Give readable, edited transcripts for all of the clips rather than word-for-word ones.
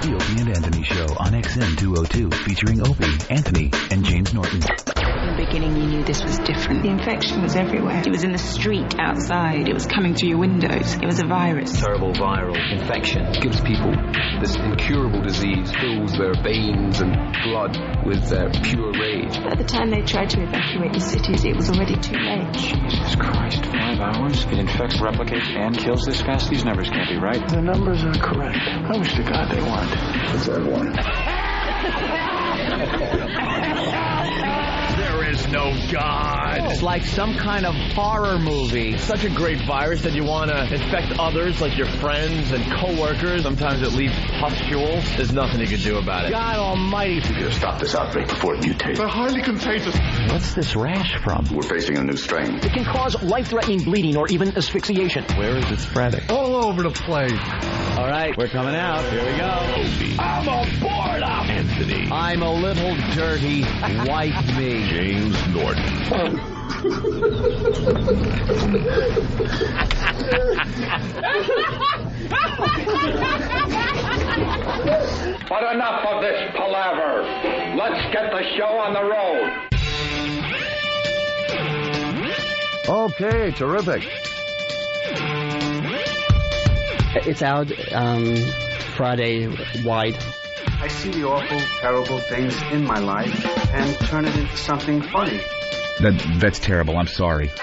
The Opie and Anthony Show on XM 202, featuring Opie, Anthony, and James Norton. In the beginning, you knew this was different. The infection was everywhere. It was in the street outside. It was coming through your windows. It was a virus. Terrible viral infection gives people this incurable disease, fills their veins and blood with pure rage. By the time they tried to evacuate the cities, it was already too late. Jesus Christ, 5 hours? It infects, replicates, and kills this fast? These numbers can't be right. The numbers are correct. I wish to God they weren't. What's that one? There is no God. It's like some kind of horror movie. Such a great virus that you want to infect others, like your friends and coworkers. Sometimes it leaves pustules. There's nothing you can do about it. God almighty. We gotta stop this outbreak before it mutates. They're highly contagious. What's this rash from? We're facing a new strain. It can cause life-threatening bleeding or even asphyxiation. Where is it spreading? All over the place. All right, we're coming out. Here we go. Opie. I'm a bored up. Anthony. I'm a little dirty. Wipe me. James Norton. But enough of this palaver. Let's get the show on the road. Okay, terrific. It's out Friday wide. I see the awful, terrible things in my life and turn it into something funny. That's terrible. I'm sorry. That's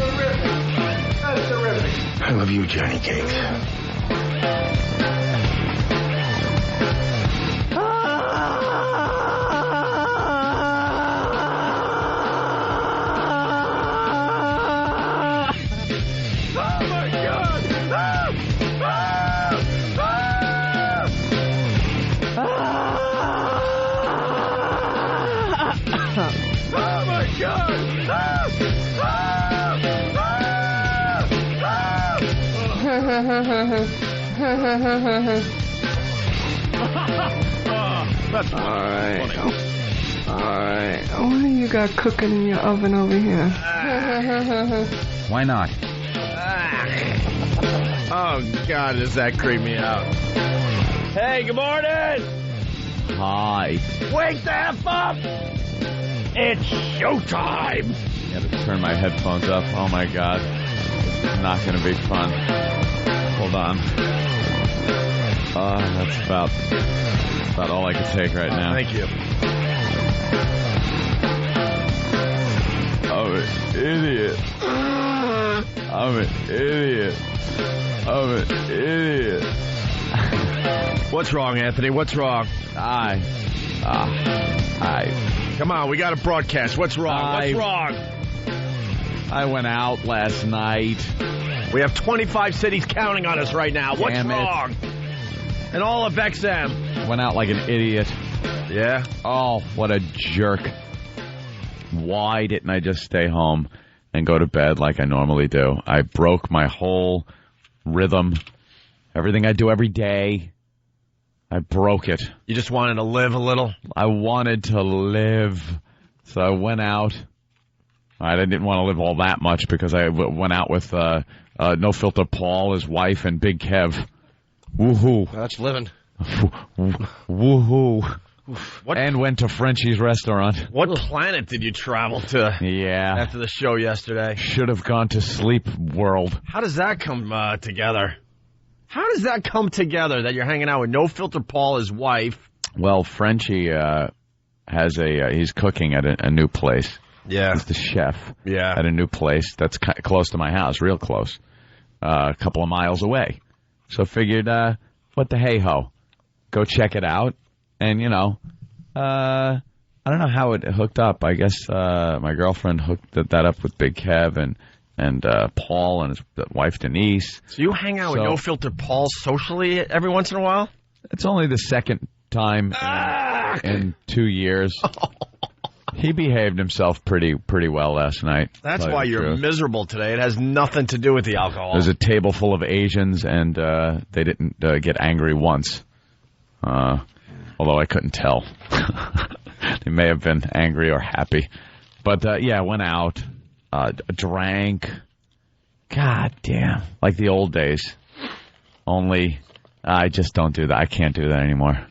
terrific. That's terrific. I love you, Johnny Cakes. That's Alright. What do you got cooking in your oven over here? Why not? Oh, God, does that creep me out. Hey, good morning. Hi. Wake the F up. It's showtime. I gotta turn my headphones up. Oh, my God. It's not gonna be fun. Hold on. That's about all I can take right now. Thank you. I'm an idiot. I'm an idiot. I'm an idiot. What's wrong, Anthony? What's wrong? Come on, we got to broadcast. What's wrong? What's wrong? I went out last night. We have 25 cities counting on us right now. What's wrong? And all of XM. Went out like an idiot. Yeah? Oh, what a jerk. Why didn't I just stay home and go to bed like I normally do? I broke my whole rhythm. Everything I do every day. I broke it. You just wanted to live a little? I wanted to live. So I went out. I didn't want to live all that much because I went out with No Filter Paul, his wife, and Big Kev. Woohoo. That's living. Woohoo. And went to Frenchie's restaurant. What planet did you travel to? Yeah. After the show yesterday? Should have gone to Sleep World. How does that come together? How does that come together that you're hanging out with No Filter Paul, his wife? Well, Frenchie has he's cooking at a new place. Yeah. He's the chef. Yeah. At a new place that's close to my house, real close. A couple of miles away. So figured, what the hey-ho. Go check it out. And, I don't know how it hooked up. I guess my girlfriend hooked that up with Big Kev and Paul and his wife Denise. So you hang out with No Filter Paul socially every once in a while? It's only the second time in 2 years. He behaved himself pretty well last night. That's why you're miserable today. It has nothing to do with the alcohol. There's a table full of Asians, and they didn't get angry once. Although I couldn't tell. They may have been angry or happy. But, went out, drank. God damn. Like the old days. Only I just don't do that. I can't do that anymore.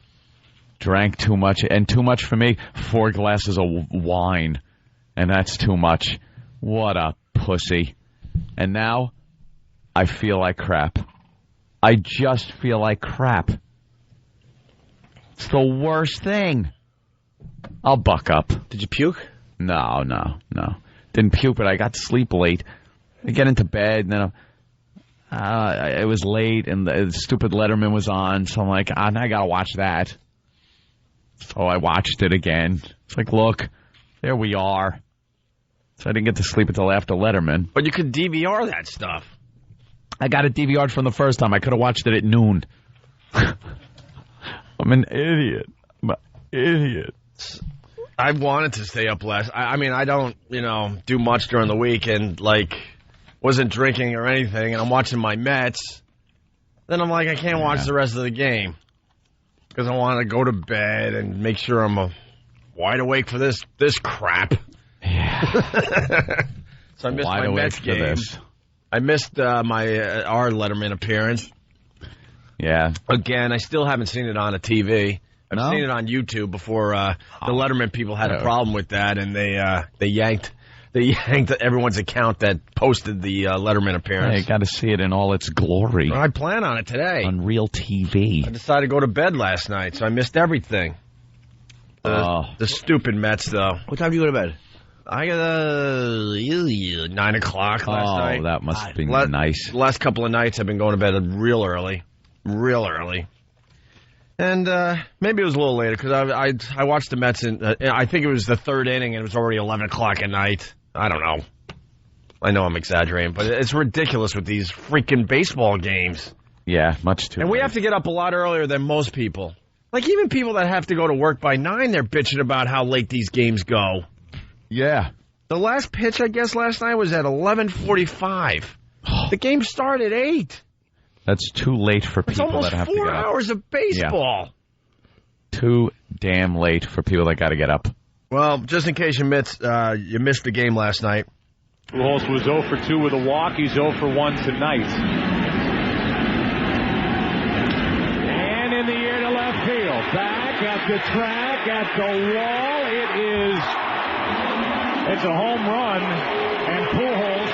Drank too much, and too much for me, 4 glasses of wine, and that's too much. What a pussy. And now I feel like crap. I just feel like crap. It's the worst thing. I'll buck up. Did you puke? No. Didn't puke, but I got to sleep late. I get into bed, and then it was late, and the stupid Letterman was on, so I'm like, I got to watch that. So I watched it again. It's like, look, there we are. So I didn't get to sleep until after Letterman. But you could DVR that stuff. I got it DVR'd from the first time. I could have watched it at noon. I'm an idiot. I'm an idiot. I wanted to stay up last. I mean, I don't, do much during the week and, wasn't drinking or anything, and I'm watching my Mets. Then I'm like, I can't watch the rest of the game because I want to go to bed and make sure I'm wide awake for this crap. Yeah. So I missed my Mets game. I missed our Letterman appearance. Yeah. Again, I still haven't seen it on a TV. I've seen it on YouTube before. The Letterman people had a problem with that, and they yanked everyone's account that posted the Letterman appearance. Hey, you got to see it in all its glory. I plan on it today. On real TV. I decided to go to bed last night, so I missed everything. The stupid Mets, though. What time do you go to bed? I got 9 o'clock last night. Oh, that must be nice. The last couple of nights I've been going to bed real early. And maybe it was a little later because I watched the Mets I think it was the third inning and it was already 11 o'clock at night. I don't know. I know I'm exaggerating, but it's ridiculous with these freaking baseball games. Yeah, much too. And we have to get up a lot earlier than most people. Like even people that have to go to work by 9, they're bitching about how late these games go. Yeah. The last pitch, I guess, last night was at 11:45. The game started at 8. That's too late for people that have to get up. It's almost 4 hours of baseball. Yeah. Too damn late for people that got to get up. Well, just in case you missed the game last night. Pujols was 0 for 2 with a walk. He's 0 for 1 tonight. And in the air to left field. Back at the track, at the wall. It's a home run. And Pujols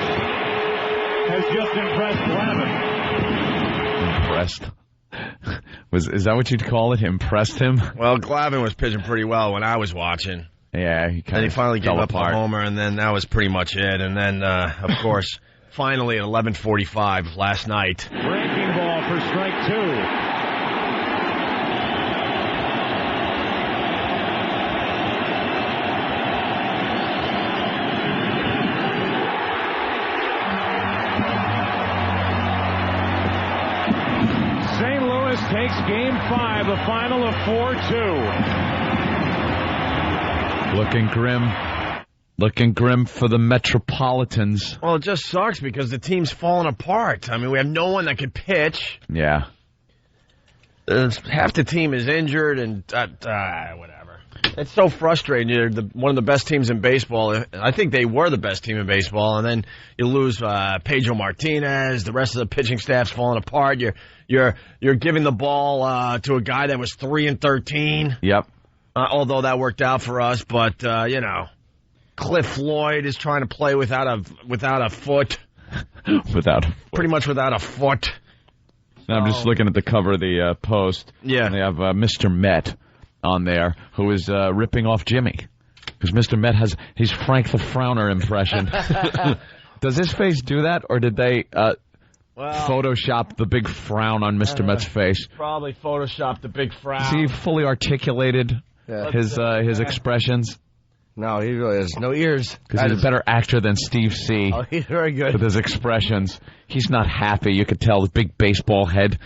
has just impressed Glavine. Impressed? Is that what you'd call it? Impressed him? Well, Glavine was pitching pretty well when I was watching. Yeah, he finally gave up a homer, and then that was pretty much it. And then, of course, finally at 11:45 last night. Breaking ball for strike 2. Takes Game 5, the final of 4-2. Looking grim for the Metropolitans. Well, it just sucks because the team's falling apart. I mean, we have no one that can pitch. Yeah. Half the team is injured and whatever. It's so frustrating. You're one of the best teams in baseball. I think they were the best team in baseball, and then you lose Pedro Martinez. The rest of the pitching staff's falling apart. You're giving the ball to a guy that was 3-13. Yep. Although that worked out for us, but Cliff Floyd is trying to play without a foot. Pretty much without a foot. Now I'm just looking at the cover of the Post. Yeah. And they have Mr. Met on there, who is ripping off Jimmy. Because Mr. Met he's Frank the Frowner impression. Does his face do that, or did they Photoshop the big frown on Mr. Met's face? Probably Photoshopped the big frown. Is he fully articulated his expressions? No, he really has no ears. Because he's a better actor than Steve C. Oh, he's very good. With his expressions. He's not happy. You could tell, the big baseball head.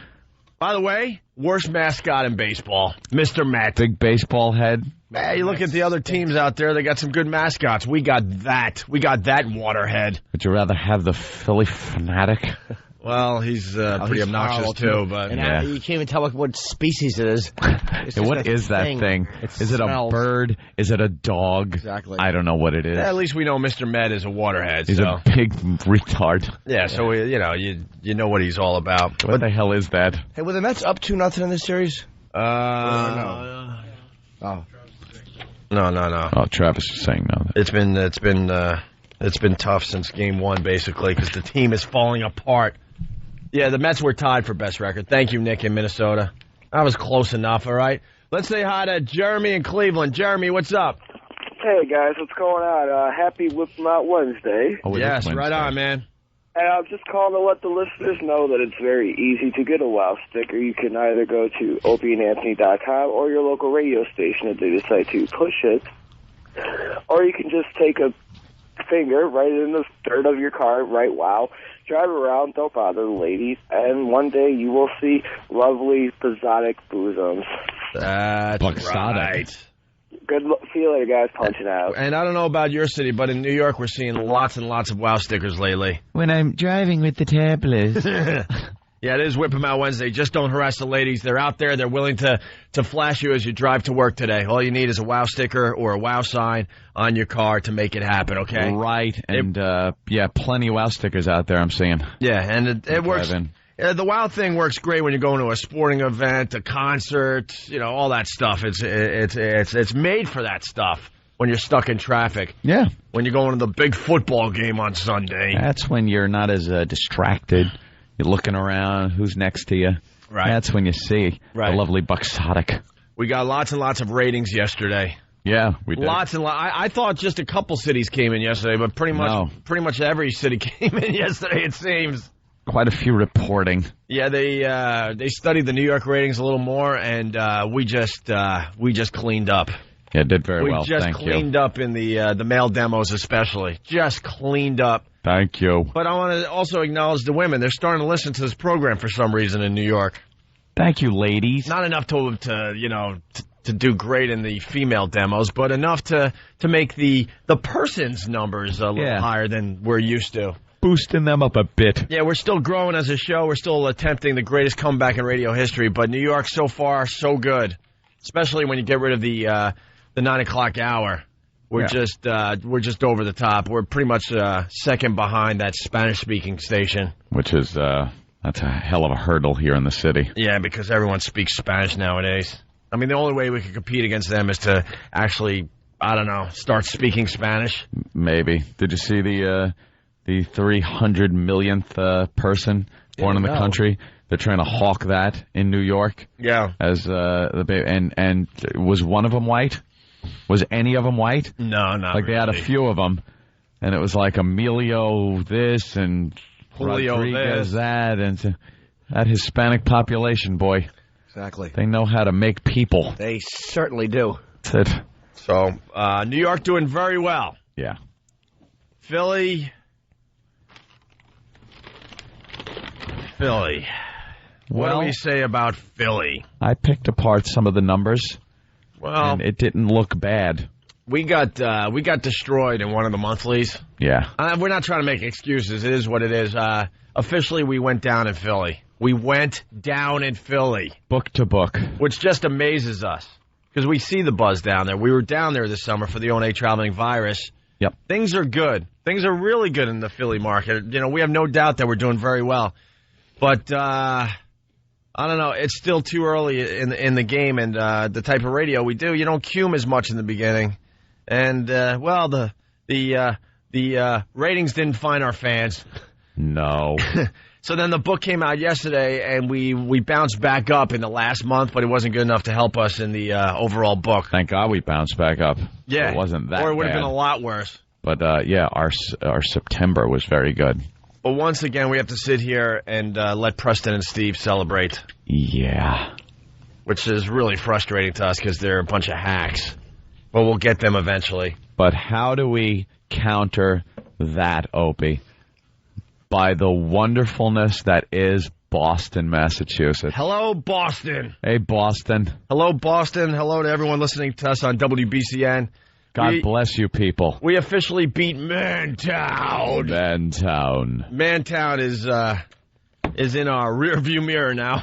By the way, worst mascot in baseball, Mr. Met. Big baseball head. Man, you look at the other teams out there, they got some good mascots. We got that. We got that waterhead. Would you rather have the Philly Fanatic? Well, he's pretty obnoxious too, but and you can't even tell what species it is. What is that thing? Is it a bird? Is it a dog? Exactly. I don't know what it is. At least we know Mr. Med is a waterhead. He's a big retard. Yeah, so you know what he's all about. What the hell is that? Hey, were the Mets up 2-0 in this series? No. Oh. No. Oh, Travis is saying no. It's been tough since game 1, basically, because the team is falling apart. Yeah, the Mets were tied for best record. Thank you, Nick in Minnesota. That was close enough, all right? Let's say hi to Jeremy in Cleveland. Jeremy, what's up? Hey, guys, what's going on? Happy Whip 'em Out Wednesday. Yes, right on, man. And I'm just calling to let the listeners know that it's very easy to get a WOW sticker. You can either go to opieandanthony.com or your local radio station if they decide to push it. Or you can just take a finger right in the dirt of your car, write WOW, drive around, don't bother the ladies, and one day you will see lovely, exotic bosoms. That's right. Good see you later, guys. Punching out. And I don't know about your city, but in New York, we're seeing lots and lots of WOW stickers lately. When I'm driving with the tablet. Yeah, it is Whip 'em Out Wednesday. Just don't harass the ladies. They're out there. They're willing to flash you as you drive to work today. All you need is a WOW sticker or a WOW sign on your car to make it happen, okay? Right. And, plenty of WOW stickers out there I'm seeing. Yeah, and it works. The WOW thing works great when you're going to a sporting event, a concert, all that stuff. It's made for that stuff when you're stuck in traffic. Yeah. When you're going to the big football game on Sunday. That's when you're not as distracted. You're looking around, who's next to you. Right. That's when you see the lovely Buxotic. We got lots and lots of ratings yesterday. Yeah, we did. Lots and lots. I thought just a couple cities came in yesterday, but pretty much every city came in yesterday, it seems. Quite a few reporting. Yeah, they studied the New York ratings a little more, and we just cleaned up. Yeah, did very well. We just cleaned up in the male demos, especially. Just cleaned up. Thank you. But I want to also acknowledge the women. They're starting to listen to this program for some reason in New York. Thank you, ladies. Not enough to do great in the female demos, but enough to make the person's numbers a little higher than we're used to. Boosting them up a bit. Yeah, we're still growing as a show. We're still attempting the greatest comeback in radio history, but New York so far so good, especially when you get rid of the 9 o'clock hour. We're just over the top. We're pretty much second behind that Spanish-speaking station, which is that's a hell of a hurdle here in the city. Yeah, because everyone speaks Spanish nowadays. I mean, the only way we could compete against them is to actually, I don't know, start speaking Spanish. Maybe. Did you see the 300 millionth person born in the country? They're trying to hawk that in New York. Yeah. As and was one of them white? Was any of them white? No, not like they had a few of them, and it was like Emilio this and Julio Rodriguez that, and that Hispanic population, boy. Exactly. They know how to make people. They certainly do. That's it. So, New York doing very well. Yeah. Philly. What do we say about Philly? I picked apart some of the numbers. Well, and it didn't look bad. We got destroyed in one of the monthlies. Yeah. We're not trying to make excuses. It is what it is. Officially, we went down in Philly. We went down in Philly. Book to book. Which just amazes us. Because we see the buzz down there. We were down there this summer for the ONA Traveling Virus. Yep. Things are good. Things are really good in the Philly market. We have no doubt that we're doing very well. But I don't know. It's still too early in the game, and the type of radio we do, you don't cume as much in the beginning. And the ratings didn't find our fans. No. So then the book came out yesterday, and we bounced back up in the last month, but it wasn't good enough to help us in the overall book. Thank God we bounced back up. Yeah, it wasn't that. Or it would have bad. been a lot worse. But our September was very good. But once again, we have to sit here and let Preston and Steve celebrate. Yeah. Which is really frustrating to us because they're a bunch of hacks. But we'll get them eventually. But how do we counter that, Opie? By the wonderfulness that is Boston, Massachusetts. Hello, Boston. Hey, Boston. Hello, Boston. Hello to everyone listening to us on WBCN. God bless you people. We officially beat Mantown. Mantown. Mantown is is in our rearview mirror now.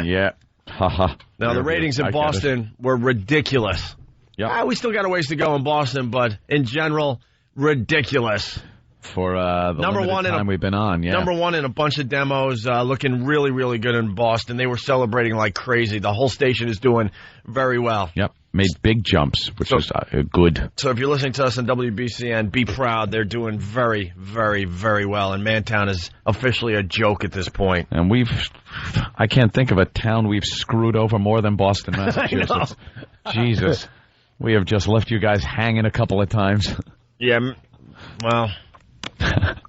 Yeah. Haha. Now, the ratings in Boston were ridiculous. Yep. We still got a ways to go in Boston, but in general, ridiculous. For the number one time we've been on, yeah. Number one in a bunch of demos, looking really, really good in Boston. They were celebrating like crazy. The whole station is doing very well. Yep, made big jumps, which was good. So if you're listening to us on WBCN, be proud. They're doing very, very, very well. And Mantown is officially a joke at this point. And I can't think of a town we've screwed over more than Boston, Massachusetts. Jesus. We have just left you guys hanging a couple of times. Yeah, well...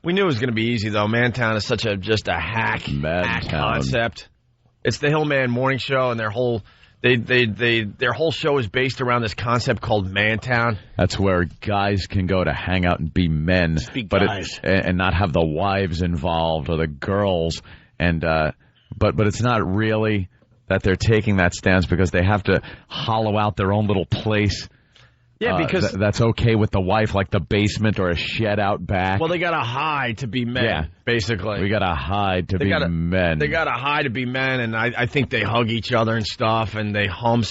We knew it was going to be easy, though. Mantown is such just a hack concept. It's the Hillman morning show, and their whole show is based around this concept called Mantown. That's where guys can go to hang out and be men, and not have the wives involved or the girls. And but it's not really that they're taking that stance because they have to hollow out their own little place. Yeah, because that's okay with the wife, like the basement or a shed out back. Well, they got to hide to be men, basically. We got to hide to be men. They got to hide to be men, and I think they hug each other and stuff, and they hum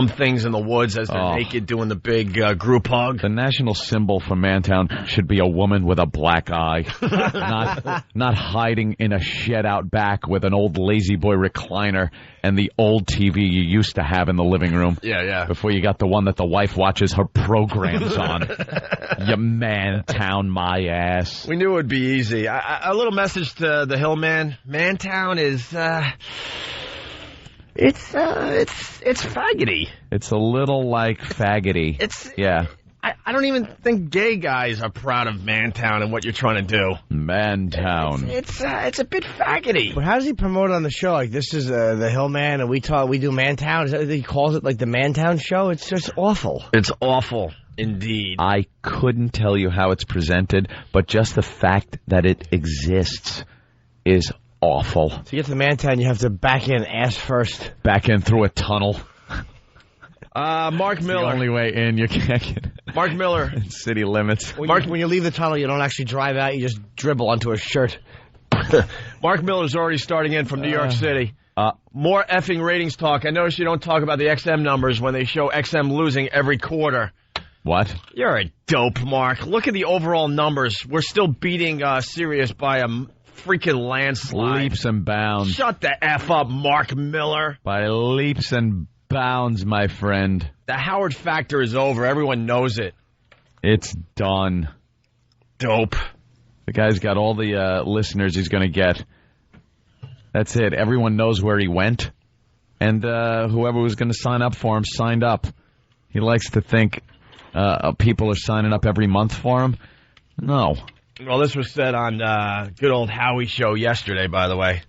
things in the woods as they're naked doing the big group hug. The national symbol for Mantown should be a woman with a black eye, not hiding in a shed out back with an old lazy boy recliner and the old TV you used to have in the living room. Yeah. Before you got the one that the wife watches her programs on. You Mantown my ass. We knew it would be easy. A little message to the Hillman. Mantown is, it's faggoty. It's a little like faggoty. I don't even think gay guys are proud of Mantown and what you're trying to do. Mantown. It's a bit faggoty. But how does he promote it on the show? Like, this is the Hillman, and we do Mantown. Is that what he calls it, like the Mantown show? It's just awful. It's awful, indeed. I couldn't tell you how it's presented, but just the fact that it exists is awful. To get to Mantown, you have to back in ass first. Back in through a tunnel. Mark Miller. The only way in, you can't get. Mark Miller. City limits. When you leave the tunnel, you don't actually drive out. You just dribble onto a shirt. Mark Miller's already starting in from New York City. More effing ratings talk. I notice you don't talk about the XM numbers when they show XM losing every quarter. What? You're a dope, Mark. Look at the overall numbers. We're still beating Sirius by a freaking landslide. Leaps and bounds. Shut the F up, Mark Miller. By leaps and bounds, my friend. The Howard factor is over. Everyone knows it. It's done. Dope. The guy's got all the listeners he's going to get. That's it. Everyone knows where he went. And whoever was going to sign up for him signed up. He likes to think people are signing up every month for him. No. Well, this was said on good old Howie show yesterday, by the way.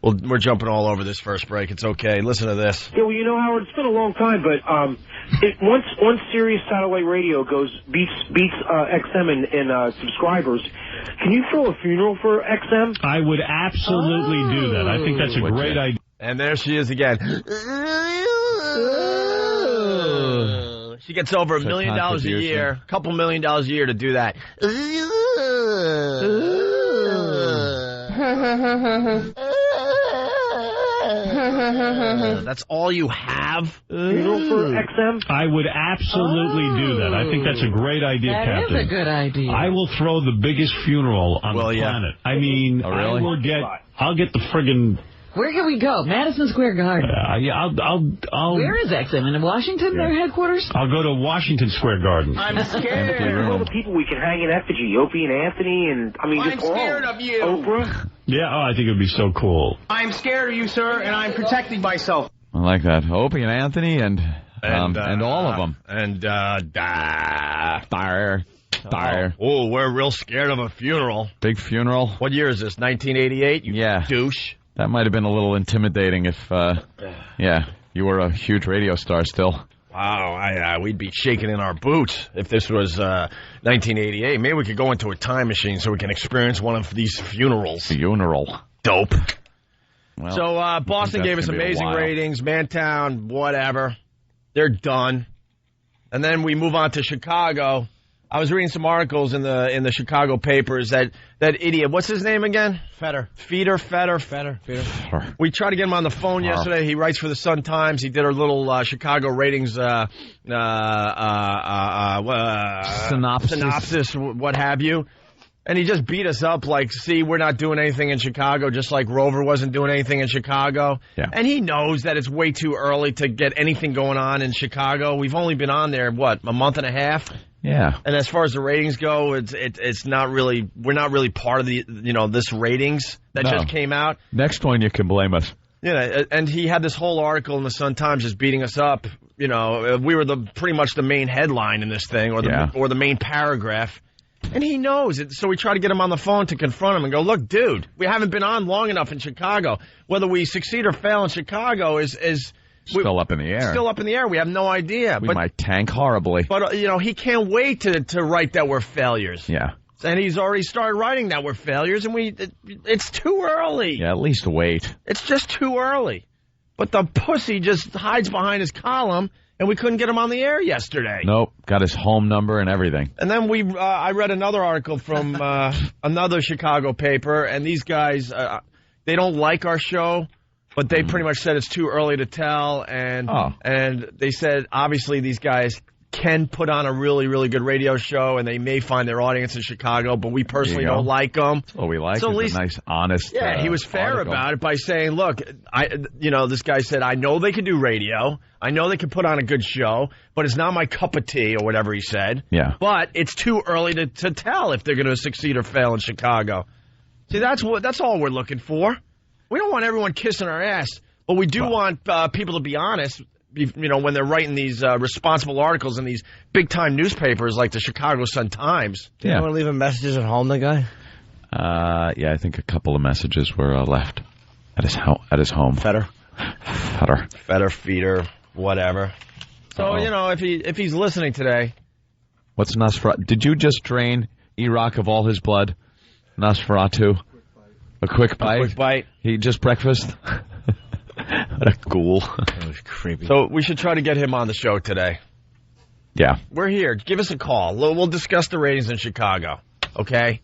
Well, we're jumping all over this first break. It's okay. Listen to this. Yeah, well, you know, Howard, it's been a long time, but once Sirius satellite radio beats XM in subscribers, can you throw a funeral for XM? I would absolutely do that. I think that's a great idea. And there she is again. She gets over $1 million a year, a couple $1 million a year to do that. That's all you have? Funeral for XM? I would absolutely do that. I think that's a great idea, Captain. That is a good idea. I will throw the biggest funeral on the planet. I mean, really? I'll get the friggin'... Where can we go? Madison Square Garden. Yeah, I'll. Where is XM? In Washington, their headquarters? I'll go to Washington Square Garden. I'm scared. All the people we can hang in effigy, Opie and Anthony, and I'm scared of you. Oprah. Yeah, I think it would be so cool. I'm scared of you, sir, and I'm protecting myself. I like that. Opie and Anthony and all of them. And Oh, we're real scared of a funeral. Big funeral. What year is this? 1988? You douche. That might have been a little intimidating if, you were a huge radio star still. Wow, we'd be shaking in our boots if this was 1988. Maybe we could go into a time machine so we can experience one of these funerals. Funeral. Dope. Well, so Boston gave us amazing ratings. Mantown, whatever. They're done. And then we move on to Chicago. I was reading some articles in the Chicago papers that idiot, what's his name again? Fetter. Feeder. We tried to get him on the phone yesterday. He writes for the Sun-Times. He did our little Chicago ratings synopsis, what have you. And he just beat us up like, see, we're not doing anything in Chicago, just like Rover wasn't doing anything in Chicago. Yeah. And he knows that it's way too early to get anything going on in Chicago. We've only been on there, a month and a half? Yeah. And as far as the ratings go, it's not really, we're not really part of the, this ratings that just came out. Next one, you can blame us. Yeah, and he had this whole article in the Sun-Times just beating us up. We were pretty much the main headline in this thing, or the main paragraph. And he knows it, so we try to get him on the phone to confront him and go, look, dude, we haven't been on long enough in Chicago. Whether we succeed or fail in Chicago is still up in the air. Still up in the air. We have no idea. We might tank horribly. But, he can't wait to write that we're failures. Yeah. And he's already started writing that we're failures, and it's too early. Yeah, at least wait. It's just too early. But the pussy just hides behind his column, and we couldn't get him on the air yesterday. Nope, got his home number and everything. And then I read another article from another Chicago paper, and these guys, they don't like our show, but they pretty much said it's too early to tell, and they said, obviously, these guys can put on a really, really good radio show, and they may find their audience in Chicago, but we personally don't like them. That's what we like. So at least, a nice, honest he was fair article about it by saying, look, this guy said, I know they can do radio. I know they can put on a good show, but it's not my cup of tea, or whatever he said. Yeah. But it's too early to tell if they're going to succeed or fail in Chicago. See, that's all we're looking for. We don't want everyone kissing our ass, but we do want people to be honest. When they're writing these responsible articles in these big-time newspapers like the Chicago Sun-Times. Do you want to leave him messages at home, the guy? Yeah, I think a couple of messages were left at his home. Fetter, feeder, whatever. So, if he's listening today. What's Nosferatu? Did you just drain Iraq of all his blood? Nosferatu? A quick bite? A quick bite. He just breakfast? What a ghoul. That was creepy. So we should try to get him on the show today. Yeah. We're here. Give us a call. We'll discuss the ratings in Chicago. Okay?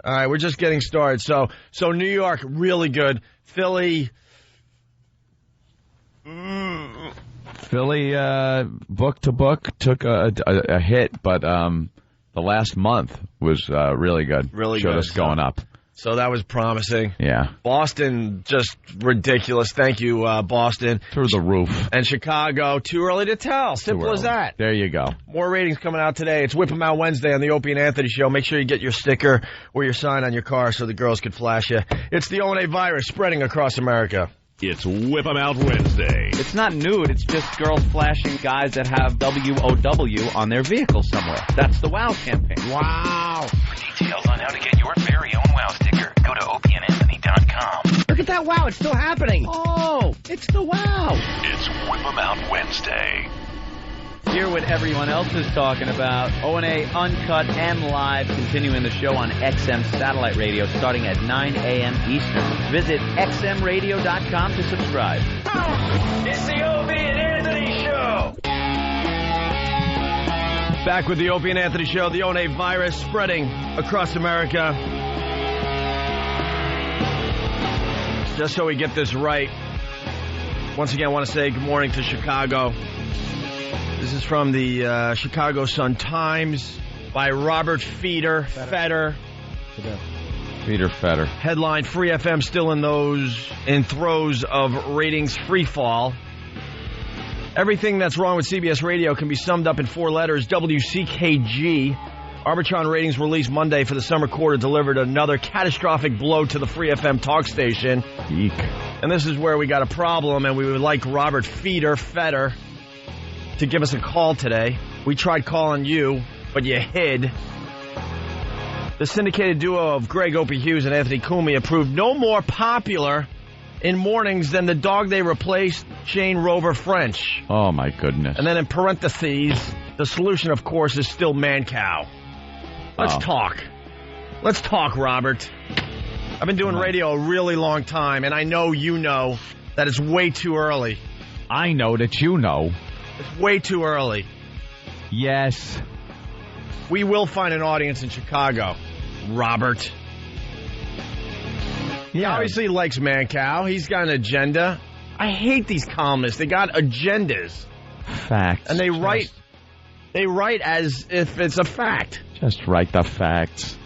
All right, we're just getting started. So New York, really good. Philly, book to book, took a hit, but the last month was really good. Really Showed good. us going up. So that was promising. Yeah. Boston, just ridiculous. Thank you, Boston. Through the roof. And Chicago, too early to tell. Simple as that. There you go. More ratings coming out today. It's Whip 'em Out Wednesday on the Opie and Anthony Show. Make sure you get your sticker or your sign on your car so the girls can flash you. It's the O&A virus spreading across America. It's Whip 'em Out Wednesday. It's not nude, it's just girls flashing guys that have WOW on their vehicle somewhere. That's the WOW campaign. Wow. For details on how to get your very own WOW sticker, go to opieandanthony.com. Look at that WOW, it's still happening. Oh, it's the WOW. It's Whip 'em Out Wednesday. Hear what everyone else is talking about. O&A Uncut and Live, continuing the show on XM Satellite Radio starting at 9 a.m. Eastern. Visit xmradio.com to subscribe. It's the Opie and Anthony Show. Back with the Opie and Anthony Show, the O&A virus spreading across America. Just so we get this right, once again I want to say good morning to Chicago. This is from the Chicago Sun-Times by Robert Feeder. Headline, Free FM still in throes of ratings free fall. Everything that's wrong with CBS Radio can be summed up in 4 letters. WCKG. Arbitron ratings released Monday for the summer quarter delivered another catastrophic blow to the Free FM talk station. Eek. And this is where we got a problem, and we would like Robert Feeder to give us a call today. We tried calling you, but you hid. The syndicated duo of Greg Opie Hughes and Anthony Cumia proved no more popular in mornings than the dog they replaced, Shane Rover French. Oh, my goodness. And then in parentheses, the solution, of course, is still man-cow. Let's talk. Let's talk, Robert. I've been doing radio a really long time, and I know you know that it's way too early. I know that you know. It's way too early. Yes. We will find an audience in Chicago. Robert. He obviously likes Mancow. He's got an agenda. I hate these columnists. They got agendas. Facts. And they write as if it's a fact. Just write the facts.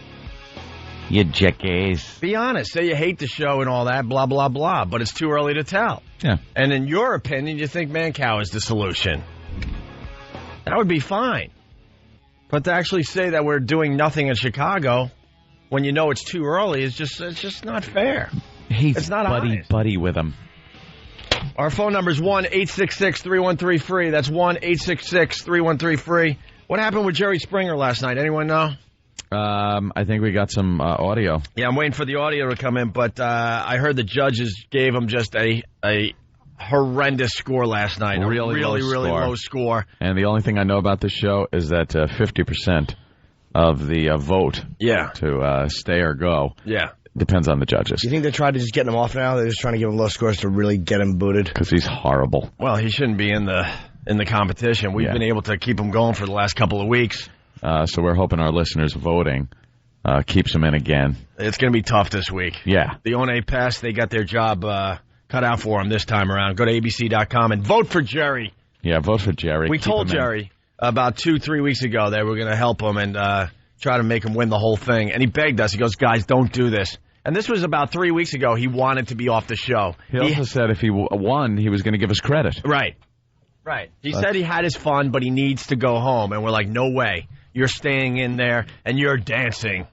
You jackass. Be honest. Say you hate the show and all that, blah, blah, blah. But it's too early to tell. Yeah. And in your opinion, you think Mancow is the solution. That would be fine. But to actually say that we're doing nothing in Chicago when you know it's too early is it's just not fair. He's not buddy with him. Our phone number is 1-866-313-FREE. That's 1-866-313-FREE. What happened with Jerry Springer last night? Anyone know? I think we got some audio. Yeah, I'm waiting for the audio to come in, but I heard the judges gave him just a horrendous score last night. Really low score. And the only thing I know about this show is that 50% of the vote to stay or go depends on the judges. You think they tried to just get him off now? They're just trying to give him low scores to really get him booted? Because he's horrible. Well, he shouldn't be in the competition. We've been able to keep him going for the last couple of weeks. So we're hoping our listeners voting keeps him in again. It's going to be tough this week. Yeah. The ONA Pass, they got their job cut out for them this time around. Go to abc.com and vote for Jerry. Yeah, vote for Jerry. We told Jerry about 2-3 weeks ago that we're going to help him and try to make him win the whole thing. And he begged us. He goes, guys, don't do this. And this was about 3 weeks ago. He wanted to be off the show. He also said if he won, he was going to give us credit. Right. He said he had his fun, but he needs to go home. And we're like, no way. You're staying in there, and you're dancing.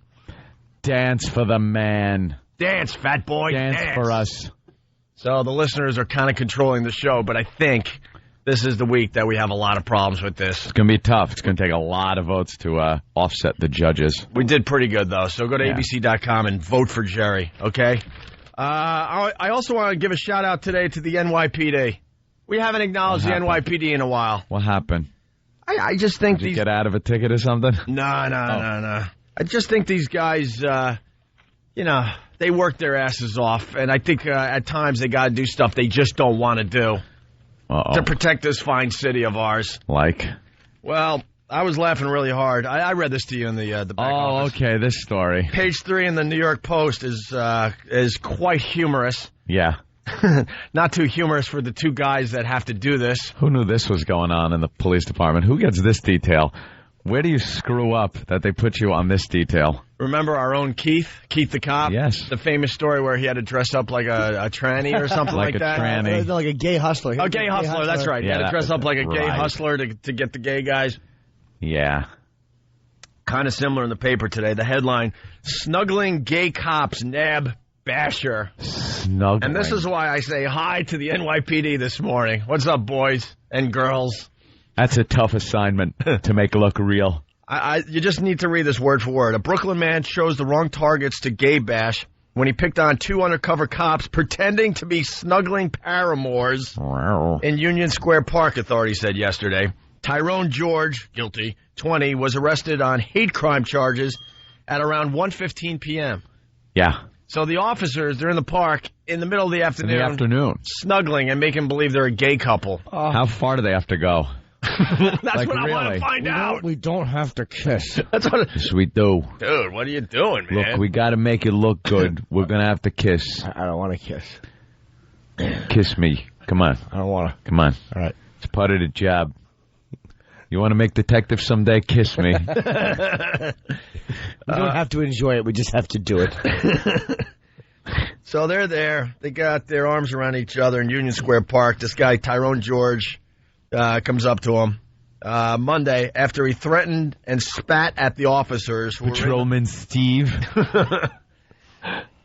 Dance for the man. Dance, fat boy. Dance for us. So the listeners are kind of controlling the show, but I think this is the week that we have a lot of problems with this. It's going to be tough. It's going to take a lot of votes to offset the judges. We did pretty good, though, so go to abc.com and vote for Jerry, okay? I also want to give a shout-out today to the NYPD. We haven't acknowledged the NYPD in a while. What happened? I just think Did you get out of a ticket or something? No. I just think these guys, they work their asses off. And I think at times they got to do stuff they just don't want to do to protect this fine city of ours. Like? Well, I was laughing really hard. I read this to you in the back office. Okay, this story. Page 3 in the New York Post is quite humorous. Yeah. Not too humorous for the two guys that have to do this. Who knew this was going on in the police department? Who gets this detail? Where do you screw up that they put you on this detail? Remember our own Keith the cop? Yes. The famous story where he had to dress up like a tranny or something like that? Tranny. Like a gay hustler. A gay hustler, that's right. He had to dress up like a gay hustler to get the gay guys. Yeah. Kind of similar in the paper today. The headline, Snuggling Gay Cops Nab Basher. Snuggling. And this is why I say hi to the NYPD this morning. What's up, boys and girls? That's a tough assignment to make look real. You just need to read this word for word. A Brooklyn man chose the wrong targets to gay bash when he picked on two undercover cops pretending to be snuggling paramours in Union Square Park, authorities said yesterday. Tyrone George, guilty, 20, was arrested on hate crime charges at around 1:15 p.m. Yeah. So the officers, they're in the park in the middle of the afternoon. Snuggling and making believe they're a gay couple. How far do they have to go? That's what I want to find out. We don't have to kiss. That's what. Yes, we do. Dude, what are you doing, man? Look, we got to make it look good. We're going to have to kiss. I don't want to kiss. Kiss me. Come on. I don't want to. Come on. All right. It's part of the job. You want to make detective someday? Kiss me. We don't have to enjoy it. We just have to do it. So they're there. They got their arms around each other in Union Square Park. This guy, Tyrone George, comes up to him Monday after he threatened and spat at the officers. Patrolman Steve.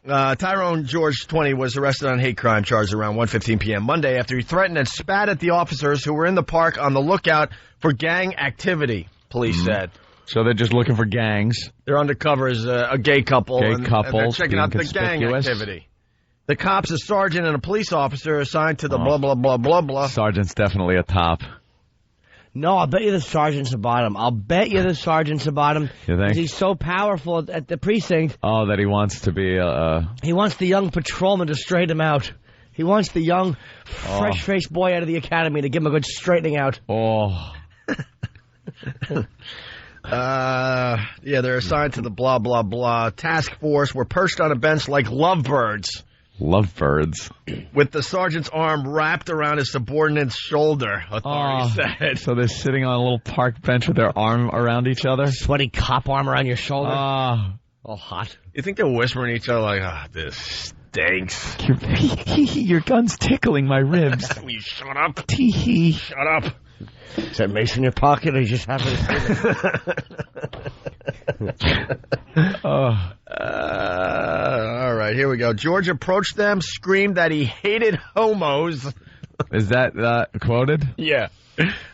Tyrone George, 20, was arrested on hate crime charges around 1:15 p.m. Monday after he threatened and spat at the officers who were in the park on the lookout for gang activity, police said. So they're just looking for gangs. They're undercover as a gay couple. And they're checking out the gang activity. The cops, a sergeant and a police officer assigned to the blah, blah, blah, blah, blah. Sergeant's definitely a top. No, I'll bet you the sergeant's about him. You think? He's so powerful at the precinct. Oh, that he wants to be He wants the young patrolman to straighten him out. He wants the young, fresh-faced boy out of the academy to give him a good straightening out. Oh. Yeah, they're assigned to the blah, blah, blah task force. Were perched on a bench like lovebirds. Lovebirds. With the sergeant's arm wrapped around his subordinate's shoulder, authorities said. So they're sitting on a little park bench with their arm around each other? Sweaty cop arm around your shoulder? All hot. You think they're whispering to each other like, this stinks. Your gun's tickling my ribs. Will you shut up? Tee-hee. Shut up. Is that mace in your pocket or you just happen to see it? All right, here we go. George approached them, screamed that he hated homos. Is that quoted? Yeah.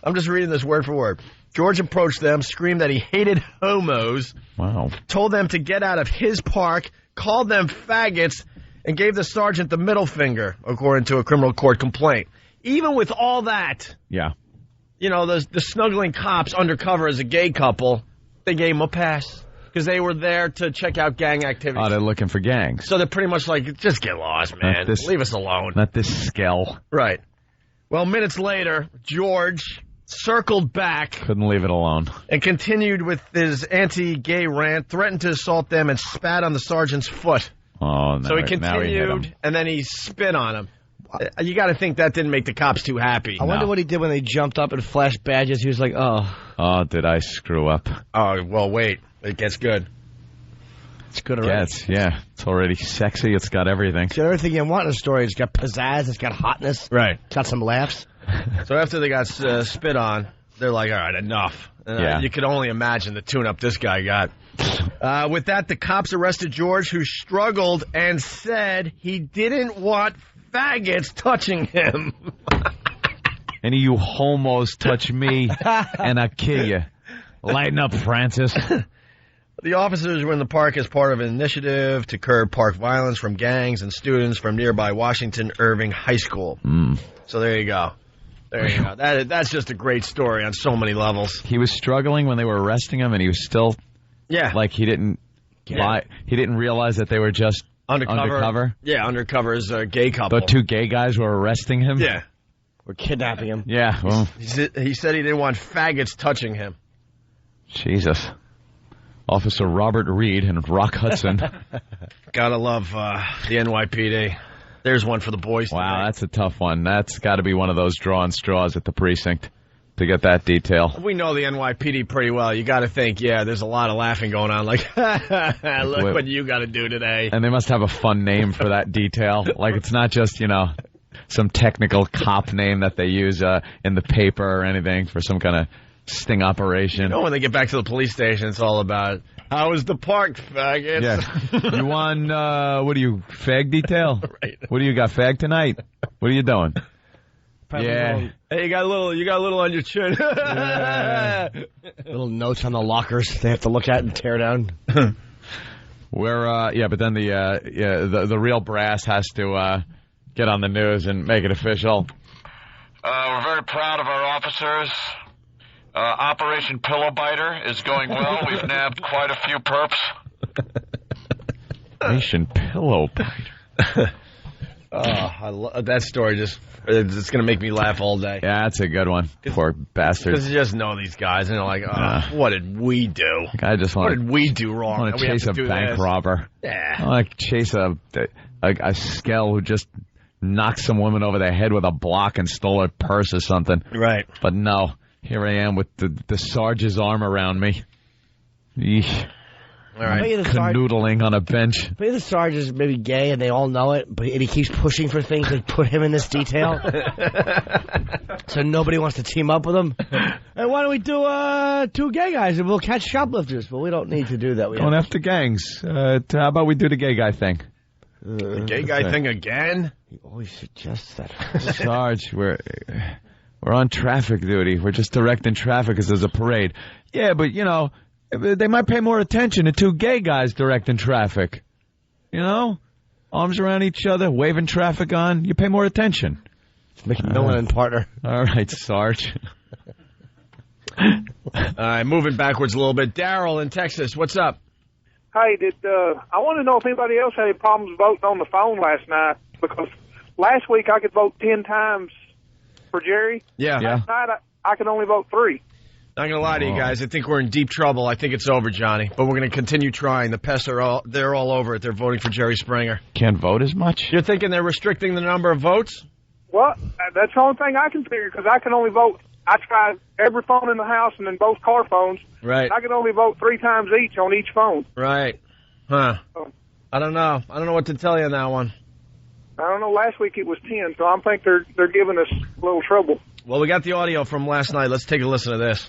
I'm just reading this word for word. George approached them, screamed that he hated homos. Wow. Told them to get out of his park, called them faggots, and gave the sergeant the middle finger, according to a criminal court complaint. Even with all that, yeah, you know, the snuggling cops undercover as a gay couple, they gave him a pass because they were there to check out gang activities. Oh, they're looking for gangs. So they're pretty much like, just get lost, man. Leave us alone. Not this skell. Right. Well, minutes later, George circled back. Couldn't leave it alone. And continued with his anti-gay rant, threatened to assault them, and spat on the sergeant's foot. Oh, no. So he continued, and then he spit on him. You got to think that didn't make the cops too happy. I wonder what he did when they jumped up and flashed badges. He was like, oh. Oh, did I screw up? Oh, well, wait. It gets good. It's good already. Yeah. It's already sexy. It's got everything. It's got everything you want in a story. It's got pizzazz. It's got hotness. Right. It's got some laughs. So after they got spit on, they're like, all right, enough. You could only imagine the tune-up this guy got. With that, the cops arrested George, who struggled and said he didn't want faggots touching him. Any of you homos touch me, and I kill you. Lighten up, Francis. The officers were in the park as part of an initiative to curb park violence from gangs and students from nearby Washington Irving High School. So there you go. There you go. That's just a great story on so many levels. He was struggling when they were arresting him, and he was still, like he didn't realize that they were just undercover. Yeah, undercover as a gay couple. The two gay guys were arresting him. Yeah, were kidnapping him. Yeah, well, he said he didn't want faggots touching him. Jesus. Officer Robert Reed and Rock Hudson. Gotta love the NYPD. There's one for the boys. Wow, tonight. That's a tough one. That's got to be one of those drawing straws at the precinct to get that detail. We know the NYPD pretty well. You got to think, there's a lot of laughing going on. Like, look what you got to do today. And they must have a fun name for that detail. Like, it's not just, some technical cop name that they use in the paper or anything for some kind of sting operation. When they get back to the police station, it's all about, how was the park, faggots? Yeah. You want, what do you, fag detail? Right. What do you got, fag tonight? What are you doing? Yeah. Hey, you got a little on your chin. Little notes on the lockers they have to look at and tear down. But then the real brass has to get on the news and make it official. We're very proud of our officers. Operation Pillow Biter is going well. We've nabbed quite a few perps. Operation Pillow Biter. I love that story. It's going to make me laugh all day. Yeah, that's a good one. Poor bastards. Because you just know these guys, and they're like, what did we do? What did we do wrong? I want to chase a bank robber. Yeah. I want to chase a skell who just knocked some woman over the head with a block and stole her purse or something. Right. But no, here I am with the Sarge's arm around me. Eesh. All right. Canoodling on a bench. Maybe the Sarge is maybe gay and they all know it, and he keeps pushing for things to put him in this detail. So nobody wants to team up with him. Hey, why don't we do 2 gay guys and we'll catch shoplifters? But we don't need to do that. Going after gangs. How about we do the gay guy thing? The gay guy thing again? He always suggests that. Sarge, we're on traffic duty. We're just directing traffic because there's a parade. Yeah, but, they might pay more attention to 2 gay guys directing traffic. Arms around each other, waving traffic on. You pay more attention. Making Millen and partner. All right, Sarge. All right, moving backwards a little bit. Daryl in Texas, what's up? Hey, I want to know if anybody else had any problems voting on the phone last night, because last week I could vote 10 times for Jerry. Yeah. Last night I could only vote 3. Not going to lie to you guys. I think we're in deep trouble. I think it's over, Johnny. But we're going to continue trying. The pests they're all over it. They're voting for Jerry Springer. Can't vote as much? You're thinking they're restricting the number of votes? Well, that's the only thing I can figure, because I can only vote. I tried every phone in the house and then both car phones. Right. I can only vote 3 times each on each phone. Right. Huh. I don't know. I don't know what to tell you on that one. I don't know. Last week it was 10, so I think they're giving us a little trouble. Well, we got the audio from last night. Let's take a listen to this.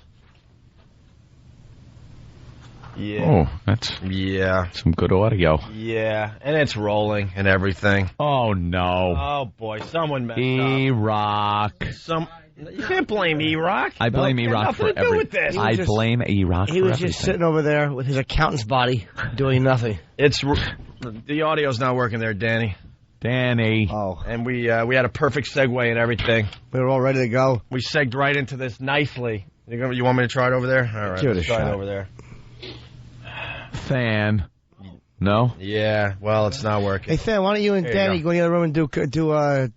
Yeah. Oh, that's yeah, some good audio. Yeah, and it's rolling and everything. Oh, no. Oh, boy. Someone messed E-Rock. up. You can't blame E-Rock. I blame E-Rock for everything. I blame E-Rock for everything. He was just sitting over there with his accountant's body doing nothing. The audio's not working there, Danny. Oh. And we had a perfect segue and everything. We were all ready to go. We segged right into this nicely. You want me to try it over there? All right, give it a try shot. it over there. Fan. No? Yeah, well, it's not working. Hey, Fan, why don't you and Danny go in the other room and do a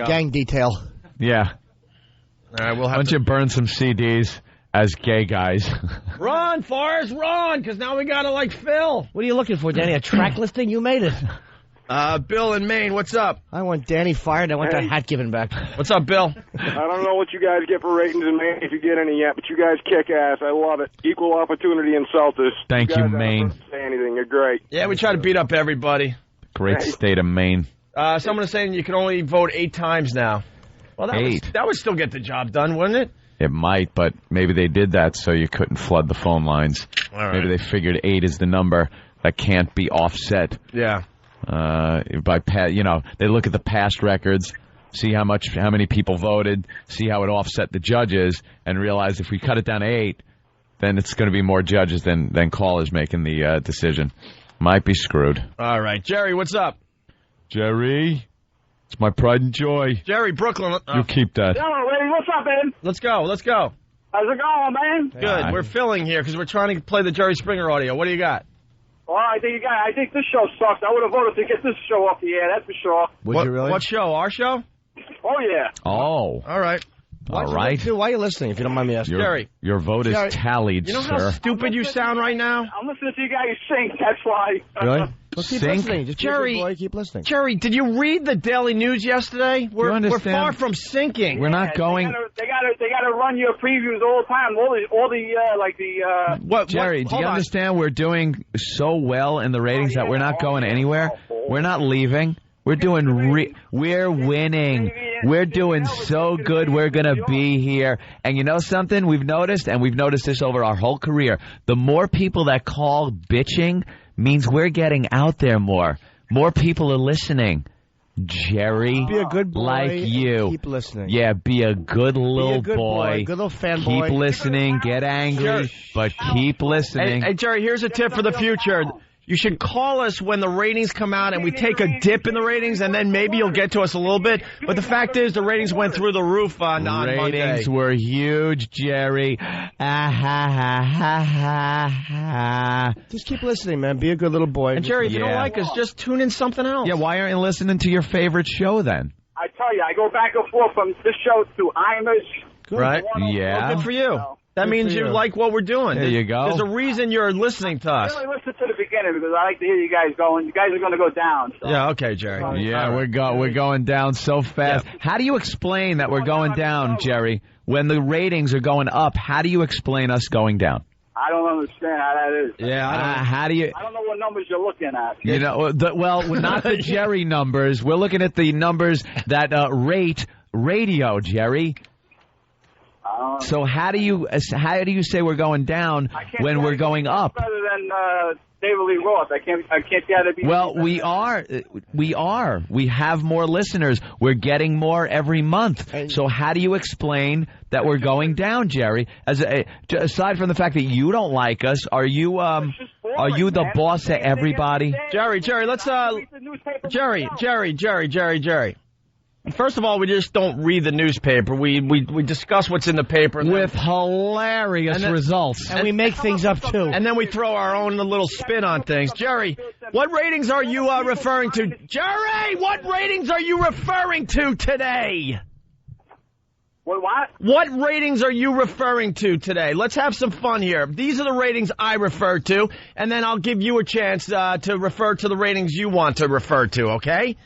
gang detail? Yeah. All right, why don't you burn some CDs as gay guys? Run, Forrest, run, because now we got to, Phil. What are you looking for, Danny? A track listing? You made it. Bill in Maine, what's up? I want Danny fired. I want that hat given back. What's up, Bill? I don't know what you guys get for ratings in Maine, if you get any yet, but you guys kick ass. I love it. Equal opportunity insulters. Thank you, guys Maine. Don't say anything. You're great. Yeah, we try to beat up everybody. Great state of Maine. Someone is saying you can only vote 8 times now. Well, that would still get the job done, wouldn't it? It might, but maybe they did that so you couldn't flood the phone lines. All right. Maybe they figured 8 is the number that can't be offset. Yeah. They look at the past records, see how many people voted, see how it offset the judges, and realize if we cut it down to 8, then it's going to be more judges than callers making the decision. Might be screwed. All right, Jerry, what's up? Jerry, it's my pride and joy. Jerry, Brooklyn. You keep that. Hello, lady. What's up, man? Let's go. How's it going, man? Good. We're filling here because we're trying to play the Jerry Springer audio. What do you got? Well, I think this show sucks. I would have voted to get this show off the air, that's for sure. Would you really? What show? Our show? Oh, yeah. Oh. All right. All right. Why are you listening, if you don't mind me asking? Jerry. Your vote is tallied, You know sir. how stupid you sound right now? I'm listening to you guys sing, that's why. Really? Well, keep Sink? listening. Just Jerry, boy, keep listening. Jerry, did you read the Daily News yesterday? We're far from sinking. We're not going. They gotta run your previews all the time. Jerry, do you understand we're doing so well in the ratings that we're not going anywhere? We're not leaving. We're doing. We're winning. We're doing so good. We're gonna be here. And you know something? We've noticed, and we've noticed this over our whole career. The more people that call bitching means we're getting out there more. More people are listening. Jerry, be a good boy, like you. Keep listening. Yeah, be a good little good boy. Good little fanboy. Keep listening. Get angry, but keep listening. Hey, Jerry, here's a tip for the future. You should call us when the ratings come out and we take a dip in the ratings, and then maybe you'll get to us a little bit. But the fact is, the ratings went through the roof on Monday. Ratings were huge, Jerry. Just keep listening, man. Be a good little boy. And Jerry, if you don't like us, just tune in something else. Yeah, why aren't you listening to your favorite show then? I tell you, I go back and forth from this show to Image. Right? Yeah. Well, good for you. That means you like what we're doing. There you go. There's a reason you're listening to us. I really listen to the beginning because I like to hear you guys going. You guys are going to go down. So. Yeah, okay, Jerry. Yeah, we're going down so fast. Yeah. How do you explain that we're going down, Jerry, when the ratings are going up? How do you explain us going down? I don't understand how that is. Yeah, how do you? I don't know what numbers you're looking at. You know, not the Jerry numbers. We're looking at the numbers that rate radio, Jerry. So how do you say we're going down when we're going up? Better than David Lee Roth. I can't see how to be. Well, we are. We have more listeners. We're getting more every month. So how do you explain that we're going down, Jerry? Aside from the fact that you don't like us, are you the boss of everybody? Jerry, let's Jerry. First of all, we just don't read the newspaper. We discuss what's in the paper. With hilarious results. And we make things up, too. And then we throw our own little spin on things. Jerry, what ratings are you referring to? Jerry, what ratings are you referring to today? What? What ratings are you referring to today? Let's have some fun here. These are the ratings I refer to, and then I'll give you a chance to refer to the ratings you want to refer to, okay?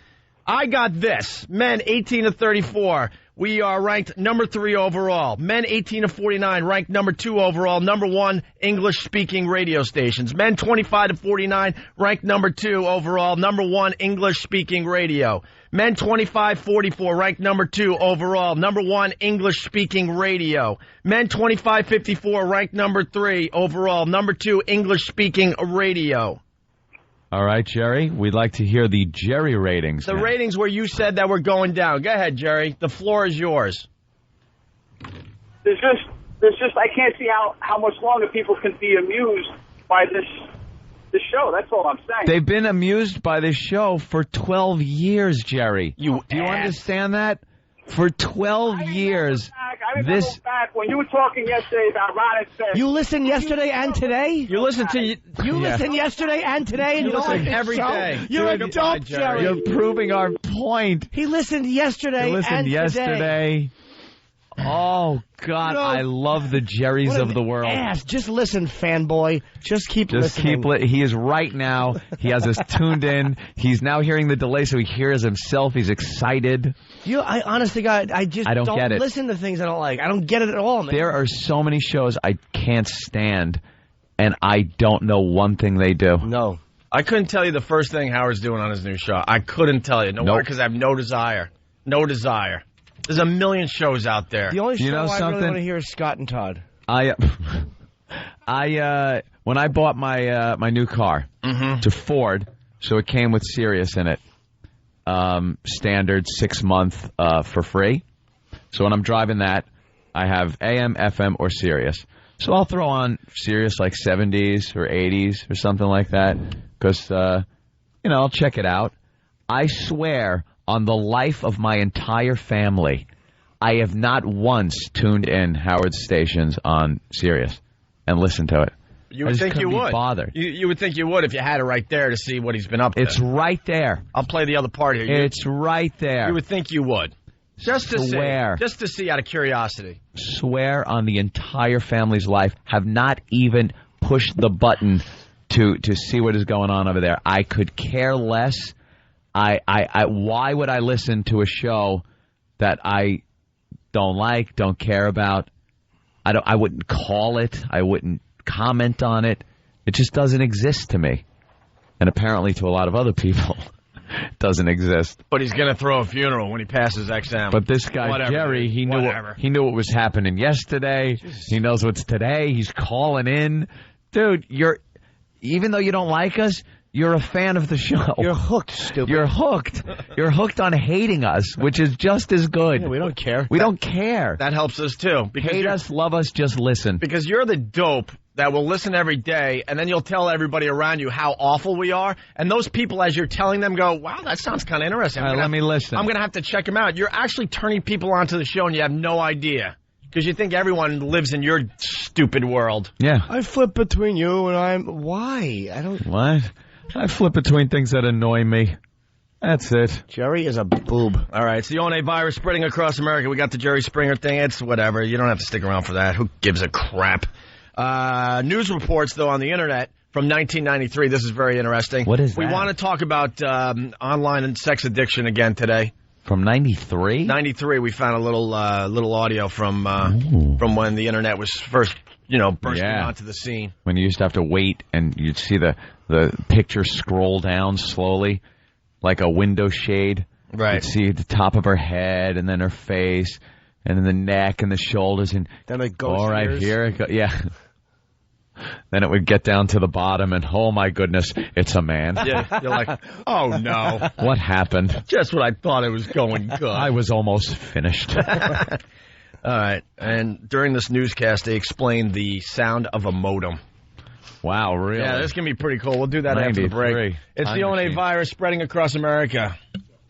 I got this. Men 18 to 34. We are ranked number 3 overall. Men 18 to 49, ranked number 2 overall. Number 1 English-speaking radio stations. Men 25 to 49, ranked number 2 overall. Number 1 English-speaking radio. Men 25-44, ranked number 2 overall. Number 1 English-speaking radio. Men 25-54, ranked number 3 overall. Number 2 English-speaking radio. All right, Jerry, we'd like to hear the Jerry ratings. The ratings where you said that we're going down. Go ahead, Jerry. The floor is yours. There's just I can't see how much longer people can be amused by this show. That's all I'm saying. They've been amused by this show for 12 years, Jerry. Do you understand that? For 12 years. I remember back when you were talking yesterday about Ron and Fez. You listened yesterday and today? You listened to... listen yesterday and today? And you listen every day. You're a dope, Jerry. You're proving our point. He listened yesterday and today. Oh, God, I love the Jerrys of the world. Ass. Just listen, fanboy. Just keep listening. He is right now. He has us tuned in. He's now hearing the delay, so he hears himself. He's excited. I honestly, God, I don't get it. Listen to things I don't like. I don't get it at all, man. There are so many shows I can't stand, and I don't know one thing they do. No. I couldn't tell you the first thing Howard's doing on his new show. I couldn't tell you. No, because I have no desire. No desire. There's a million shows out there. The only show I really want to hear is Scott and Todd. When I bought my new car to Ford, so it came with Sirius in it, standard 6-month for free. So when I'm driving that, I have AM, FM, or Sirius. So I'll throw on Sirius like 70s or 80s or something like that because, I'll check it out. I swear on the life of my entire family, I have not once tuned in Howard's stations on Sirius and listened to it. You would think you would. Bothered. You would think you would if you had it right there to see what he's been up to. It's right there. I'll play the other part here. It's right there. You would think you would. Just to see out of curiosity. Swear on the entire family's life, have not even pushed the button to see what is going on over there. I could care less. Why would I listen to a show that I don't like, don't care about? I wouldn't call it. I wouldn't comment on it. It just doesn't exist to me. And apparently to a lot of other people, it doesn't exist. But he's going to throw a funeral when he passes XM. But this guy, Jerry, he knew what was happening yesterday. He knows what's today. He's calling in. Dude, even though you don't like us, you're a fan of the show. You're hooked, stupid. You're hooked. You're hooked on hating us, which is just as good. Yeah, we don't care. We don't care. That helps us, too. Hate us, love us, just listen. Because you're the dope that will listen every day, and then you'll tell everybody around you how awful we are. And those people, as you're telling them, go, wow, that sounds kind of interesting. All right, let me listen. I'm going to have to check them out. You're actually turning people onto the show, and you have no idea. Because you think everyone lives in your stupid world. Yeah. I flip between you and Why? I don't... What? I flip between things that annoy me. That's it. Jerry is a boob. All right, it's the ONA virus spreading across America. We got the Jerry Springer thing. It's whatever. You don't have to stick around for that. Who gives a crap? News reports, though, on the Internet from 1993. This is very interesting. What is that? We want to talk about online and sex addiction again today. From 93? 93, we found a little audio from when the Internet was first, bursting onto the scene. When you used to have to wait and you'd see the picture scroll down slowly like a window shade. Right. You'd see the top of her head and then her face and then the neck and the shoulders. And then it goes all right, here it goes. Yeah. Then it would get down to the bottom and, oh, my goodness, it's a man. Yeah, you're like, oh, no. What happened? Just what I thought it was going good. I was almost finished. All right. And during this newscast, they explained the sound of a modem. Wow, really? Yeah, this can be pretty cool. We'll do that after the break. It's the ONA virus spreading across America.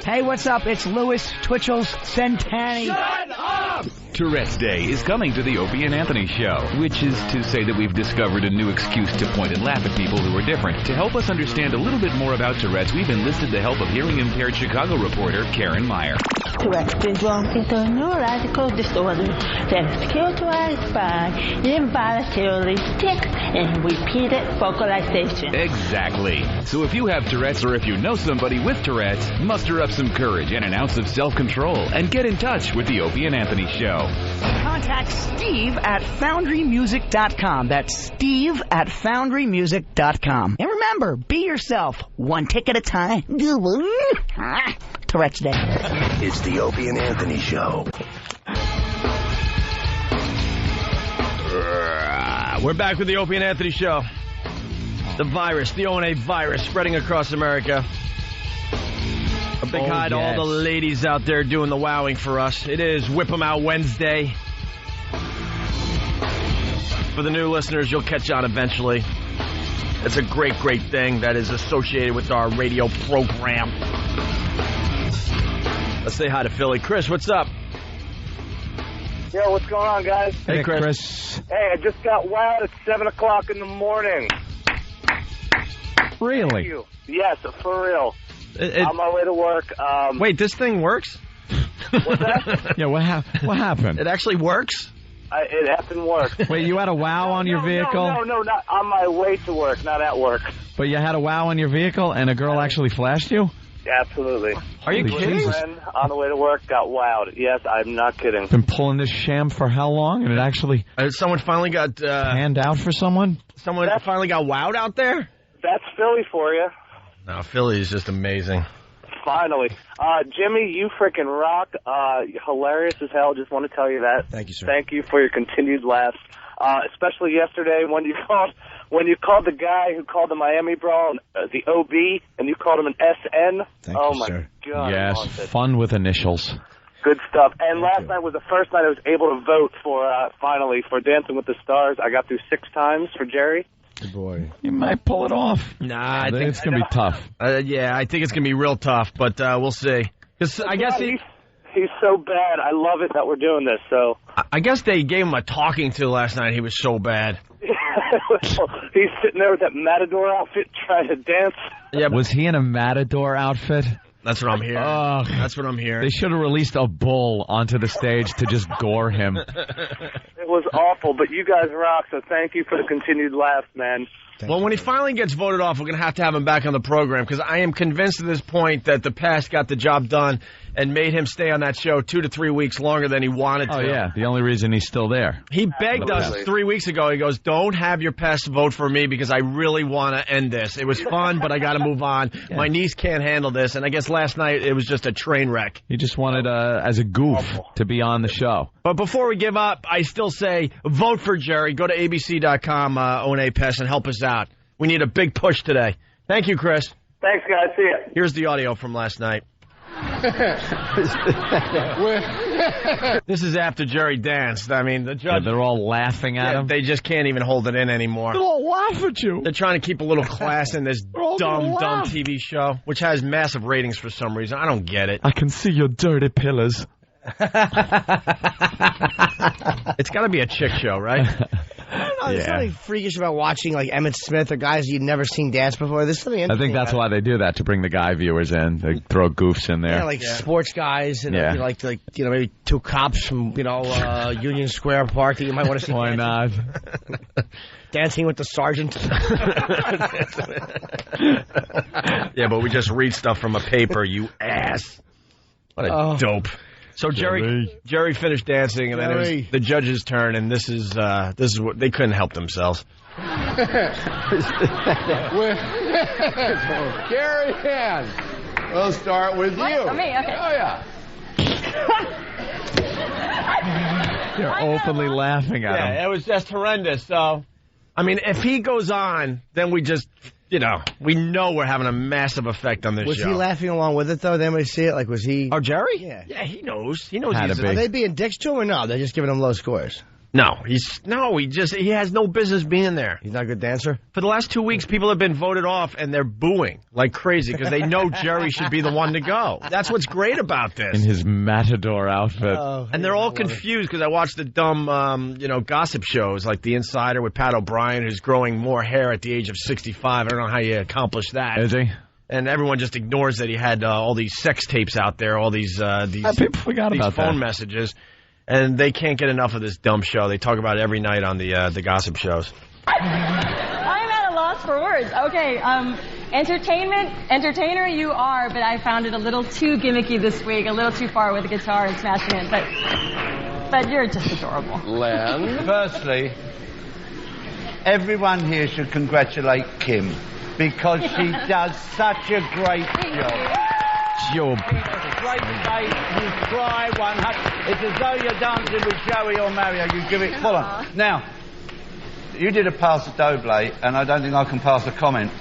Hey, what's up? It's Louis Twitchell's Centenny. Shut up! Tourette's Day is coming to the Opie and Anthony Show, which is to say that we've discovered a new excuse to point and laugh at people who are different. To help us understand a little bit more about Tourette's, we've enlisted the help of hearing-impaired Chicago reporter Karen Meyer. Tourette syndrome is a neurological disorder that is characterized by involuntarily stick and repeated vocalization. Exactly. So if you have Tourette's or if you know somebody with Tourette's, muster up some courage and an ounce of self-control and get in touch with the Opie and Anthony Show. Contact Steve at FoundryMusic.com. That's Steve at FoundryMusic.com. And remember, be yourself, one tick at a time. Tourette's Day. It's the Opie and Anthony Show. We're back with the Opie and Anthony Show. The virus, the O&A virus, spreading across America. A big hi to all the ladies out there doing the wowing for us. It is Whip 'em Out Wednesday. For the new listeners, you'll catch on eventually. It's a great, great thing that is associated with our radio program. Let's say hi to Philly. Chris, what's up? Yo, what's going on, guys? Hey, Chris. Hey, I just got wowed at 7 o'clock in the morning. Really? Thank you. Yes, for real. On my way to work. Wait, this thing works? What's that? Yeah, what happened? It actually works? It happened work. Wait, you had a wow on your vehicle? No, not on my way to work, not at work. But you had a wow on your vehicle and a girl actually flashed you? Absolutely. Are you kidding? My friend on the way to work got wowed. Yes, I'm not kidding. Been pulling this sham for how long? And it actually... someone finally got... panned out for someone? Someone finally got wowed out there? That's Philly for you. No, Philly is just amazing. Finally. Jimmy, you freaking rock. Hilarious as hell. Just want to tell you that. Thank you, sir. Thank you for your continued laughs. Especially yesterday when you called the guy who called the Miami Brawl the OB, and you called him an SN. Thank oh, you, my sir. God. Yes, fun with initials. Good stuff. And last night was the first night I was able to vote for, finally, for Dancing with the Stars. I got through 6 times for Jerry. Good boy. You might pull it off. Nah, I think it's going to be tough. Yeah, I think it's going to be real tough, but we'll see. Because I guess he's so bad. I love it that we're doing this. So I guess they gave him a talking to last night. He was so bad. He's sitting there with that matador outfit trying to dance. Yeah, was he in a matador outfit? That's what I'm hearing. Oh, that's what I'm hearing. They should have released a bull onto the stage to just gore him. It was awful, but you guys rock, so thank you for the continued laughs, man. Well, when he finally gets voted off, we're going to have him back on the program, because I am convinced at this point that the past got the job done and made him stay on that show 2 to 3 weeks longer than he wanted to. Oh, yeah. The only reason he's still there. He begged us 3 weeks ago. He goes, don't have your pests vote for me because I really want to end this. It was fun, but I got to move on. Yeah. My niece can't handle this. And I guess last night it was just a train wreck. He just wanted, as a goof, to be on the show. But before we give up, I still say vote for Jerry. Go to abc.com, O&A Pest, and help us out. We need a big push today. Thank you, Chris. Thanks, guys. See ya. Here's the audio from last night. This is after Jerry danced. I mean, the judge... Yeah, they're all laughing at him. They just can't even hold it in anymore. They'll all laugh at you. They're trying to keep a little class in this dumb TV show, which has massive ratings for some reason. I don't get it. I can see your dirty pillars. It's got to be a chick show, right? I don't know. There's something freakish about watching like Emmett Smith or guys you've never seen dance before. There's something interesting. I think that's why they do that, to bring the guy viewers in. They throw goofs in there. Yeah, like sports guys and like maybe 2 cops from Union Square Park that you might want to see. Why not? Dancing with the sergeant. Yeah, but we just read stuff from a paper, you ass. What a dope. So Jerry finished dancing, and then it was the judge's turn, and this is what they couldn't help themselves. Carry hands. We'll start with you. For me, okay. Oh yeah. They're openly laughing at him. Yeah, it was just horrendous. So, I mean, if he goes on, then we just. We know we're having a massive effect on this show. Was he laughing along with it, though? Did anybody see it? Like, was he... Oh, Jerry? Yeah. Yeah, he knows. He knows Are they being dicks to him or no? They're just giving him low scores? No, he has no business being there. He's not a good dancer? For the last 2 weeks, people have been voted off, and they're booing like crazy because they know Jerry should be the one to go. That's what's great about this. In his matador outfit. And they're all confused because I watched the dumb, gossip shows like The Insider with Pat O'Brien, who's growing more hair at the age of 65. I don't know how you accomplish that. Is he? And everyone just ignores that he had all these sex tapes out there, all these people forgot these about phone that. messages, and they can't get enough of this dumb show. They talk about it every night on the gossip shows. I'm at a loss for words. Okay, entertainer you are, but I found it a little too gimmicky this week, a little too far with the guitar and smashing it, but you're just adorable. Len? Firstly, everyone here should congratulate Kim because she does such a great job. Great debate, you cry, it's as though you're dancing with Joey or Mario, you give it full on. Now, you did a pass a doble, and I don't think I can pass a comment.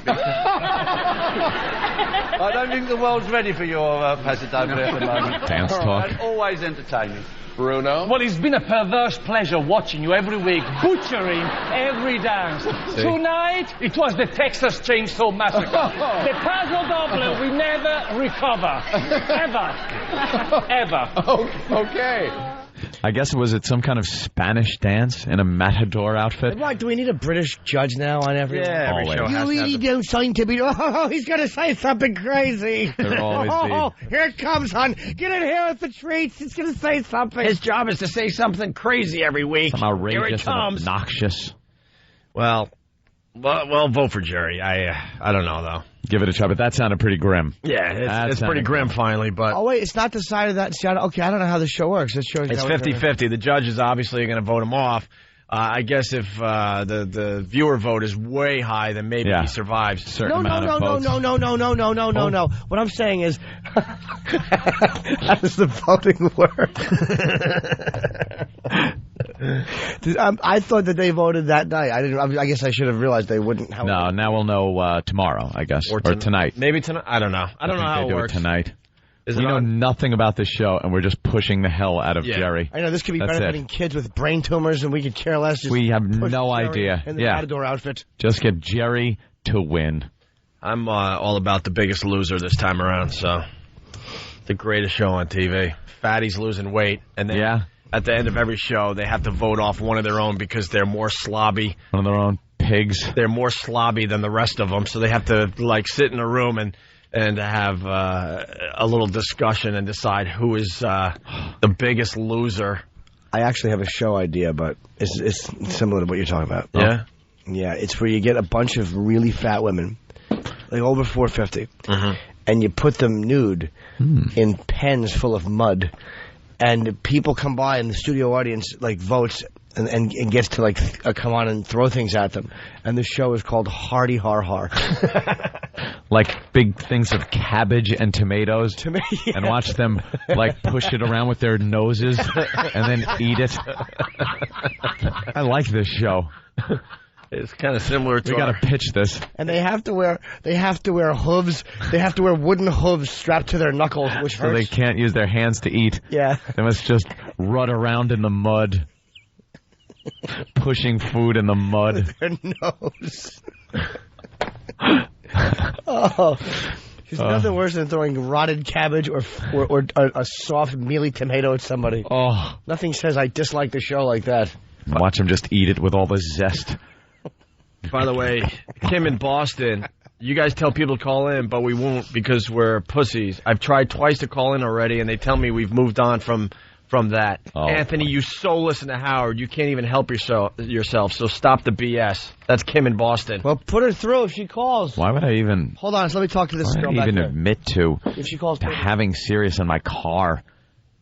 I don't think the world's ready for your pass a doble at the moment. Dance talk. And always entertaining. Bruno? Well, it's been a perverse pleasure watching you every week, butchering every dance. See? Tonight, it was the Texas Chainsaw Massacre. The puzzle double we never recover. Ever. Okay. I guess was it some kind of Spanish dance in a matador outfit? Right, do we need a British judge now on every? Yeah, every show has You really don't seem to be. Oh, he's going to say something crazy. There'll always be. Here it comes, hon. Get in here with the treats. He's going to say something. His job is to say something crazy every week. Some outrageous and obnoxious. Well, vote for Jerry. I don't know, though. Give it a try, but that sounded pretty grim. Yeah, it's pretty grim finally, but... Oh, wait, it's not decided that... Okay, I don't know how this show works. It's 50-50. The judges obviously are going to vote him off. I guess if the viewer vote is way high, then maybe he survives. No. What I'm saying is... how does the voting work? I thought that they voted that night. I guess I should have realized they wouldn't. No, now we'll know tomorrow, I guess, or tonight. Maybe tonight. I don't know. I don't know how it works. Tonight. We know nothing about this show, and we're just pushing the hell out of Jerry. I know this could be benefiting kids with brain tumors, and we could care less. We have no idea. In the matador outfit. Just get Jerry to win. I'm all about The Biggest Loser this time around. So the greatest show on TV. Fatties losing weight, and then at the end of every show, they have to vote off one of their own because they're more slobby. One of their own pigs. They're more slobby than the rest of them, so they have to sit in a room and have a little discussion and decide who is the biggest loser. I actually have a show idea, but it's similar to what you're talking about. Yeah? Yeah, it's where you get a bunch of really fat women, like over 450, and you put them nude in pens full of mud, and people come by and the studio audience votes and gets to come on and throw things at them, and the show is called Hardy Har Har. Like big things of cabbage and tomatoes, and watch them push it around with their noses and then eat it. I like this show. It's kind of similar to. We got to pitch this. And they have to wear hooves. They have to wear wooden hooves strapped to their knuckles, which hurts. So they can't use their hands to eat. Yeah. They must just run around in the mud, pushing food in the mud. With their nose. Oh, there's nothing worse than throwing rotted cabbage or a soft mealy tomato at somebody. Oh, nothing says I dislike the show like that. Watch them just eat it with all the zest. By the way, Kim in Boston, you guys tell people to call in, but we won't because we're pussies. I've tried twice to call in already, and they tell me we've moved on from that. Oh. Anthony, you so listen to Howard, you can't even help yourself, so stop the BS. That's Kim in Boston. Well, put her through if she calls. Why would I even... Hold on, so let me talk to this girl back there. Admit to if she calls having Sirius in my car.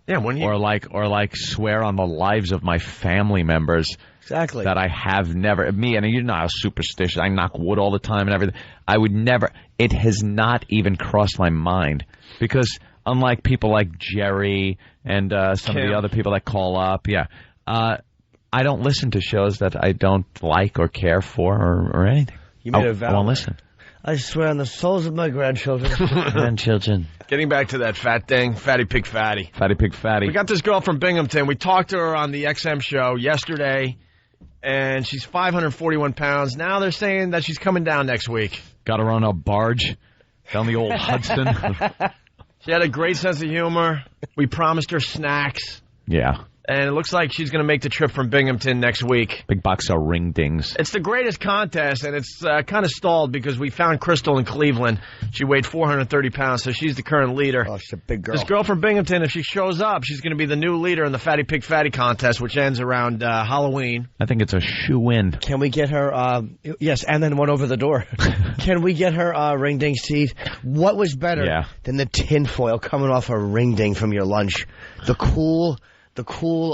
Yeah, when you... Or swear on the lives of my family members. Exactly. That I have never... and you know how superstitious. I knock wood all the time and everything. I would never... It has not even crossed my mind. Because unlike people like Jerry and some of the other people that call up, I don't listen to shows that I don't like or care for or anything. You made a vow. I won't listen. I swear on the souls of my grandchildren. Getting back to that fat thing, Fatty Pig Fatty. Fatty Pig Fatty. We got this girl from Binghamton. We talked to her on the XM show yesterday, and she's 541 pounds. Now they're saying that she's coming down next week. Got her on a barge down the old Hudson. She had a great sense of humor. We promised her snacks. Yeah. And it looks like she's going to make the trip from Binghamton next week. Big box of ring dings. It's the greatest contest, and it's kind of stalled because we found Crystal in Cleveland. She weighed 430 pounds, so she's the current leader. Oh, she's a big girl. This girl from Binghamton, if she shows up, she's going to be the new leader in the Fatty Pig Fatty contest, which ends around Halloween. I think it's a shoe-in. Can we get her, yes, and then one over the door. Can we get her ring ding seat? What was better than the tinfoil coming off a ring ding from your lunch? The cool,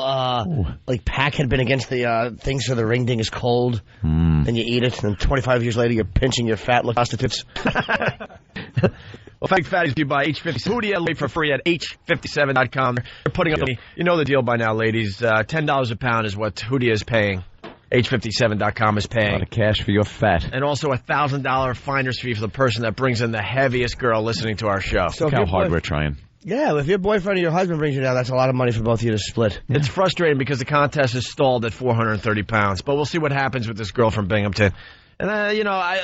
like pack had been against the thing, so the ring ding is cold. Then you eat it, and 25 years later, you're pinching your fat little prostitutes. Well, Fatty Fatties you buy H57. Who do you wait for free at H57.com? They're putting up, you know the deal by now, ladies. $10 a pound is what Hootie is paying. H57.com is paying. A lot of cash for your fat. And also a $1,000 finder's fee for the person that brings in the heaviest girl listening to our show. So look how hard we're trying. Yeah, if your boyfriend or your husband brings you down, that's a lot of money for both of you to split. Yeah. It's frustrating because the contest is stalled at 430 pounds. But we'll see what happens with this girl from Binghamton. And,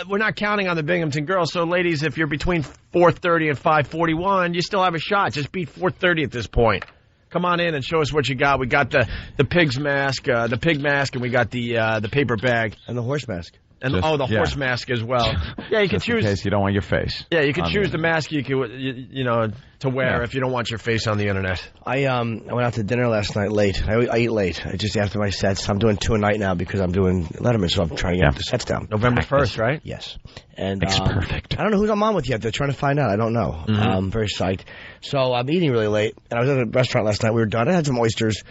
we're not counting on the Binghamton girl. So, ladies, if you're between 430 and 541, you still have a shot. Just beat 430 at this point. Come on in and show us what you got. We got the pig's mask, the pig mask, and we got the paper bag. And the horse mask. And the horse mask as well. Yeah, you can choose. In case you don't want your face. Yeah, you can choose the mask you can, to wear if you don't want your face on the internet. I went out to dinner last night late. I eat late. Just after my sets. I'm doing 2 a night now because I'm doing Letterman, so I'm trying to get the sets down. November 1st, right? Yes. And it's perfect. I don't know who's I'm on with yet. They're trying to find out. I don't know. I'm very psyched. So I'm eating really late, and I was at a restaurant last night. We were done. I had some oysters,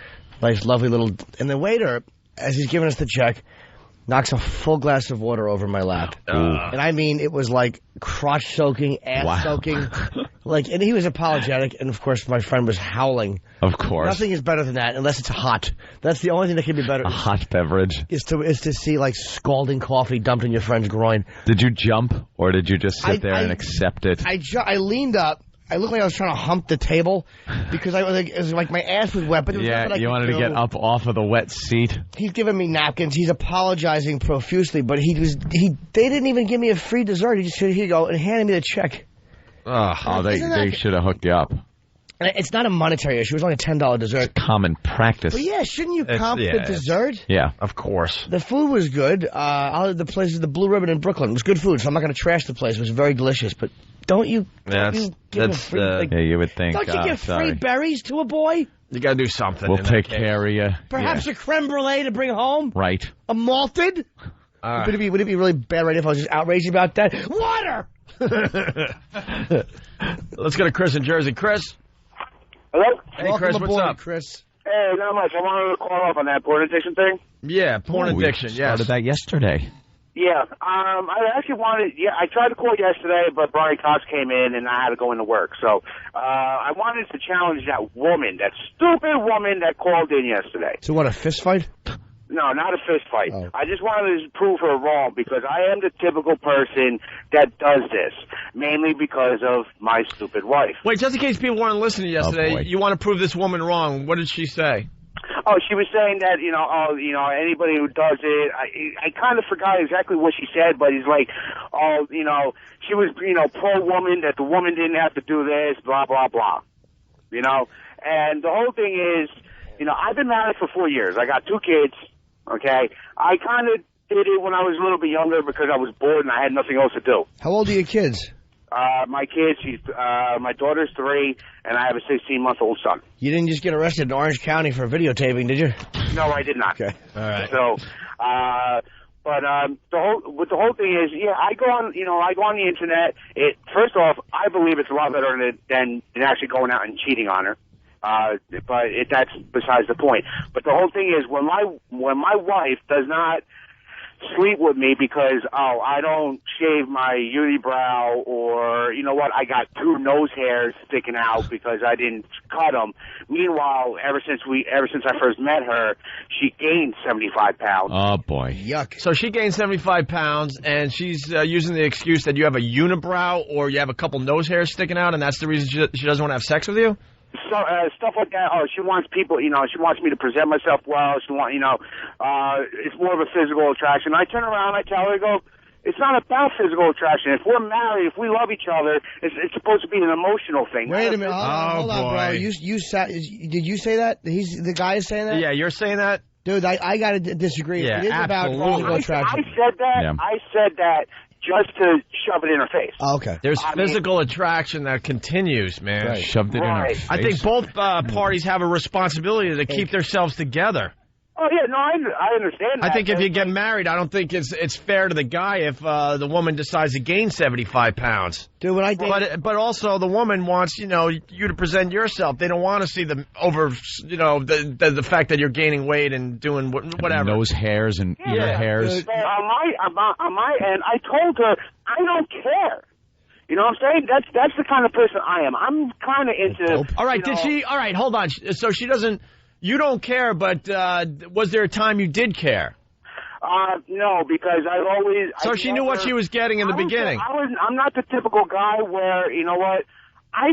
nice, lovely little. And the waiter, as he's giving us the check, knocks a full glass of water over my lap. And I mean, it was like crotch-soaking, ass-soaking. And he was apologetic, and of course my friend was howling. Of course. Nothing is better than that, unless it's hot. That's the only thing that can be better. A hot beverage. Is to see, scalding coffee dumped in your friend's groin. Did you jump, or did you just sit there and accept it? I leaned up. I looked like I was trying to hump the table because it was like my ass was wet. But there was nothing I you wanted to get up off of the wet seat. He's giving me napkins. He's apologizing profusely, but they didn't even give me a free dessert. He just said, "Here you go," and handed me the check. They should have hooked you up. And it's not a monetary issue. It was only a $10 dessert. It's common practice. But yeah, shouldn't you comp the dessert? Yeah, of course. The food was good. The place is the Blue Ribbon in Brooklyn. It was good food, so I'm not going to trash the place. It was very delicious. But don't you? You would think. Don't you give free berries to a boy? You got to do something. We'll take care of you. Perhaps a creme brulee to bring home. Right. A malted. Would it be really bad right if I was just outraged about that? Water. Let's go to Chris in Jersey. Chris. Hello? Hey, Chris, what's up? Chris. Hey, not much. I wanted to call off on that porn addiction thing. Yeah, porn addiction, we started that yesterday. Yeah, I actually I tried to call yesterday, but Brian Cox came in and I had to go into work. So, I wanted to challenge that woman, that stupid woman that called in yesterday. So what, a fist fight? No, not a fist fight. Oh. I just wanted to prove her wrong because I am the typical person that does this, mainly because of my stupid wife. Wait, just in case people weren't listening yesterday, you want to prove this woman wrong. What did she say? Oh, she was saying that, anybody who does it, I kind of forgot exactly what she said, but he's like, she was, pro-woman, that the woman didn't have to do this, blah, blah, blah. And the whole thing is, I've been married for 4 years. I got 2 kids, okay? I kind of did it when I was a little bit younger because I was bored and I had nothing else to do. How old are your kids? My kids, my daughter's 3, and I have a 16-month-old son. You didn't just get arrested in Orange County for videotaping, did you? No, I did not. Okay. All right. So, the whole thing is, I go on the internet. First off, I believe it's a lot better than actually going out and cheating on her. But that's besides the point. But the whole thing is, when my wife does not sleep with me because, I don't shave my unibrow, or, I got 2 nose hairs sticking out because I didn't cut them. Meanwhile, ever since I first met her, she gained 75 pounds. Oh, boy. Yuck. So she gained 75 pounds, and she's using the excuse that you have a unibrow or you have a couple nose hairs sticking out, and that's the reason she doesn't want to have sex with you? So, stuff like that. Oh, she wants people, she wants me to present myself well. She it's more of a physical attraction. I turn around, I tell her, I go, It's not about physical attraction. If we're married, if we love each other, it's supposed to be an emotional thing. Wait a minute. Hold on, bro. Did you say that? The guy is saying that? Yeah, you're saying that? Dude, I got to disagree. Yeah, it is about physical attraction. I said that. Yeah. I said that just to shove it in her face. Oh, okay. There's physical attraction that continues, man. Right. Shoved it in her face. I think both parties have a responsibility to keep themselves together. Oh, yeah, no, I understand that. I think if you get married, I don't think it's fair to the guy if the woman decides to gain 75 pounds. Dude, when I did... But also the woman wants, you to present yourself. They don't want to see the fact that you're gaining weight and doing whatever. Nose hairs and ear hairs. On my end, I told her, I don't care. You know what I'm saying? That's the kind of person I am. I'm kind of into... All right, all right, hold on. So she doesn't... You don't care, but was there a time you did care? No, because I've always... So she knew what she was getting in the beginning. I'm not the typical guy where, you know what, I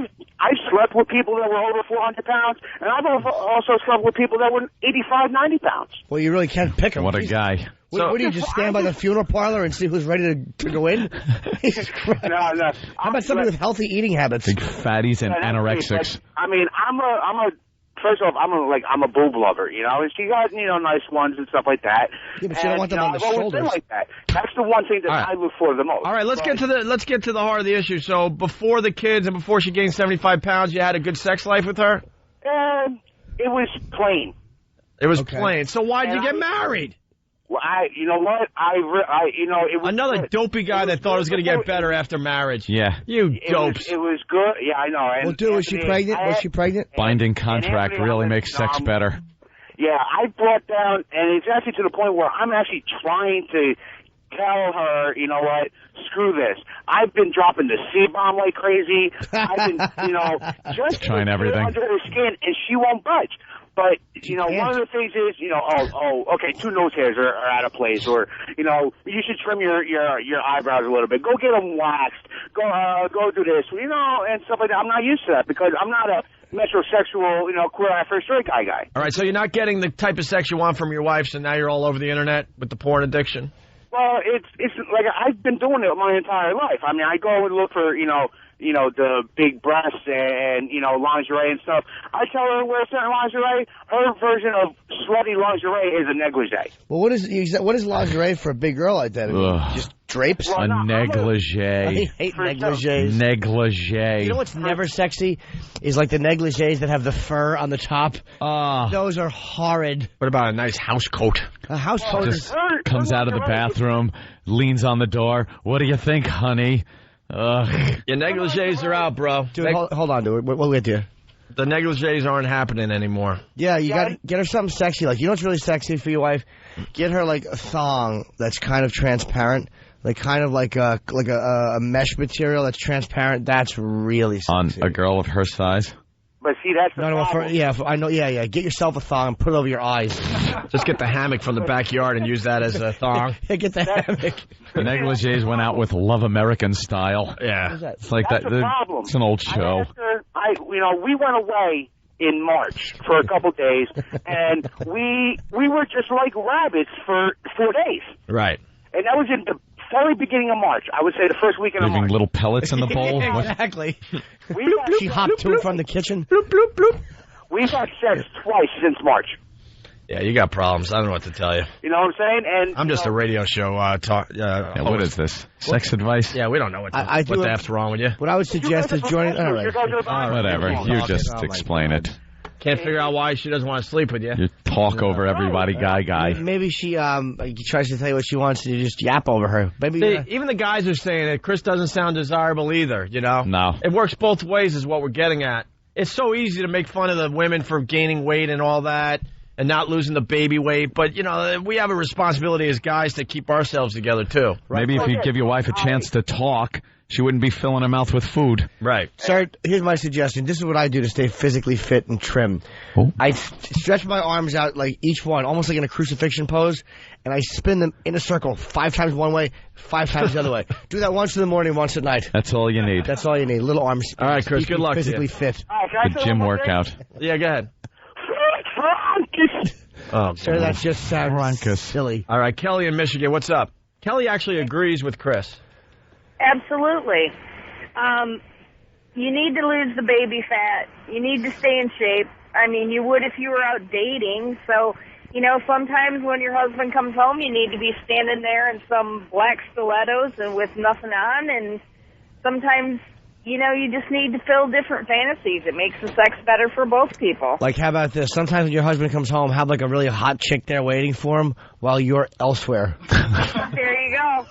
slept with people that were over 400 pounds, and I've also slept with people that were 85, 90 pounds. Well, you really can't pick them. What a guy. What do you just stand by the funeral parlor and see who's ready to go in? No. How about somebody with healthy eating habits? Big fatties and anorexics. I mean, first off, I'm a boob lover, and she got, nice ones and stuff like that. Yeah, but you don't want them on the shoulders. Like that. That's the one thing that I look for the most. All right, let's get to the heart of the issue. So before the kids and before she gained 75 pounds, you had a good sex life with her? It was plain. It was plain. So why did you get married? Well, you know what? It was another good. dopey guy that thought it was going to get better after marriage. Yeah. You dopes. It was good. Yeah, I know. And, well, dude, was she pregnant? Was she pregnant? Binding contract really makes sex better. Yeah, I brought down, and it's actually to the point where I'm actually trying to tell her, you know what, screw this. I've been dropping the C-bomb like crazy. I've been, just trying everything under her skin, and she won't budge. But, one of the things is, okay, 2 nose hairs are out of place, or, you should trim your eyebrows a little bit. Go get them waxed. Go do this, and stuff like that. I'm not used to that because I'm not a metrosexual, queer eye for a straight guy. All right, so you're not getting the type of sex you want from your wife, so now you're all over the internet with the porn addiction? Well, it's like I've been doing it my entire life. I mean, I go and look for, the big breasts and, lingerie and stuff. I tell her to wear certain lingerie. Her version of slutty lingerie is a negligee. Well, what is lingerie for a big girl like that? I mean, just drapes? A negligee. I hate negligees. Negligee. You know what's never sexy? Is like the negligees that have the fur on the top. Those are horrid. What about a nice house coat? A house coat just comes out of the bathroom, leans on the door. What do you think, honey? Ugh. Your negligees are out, bro. Dude, hold on, dude. We'll get to you. The negligees aren't happening anymore. Yeah, you got to get her something sexy. Like, what's really sexy for your wife? Get her, like, a thong that's kind of transparent. Like, kind of like a mesh material that's transparent. That's really sexy. On a girl of her size? But see, that's the problem. I know. Yeah. Get yourself a thong and put it over your eyes. Just get the hammock from the backyard and use that as a thong. Yeah, get the hammock. The negligees went out with Love American Style. Yeah. It's like that's the problem. It's an old show. We went away in March for a couple days, and we were just like rabbits for 4 days. Right. And that was in the very beginning of March. I would say the first weekend of March. Leaving little pellets in the bowl? Exactly. She hopped to and from the kitchen. Bloop, bloop, bloop. We've had sex twice since March. Yeah, you got problems. I don't know what to tell you. You know what I'm saying? And I'm just a radio show what is this? Sex advice? Yeah, we don't know what the F's wrong with you. What I would suggest is joining... All right. Whatever. You just explain it. Can't figure out why she doesn't want to sleep with you. You talk over everybody, guy. Maybe she tries to tell you what she wants, and you just yap over her. Maybe even the guys are saying it. Chris doesn't sound desirable either, No. It works both ways is what we're getting at. It's so easy to make fun of the women for gaining weight and all that and not losing the baby weight. But, we have a responsibility as guys to keep ourselves together, too. Right? Maybe if you give your wife a chance to talk, she wouldn't be filling her mouth with food. Right. Sir, here's my suggestion. This is what I do to stay physically fit and trim. Oh. I stretch my arms out, like each one, almost like in a crucifixion pose, and I spin them in a circle 5 times one way, 5 times the other way. Do that once in the morning, once at night. That's all you need. That's all you need. Little arms. All right, Chris, good luck. Physically fit. The gym workout. Yeah, go ahead. Sir, that just sounds silly. All right, Kelly in Michigan, what's up? Kelly actually agrees with Chris. Absolutely. You need to lose the baby fat. You need to stay in shape. I mean, you would if you were out dating. So, you know, sometimes when your husband comes home, you need to be standing there in some black stilettos and with nothing on. And sometimes, you know, you just need to fill different fantasies. It makes the sex better for both people. Like, how about this? Sometimes when your husband comes home, have like a really hot chick there waiting for him while you're elsewhere. There you go.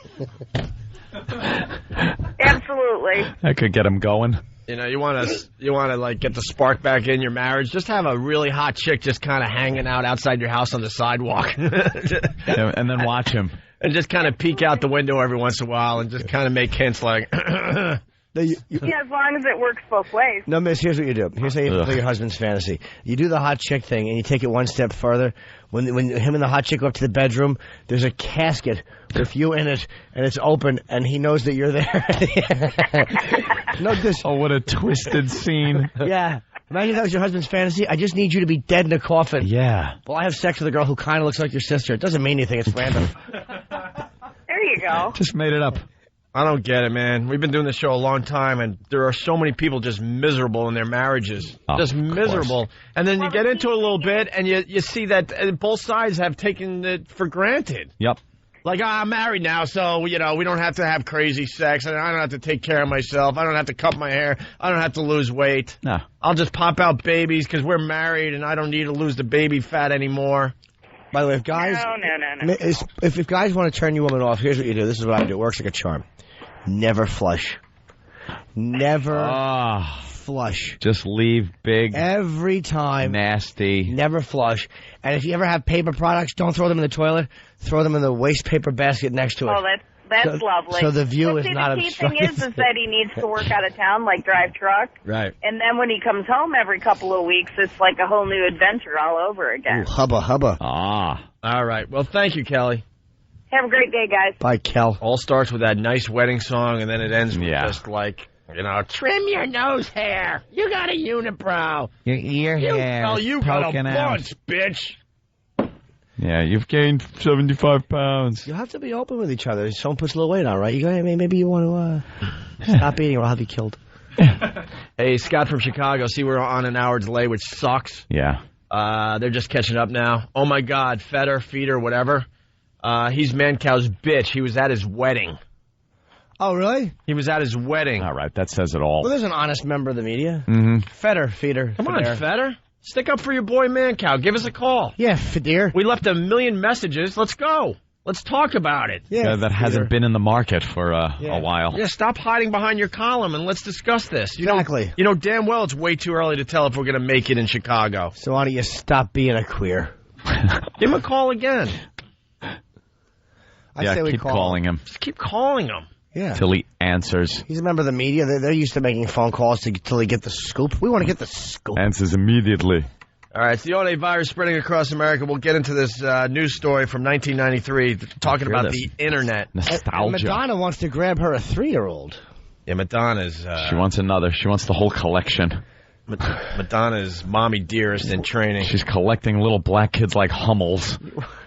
Absolutely. That could get him going. You know, you want to like get the spark back in your marriage. Just have a really hot chick just kind of hanging out outside your house on the sidewalk, and then watch him, and just kind of peek out the window every once in a while, and just kind of make hints like. Yeah, as long as it works both ways. No, miss, here's what you do. Here's how you fulfill your husband's fantasy. You do the hot chick thing, and you take it one step further. When him and the hot chick go up to the bedroom, there's a casket with you in it, and it's open, and he knows that you're there. Oh, what a twisted scene. Yeah. Imagine that was your husband's fantasy. I just need you to be dead in a coffin. Yeah. Well, I have sex with a girl who kind of looks like your sister. It doesn't mean anything. It's random. There you go. Just made it up. I don't get it, man. We've been doing this show a long time, and there are so many people just miserable in their marriages. Just miserable. And then you get into it a little bit, and you see that both sides have taken it for granted. Yep. Like, I'm married now, so, you know, we don't have to have crazy sex, and I don't have to take care of myself. I don't have to cut my hair. I don't have to lose weight. No. I'll just pop out babies because we're married, and I don't need to lose the baby fat anymore. By the way, if guys... No. If guys want to turn you women off, here's what you do. This is what I do. It works like a charm. Never flush. Never flush. Just leave big. Every time. Nasty. Never flush. And if you ever have paper products, don't throw them in the toilet. Throw them in the waste paper basket next to it. Oh, that's lovely. So the view is see, not the key obstructed. thing is that he needs to work out of town, like drive truck. Right. And then when he comes home every couple of weeks, it's like a whole new adventure all over again. Ooh, hubba, hubba. All right. Well, thank you, Kelly. Have a great day, guys. Bye, Kel. All starts with that nice wedding song, and then it ends with just like, you know, trim your nose hair. You got a unibrow. Your ear hair. Oh, you got a poking bunch, bitch. Yeah, you've gained 75 pounds. You have to be open with each other. If someone puts a little weight on, right? You go, maybe you want to stop eating or I'll have you killed. Hey, Scott from Chicago. See, we're on an hour delay, which sucks. Yeah. They're just catching up now. Oh, my God. Feeder, whatever. He's Mancow's bitch. He was at his wedding. Oh, really? He was at his wedding. All right, that says it all. Well, there's an honest member of the media. Mm-hmm. Feeder. Come on, Feder. Stick up for your boy Mancow. Give us a call. Yeah, Fedir. We left a million messages. Let's go. Let's talk about it. Yeah, that hasn't been in the market for a while. Yeah, stop hiding behind your column and let's discuss this. Exactly. You know damn well it's way too early to tell if we're going to make it in Chicago. So why don't you stop being a queer? Give him a call again. I say we keep calling him. Just keep calling him. Yeah. Till he answers. He's a member of the media. They're used to making phone calls till they get the scoop. We want to get the scoop. Answers immediately. All right, it's the ONA virus spreading across America. We'll get into this news story from 1993 talking about the Internet. Nostalgia. And Madonna wants to grab her a 3-year-old. Yeah, Madonna's... she wants another. She wants the whole collection. Madonna's mommy dearest in training. She's collecting little black kids like Hummels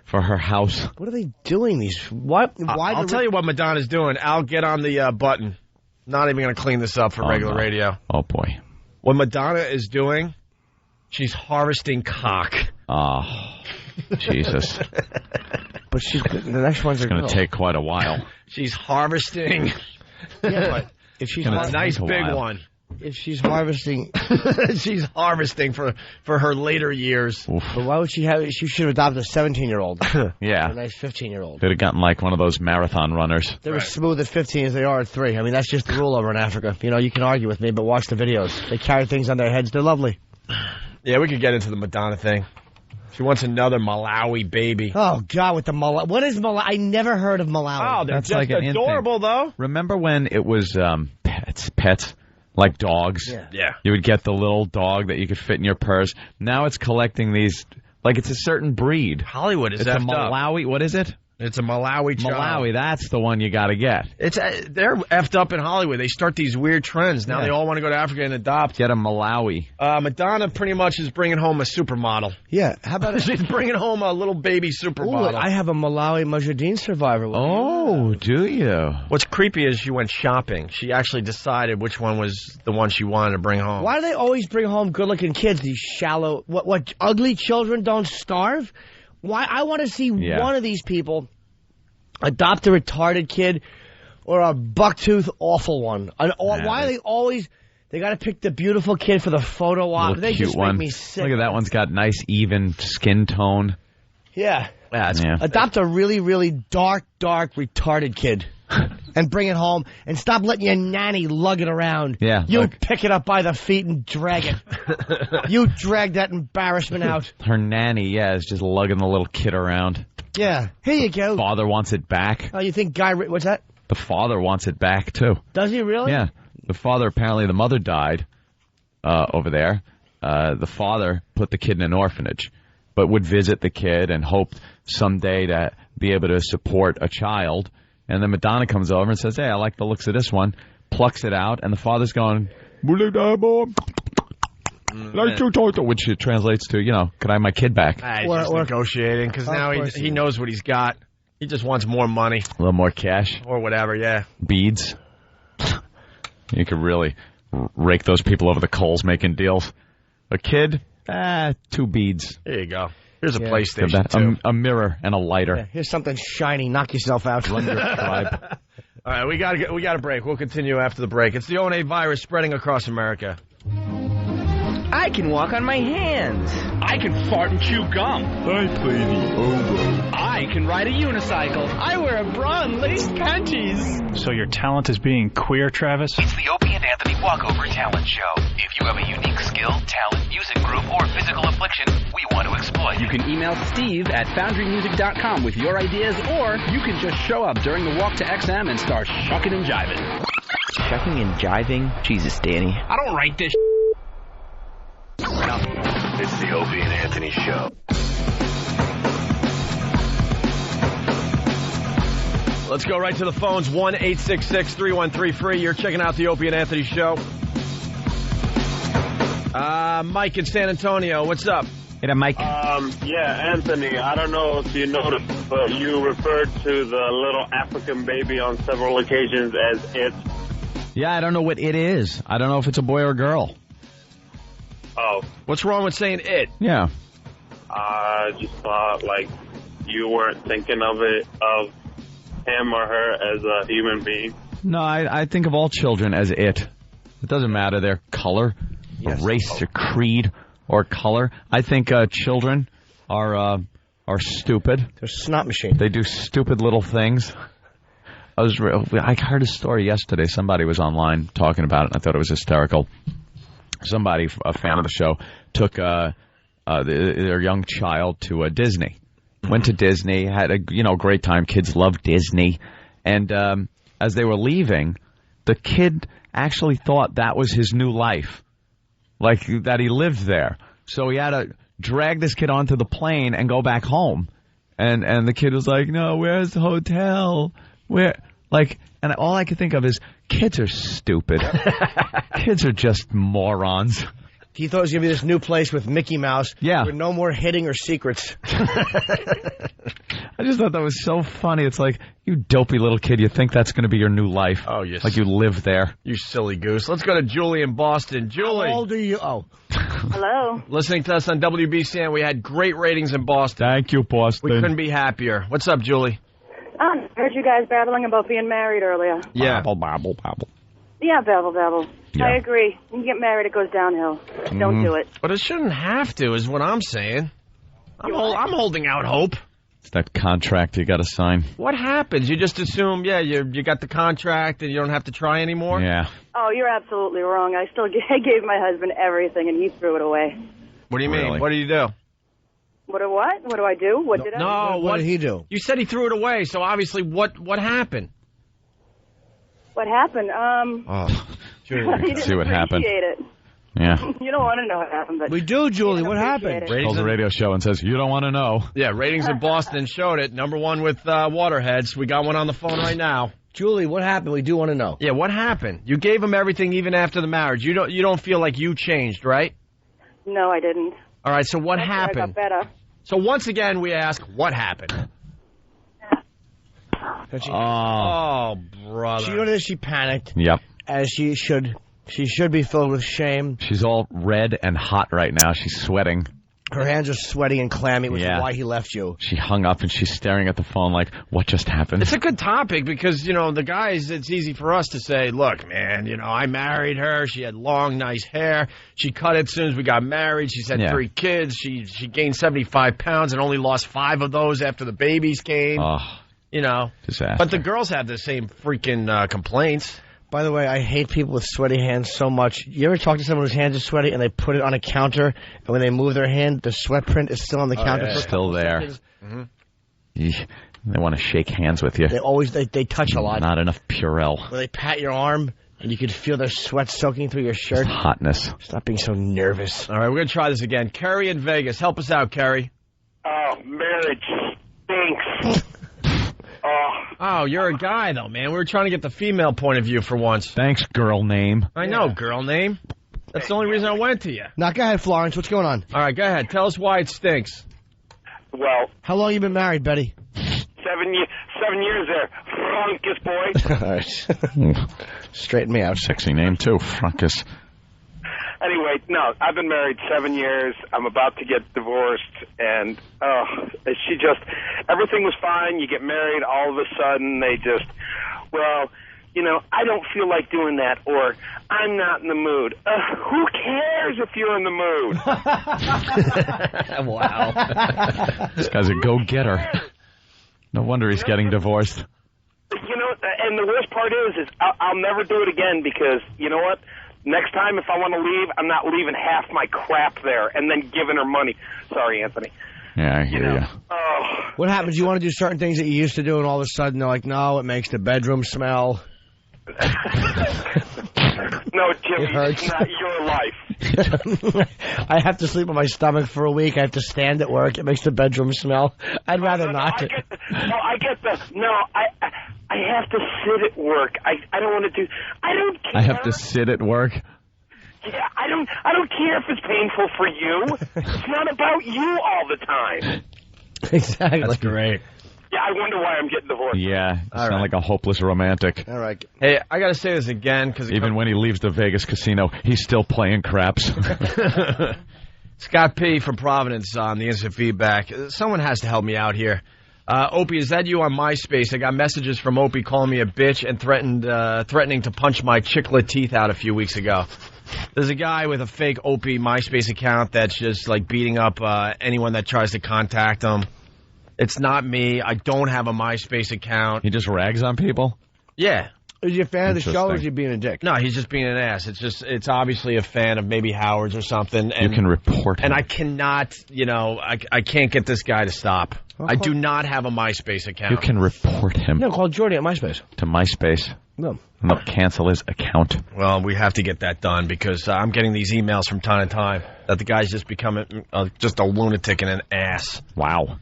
for her house. What are they doing? Why I'll tell you what Madonna's doing. I'll get on the button. Not even going to clean this up for regular radio. Oh, boy. What Madonna is doing, she's harvesting cock. Oh, Jesus. But the next one's going to take quite a while. She's harvesting. Yeah, but if she's a nice big one. If she's harvesting, she's harvesting for her later years. Oof. But why would she have? She should have adopted a 17-year-old. Yeah, a nice 15-year-old. They'd have gotten like one of those marathon runners. They're as smooth at 15 as they are at 3. I mean, that's just the rule over in Africa. You know, you can argue with me, but watch the videos. They carry things on their heads. They're lovely. Yeah, we could get into the Madonna thing. She wants another Malawi baby. Oh, God, with the Malawi. What is Malawi? I never heard of Malawi. Oh, they're That's just like adorable, though. Remember when it was pets? Like dogs. Yeah. You would get the little dog that you could fit in your purse. Now it's collecting these, like it's a certain breed. Hollywood is It's a effed up. Malawi. What is it? It's a Malawi child. Malawi, that's the one you got to get. It's they're effed up in Hollywood. They start these weird trends. Now they all want to go to Africa and adopt. Get a Malawi. Madonna pretty much is bringing home a supermodel. Yeah, how about she's bringing home a little baby supermodel. I have a Malawi Mujahideen survivor. Oh, do you? What's creepy is she went shopping. She actually decided which one was the one she wanted to bring home. Why do they always bring home good-looking kids? These shallow, what ugly children don't starve? Why? I want to see one of these people adopt a retarded kid or a bucktooth awful one. Why are they always? They got to pick the beautiful kid for the photo op. They cute just one. make me sick. Look at that one's got nice even skin tone. Yeah. Yeah. Adopt a really, really dark, retarded kid. And bring it home, and stop letting your nanny lug it around. Yeah, you pick it up by the feet and drag it. You drag that embarrassment out. Her nanny, is just lugging the little kid around. Yeah, here you go. Father wants it back. Oh, you think what's that? The father wants it back, too. Does he really? Yeah. The father, apparently the mother died over there. The father put the kid in an orphanage, but would visit the kid and hoped someday to be able to support a child. And then Madonna comes over and says, hey, I like the looks of this one, plucks it out, and the father's going, which translates to, could I have my kid back? He's just negotiating, because now he knows what he's got. He just wants more money. A little more cash. Or whatever, yeah. Beads. You could really rake those people over the coals making deals. A kid, 2 beads. There you go. Here's a PlayStation 2. A mirror and a lighter. Yeah, here's something shiny. Knock yourself out. Run your tribe. All right, we got a break. We'll continue after the break. It's the O&A virus spreading across America. I can walk on my hands. I can fart and chew gum. I play the oboe. I can ride a unicycle. I wear a bra and lace panties. So your talent is being queer, Travis? It's the Opie and Anthony Walkover Talent Show. If you have a unique skill, talent, music group, or physical affliction, we want to exploit. You can email Steve at foundrymusic.com with your ideas, or you can just show up during the walk to XM and start shucking and jiving. Shucking and jiving? Jesus, Danny. I don't write this. It's the Opie and Anthony Show. Let's go right to the phones. 1-866-313-FREE. You're checking out the Opie and Anthony Show. Mike in San Antonio, what's up? Hey, Mike. Yeah, Anthony, I don't know if you noticed, but you referred to the little African baby on several occasions as it. Yeah, I don't know what it is. I don't know if it's a boy or a girl. Oh. What's wrong with saying it? Yeah. I just thought, you weren't thinking of him or her as a human being. No, I think of all children as it. It doesn't matter their color, or race, or creed, or color. I think children are stupid. They're snot machines. They do stupid little things. I heard a story yesterday. Somebody was online talking about it, and I thought it was hysterical. Somebody, a fan of the show, took their young child to Disney. Went to Disney, had a great time. Kids love Disney. And as they were leaving, the kid actually thought that was his new life, like that he lived there. So he had to drag this kid onto the plane and go back home. And the kid was like, no, where's the hotel? And all I could think of is, kids are stupid. Kids are just morons. He thought it was going to be this new place with Mickey Mouse. Yeah. With no more hitting or secrets. I just thought that was so funny. It's like, you dopey little kid, you think that's going to be your new life. Oh, yes. Like you live there. You silly goose. Let's go to Julie in Boston. Julie. How old are you? Oh. Hello. Listening to us on WBCN. We had great ratings in Boston. Thank you, Boston. We couldn't be happier. What's up, Julie? I heard you guys babbling about being married earlier. Yeah. Babble. Yeah, babble. Yeah. I agree. When you get married, it goes downhill. Don't do it. But it shouldn't have to, is what I'm saying. I'm holding out hope. It's that contract you got to sign. What happens? You just assume, you got the contract and you don't have to try anymore? Yeah. Oh, you're absolutely wrong. I gave my husband everything, and he threw it away. What do you mean? Really? What do you do? What do I do? What did I do? No, what did he do? You said he threw it away, so obviously what happened? What happened? Julie, you didn't see what happened. appreciate it. Yeah. You don't want to know what happened, but we do, Julie. What happened? Calls the radio show and says, you don't want to know. Yeah, ratings in Boston showed it. #1 with Waterheads. We got one on the phone right now. Julie, what happened? We do want to know. Yeah, what happened? You gave him everything even after the marriage. You don't feel like you changed, right? No, I didn't. All right, so what I happened? got better. So once again, we ask, what happened? Oh, brother. She noticed she panicked. Yep. As she should. She should be filled with shame. She's all red and hot right now. She's sweating. Her hands are sweaty and clammy, which is why he left you. She hung up and she's staring at the phone like, what just happened? It's a good topic because, the guys, it's easy for us to say, look, man, I married her. She had long, nice hair. She cut it as soon as we got married. She's had 3 kids. She gained 75 pounds and only lost 5 of those after the babies came. Oh, disaster. But the girls have the same freaking complaints. By the way, I hate people with sweaty hands so much. You ever talk to someone whose hands are sweaty and they put it on a counter, and when they move their hand, the sweat print is still on the counter? It's still there. Mm-hmm. They want to shake hands with you. They always they touch a lot. Not enough Purell. Or they pat your arm, and you can feel their sweat soaking through your shirt. Just hotness. Stop being so nervous. All right, we're going to try this again. Kerry in Vegas. Help us out, Kerry. Oh, marriage stinks. Oh, you're a guy, though, man. We were trying to get the female point of view for once. Thanks, girl name. I know, girl name. That's the only reason I went to you. Now, go ahead, Florence. What's going on? All right, go ahead. Tell us why it stinks. Well, how long you been married, Betty? 7 years there. Frunkus, boy. All right. Straighten me out. Sexy name, too. Frunkus. Anyway, no, I've been married 7 years. I'm about to get divorced, and everything was fine. You get married, all of a sudden they just, I don't feel like doing that, or I'm not in the mood. Who cares if you're in the mood? Wow. This guy's a go-getter. No wonder he's getting divorced. And the worst part is I'll never do it again because, you know what? Next time, if I want to leave, I'm not leaving half my crap there and then giving her money. Sorry, Anthony. Yeah, I hear you. Oh. What happens? You want to do certain things that you used to do, and all of a sudden they're like, no, it makes the bedroom smell. No, Jimmy, it's not your life. I have to sleep on my stomach for a week. I have to stand at work. It makes the bedroom smell. I'd rather not. I have to sit at work. I don't want to do. I don't care. I have to sit at work. Yeah, I don't care if it's painful for you. It's not about you all the time. Exactly. That's great. Yeah, I wonder why I'm getting divorced. Yeah, you sound like a hopeless romantic. All right. Hey, I got to say this again because even when he leaves the Vegas casino, he's still playing craps. Scott P. from Providence on the instant feedback. Someone has to help me out here. Opie, is that you on MySpace? I got messages from Opie calling me a bitch and threatening to punch my chiclet teeth out a few weeks ago. There's a guy with a fake Opie MySpace account that's just like beating up anyone that tries to contact him. It's not me. I don't have a MySpace account. He just rags on people? Yeah. Is he a fan of the show, or is he being a dick? No, he's just being an ass. It's obviously a fan of maybe Howard's or something. And, you can report him. And I cannot, I can't get this guy to stop. I do not have a MySpace account. You can report him. No, call Jordy at MySpace. To MySpace. No. And they'll cancel his account. Well, we have to get that done because I'm getting these emails from time to time that the guy's just becoming just a lunatic and an ass. Wow.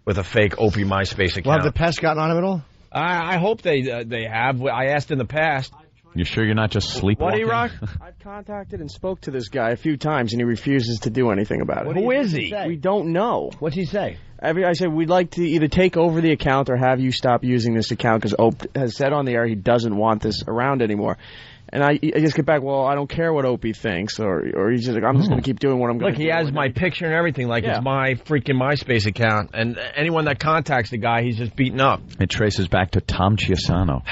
With a fake Opie MySpace account. Well, have the pests gotten on him at all? I hope they have. I asked in the past. You sure you're not just sleepwalking? What, Rock? I've contacted and spoke to this guy a few times, and he refuses to do anything about it. Who is he? We don't know. What's he say? I said, we'd like to either take over the account or have you stop using this account because Opie has said on the air he doesn't want this around anymore. And I just get back, well, I don't care what Opie thinks, or he's just like, I'm just going to keep doing what I'm going to do. Look, he has my picture and everything, like it's my freaking MySpace account. And anyone that contacts the guy, he's just beaten up. It traces back to Tom Chiasano.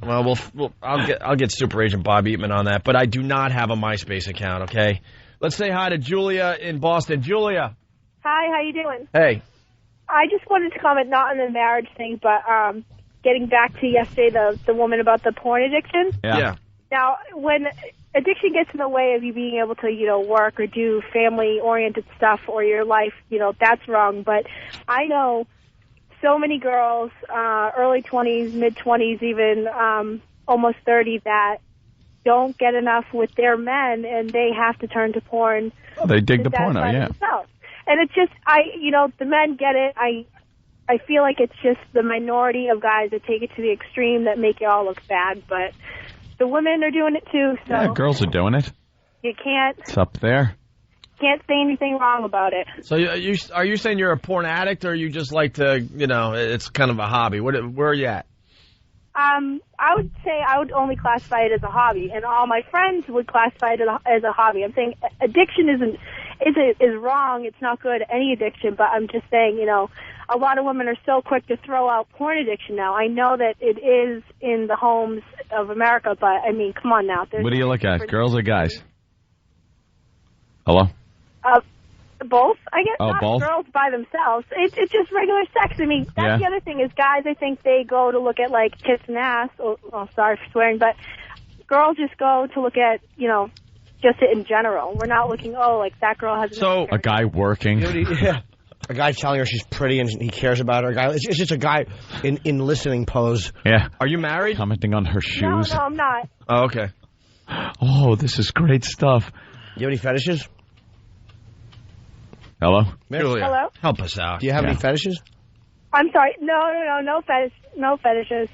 Well, I'll get Super Agent Bob Eatman on that, but I do not have a MySpace account, okay? Let's say hi to Julia in Boston. Julia. Hi, how you doing? Hey. I just wanted to comment not on the marriage thing, but getting back to yesterday, the woman about the porn addiction. Yeah. Now, when addiction gets in the way of you being able to, work or do family-oriented stuff or your life, that's wrong. But I know so many girls, early 20s, mid-20s, even almost 30, that don't get enough with their men, and they have to turn to porn. Oh, they dig the porno, satisfy yeah. themselves. And it's just, the men get it. I feel like it's just the minority of guys that take it to the extreme that make it all look bad, but the women are doing it too. So Yeah, girls are doing it. you can't It's up there. say anything wrong about it. So are you saying you're a porn addict, or you just like to, it's kind of a hobby? Where are you at? I would say I would only classify it as a hobby, and all my friends would classify it as a hobby. I'm saying addiction is wrong. It's not good, any addiction, but I'm just saying, a lot of women are so quick to throw out porn addiction now. I know that it is in the homes of America, but, I mean, come on now. What do you look at, girls or guys? Hello? Both, I guess. Oh, not both? girls by themselves. It's just regular sex. I mean, that's Yeah. the other thing is guys, I think they go to look at, like, tits and ass. Oh, sorry for swearing, but girls just go to look at, just it in general. We're not looking, like, that girl has... A guy working. Yeah. A guy telling her she's pretty and he cares about her. A guy, it's just a guy in listening pose. Yeah. Are you married? Commenting on her shoes. No, I'm not. Oh, okay. Oh, this is great stuff. You have any fetishes? Hello? Julia, Hello? help us out. Do you have any fetishes? I'm sorry. No fetishes.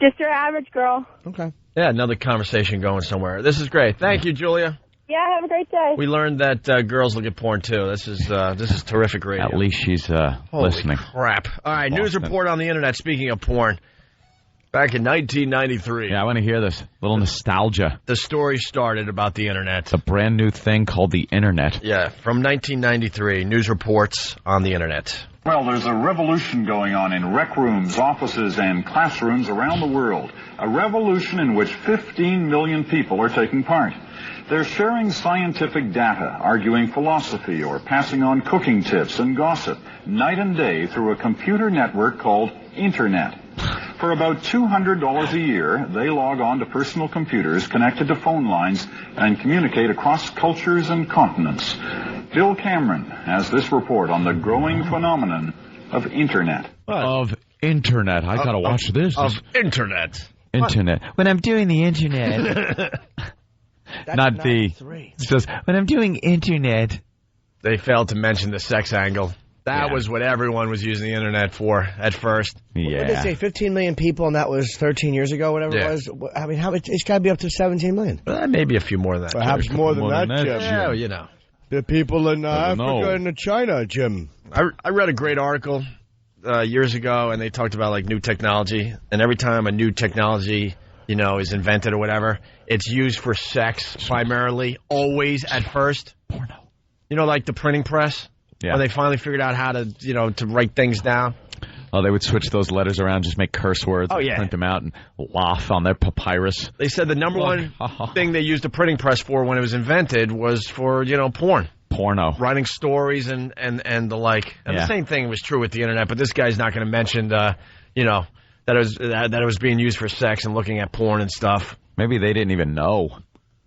Just your average girl. Okay. Yeah, another conversation going somewhere. This is great. Thank you, Julia. Yeah, have a great day. We learned that girls look at porn, too. This is terrific radio. At least she's Holy listening. crap. All right, news Boston. report on the Internet, speaking of porn. Back in 1993. Yeah, I want to hear this. Little nostalgia. The story started about the Internet. It's a brand new thing called the Internet. Yeah, from 1993, news reports on the Internet. Well, there's a revolution going on in rec rooms, offices, and classrooms around the world. A revolution in which 15 million people are taking part. They're sharing scientific data, arguing philosophy, or passing on cooking tips and gossip night and day through a computer network called Internet. For about $200 a year, they log on to personal computers connected to phone lines and communicate across cultures and continents. Bill Cameron has this report on the growing phenomenon of Internet. Of Internet. I got to watch this. Of Internet. Internet. When I'm doing the Internet. Not the... It says, when I'm doing Internet. They failed to mention the sex angle. That was what everyone was using the Internet for at first. Yeah. What did they say, 15 million people, and that was 13 years ago, whatever it was? I mean, it's got to be up to 17 million. Maybe a few more than that. Perhaps more than that, Jim. Yeah, you know. The people in Africa and China, Jim. I read a great article years ago, and they talked about, like, new technology. And every time a new technology, is invented or whatever, it's used for sex primarily, always at first. Porno. Like the printing press? Yeah. Where they finally figured out how to, to write things down. Oh, they would switch those letters around, just make curse words, and print them out, and laugh on their papyrus. They said the number one thing they used a printing press for when it was invented was for, porn. Porno. Writing stories and the like. And the same thing was true with the Internet, but this guy's not going to mention, that it was being used for sex and looking at porn and stuff. Maybe they didn't even know.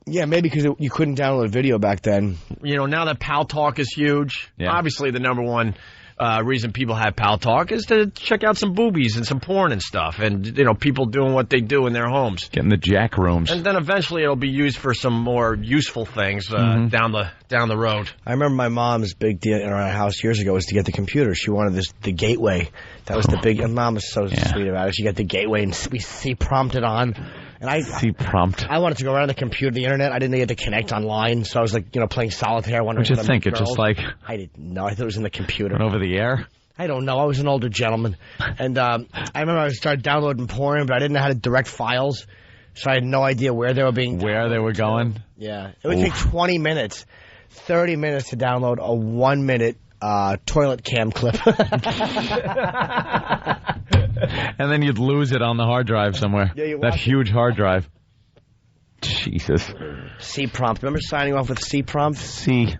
Yeah, maybe because you couldn't download video back then. Now that PalTalk is huge, obviously the number one reason people have PalTalk is to check out some boobies and some porn and stuff, and people doing what they do in their homes, getting the jack rooms, and then eventually it'll be used for some more useful things down the road. I remember my mom's big deal in our house years ago was to get the computer. She wanted the gateway. That was the big. And Mom was so sweet about it. She got the gateway and we prompted on. And I wanted to go around the computer, the Internet. I didn't get to connect online, so I was like, playing solitaire. What'd you think? It's just like... I didn't know. I thought it was in the computer. Went over the air? I don't know. I was an older gentleman. And I remember I started downloading porn, but I didn't know how to direct files, so I had no idea where they were going. Yeah. It would take 20 minutes, 30 minutes to download a 1-minute toilet cam clip. And then you'd lose it on the hard drive somewhere. Yeah, that huge hard drive. Jesus. C prompt. Remember signing off with C prompt? C.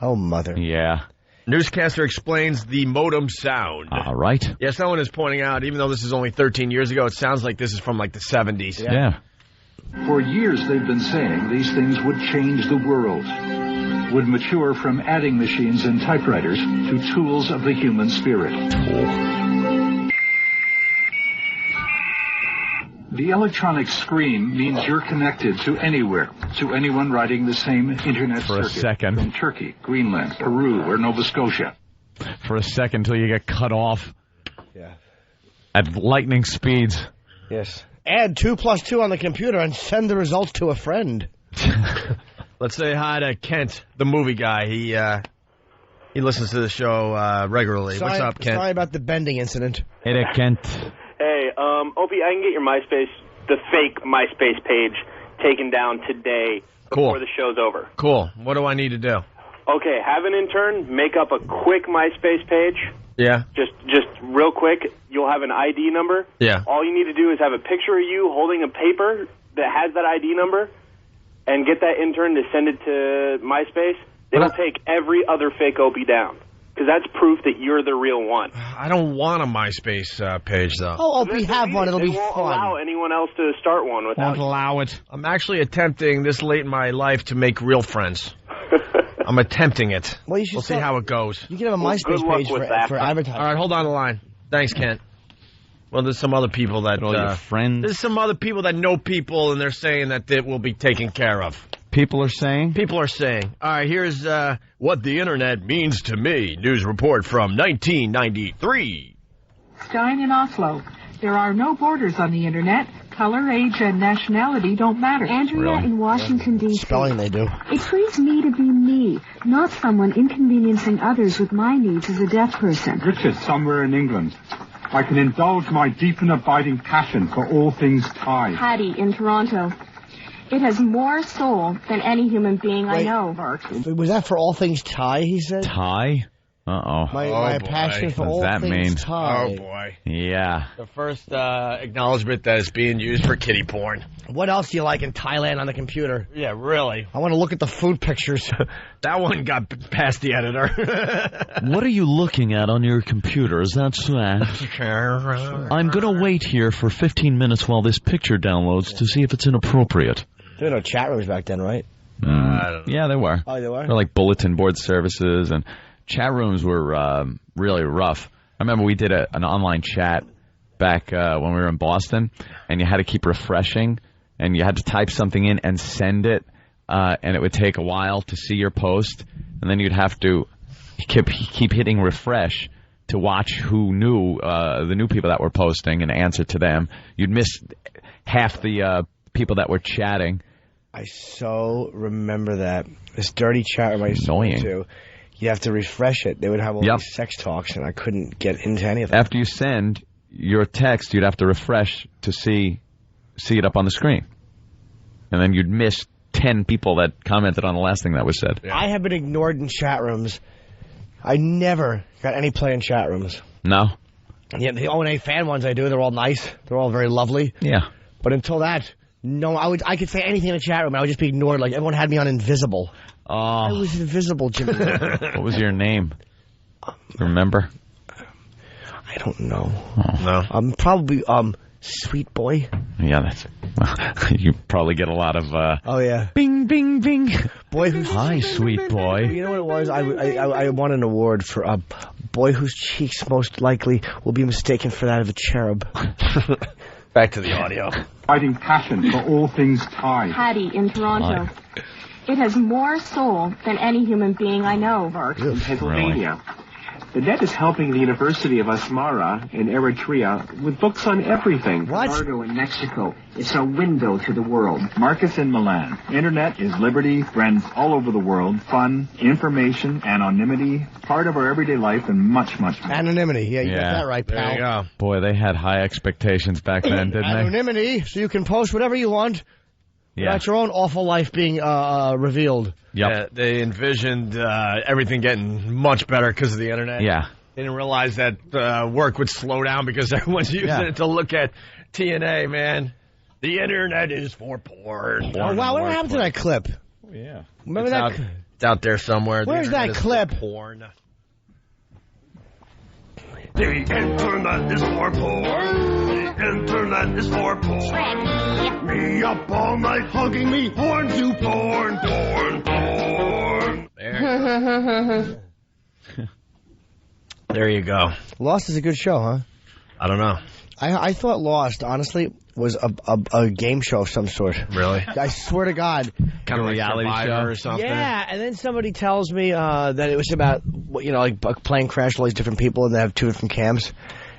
Oh, mother. Yeah. Newscaster explains the modem sound. All right. Yeah, someone is pointing out, even though this is only 13 years ago, it sounds like this is from like the 70s. Yeah. For years they've been saying these things would change the world, would mature from adding machines and typewriters to tools of the human spirit. The electronic screen means you're connected to anywhere, to anyone riding the same internet For a circuit. second. From Turkey, Greenland, Peru, or Nova Scotia. For a second till you get cut off. Yeah. At lightning speeds. Yes. Add 2 + 2 on the computer and send the results to a friend. Let's say hi to Kent, the movie guy. He listens to the show regularly. Sorry, What's up, Kent? Sorry about the bending incident. Hey there, Kent. Hey, Opie, I can get your MySpace, the fake MySpace page, taken down today before the show's over. Cool. What do I need to do? Okay, have an intern make up a quick MySpace page. Yeah. Just real quick. You'll have an ID number. Yeah. All you need to do is have a picture of you holding a paper that has that ID number, and get that intern to send it to MySpace. It'll take every other fake Opie down. Because that's proof that you're the real one. I don't want a MySpace page, though. Oh, Opie, have one. It'll be won't fun. allow anyone else to start one without you. allow it. I'm actually attempting this late in my life to make real friends. I'm attempting it. Well, you should we'll see how it goes. You can have a MySpace page for advertising. All right, hold on the line. Thanks, Kent. Well, there's some other people that... all your friends. There's some other people that know people, and they're saying that it will be taken care of. People are saying? People are saying. All right, here's what the Internet means to me. News report from 1993. Stein in Oslo. There are no borders on the Internet. Color, age, and nationality don't matter. Andrea in Washington, D.C. Spelling they do. It frees me to be me, not someone inconveniencing others with my needs as a deaf person. Richard, somewhere in England. I can indulge my deep and abiding passion for all things Thai. Hattie in Toronto. It has more soul than any human being I know. Was that for all things Thai, he said? Thai? Uh-oh. My passion for all things Thai. Oh, boy. Yeah. The first acknowledgement that it's being used for kiddie porn. What else do you like in Thailand on the computer? Yeah, really. I want to look at the food pictures. That one got past the editor. What are you looking at on your computer? Is that I'm going to wait here for 15 minutes while this picture downloads to see if it's inappropriate. There were no chat rooms back then, right? Yeah, there were. Oh, there were? They're like bulletin board services, and chat rooms were really rough. I remember we did an online chat back when we were in Boston, and you had to keep refreshing, and you had to type something in and send it, and it would take a while to see your post, and then you'd have to keep hitting refresh to watch who knew the new people that were posting and answer to them. You'd miss half the people that were chatting. I so remember that. This dirty chat room I used to go to. You have to refresh it. They would have all these sex talks, and I couldn't get into any of them. After you send your text, you'd have to refresh to see it up on the screen. And then you'd miss 10 people that commented on the last thing that was said. I have been ignored in chat rooms. I never got any play in chat rooms. No? Yeah, the O&A fan ones I do, they're all nice. They're all very lovely. Yeah. But until that, no, I could say anything in the chat room, and I would just be ignored. Like, everyone had me on invisible. Oh. I was invisible, Jimmy. What was your name? Remember? I don't know. Oh. No. I'm probably, Sweet Boy. Yeah, that's... you probably get a lot of... oh, yeah. Bing, bing, bing. Boy who's... Hi, sweet boy. You know what it was? I won an award for a boy whose cheeks most likely will be mistaken for that of a cherub. Back to the audio. Fighting passion for all things Thai. Hattie in Toronto. It has more soul than any human being I know. In Pennsylvania. The net is helping the University of Asmara in Eritrea with books on everything. Ricardo in Mexico. It's a window to the world. Marcus in Milan. Internet is liberty, friends all over the world, fun, information, anonymity, part of our everyday life, and much, much more. Anonymity. Yeah, you got that right, pal. There you go. Boy, they had high expectations back then, didn't they? Anonymity, so you can post whatever you want. Yeah. Without your own awful life being revealed. Yep. Yeah, they envisioned everything getting much better because of the Internet. Yeah. They didn't realize that work would slow down because everyone's using it to look at TNA, man. The Internet is for porn. Oh, wow, what happened to that clip? Oh, yeah. Remember it's that? It's out there somewhere. Where's that clip? Porn. The Internet is for porn. The Internet is for porn. Me up all night hugging me porn to porn, porn, porn. There you go. Lost is a good show, huh? I don't know. I thought Lost, honestly, was a game show of some sort. Really? I swear to God. Kind of like reality Survivor show or something? Yeah, and then somebody tells me that it was about, like plane crash, all these different people, and they have 2 different cams.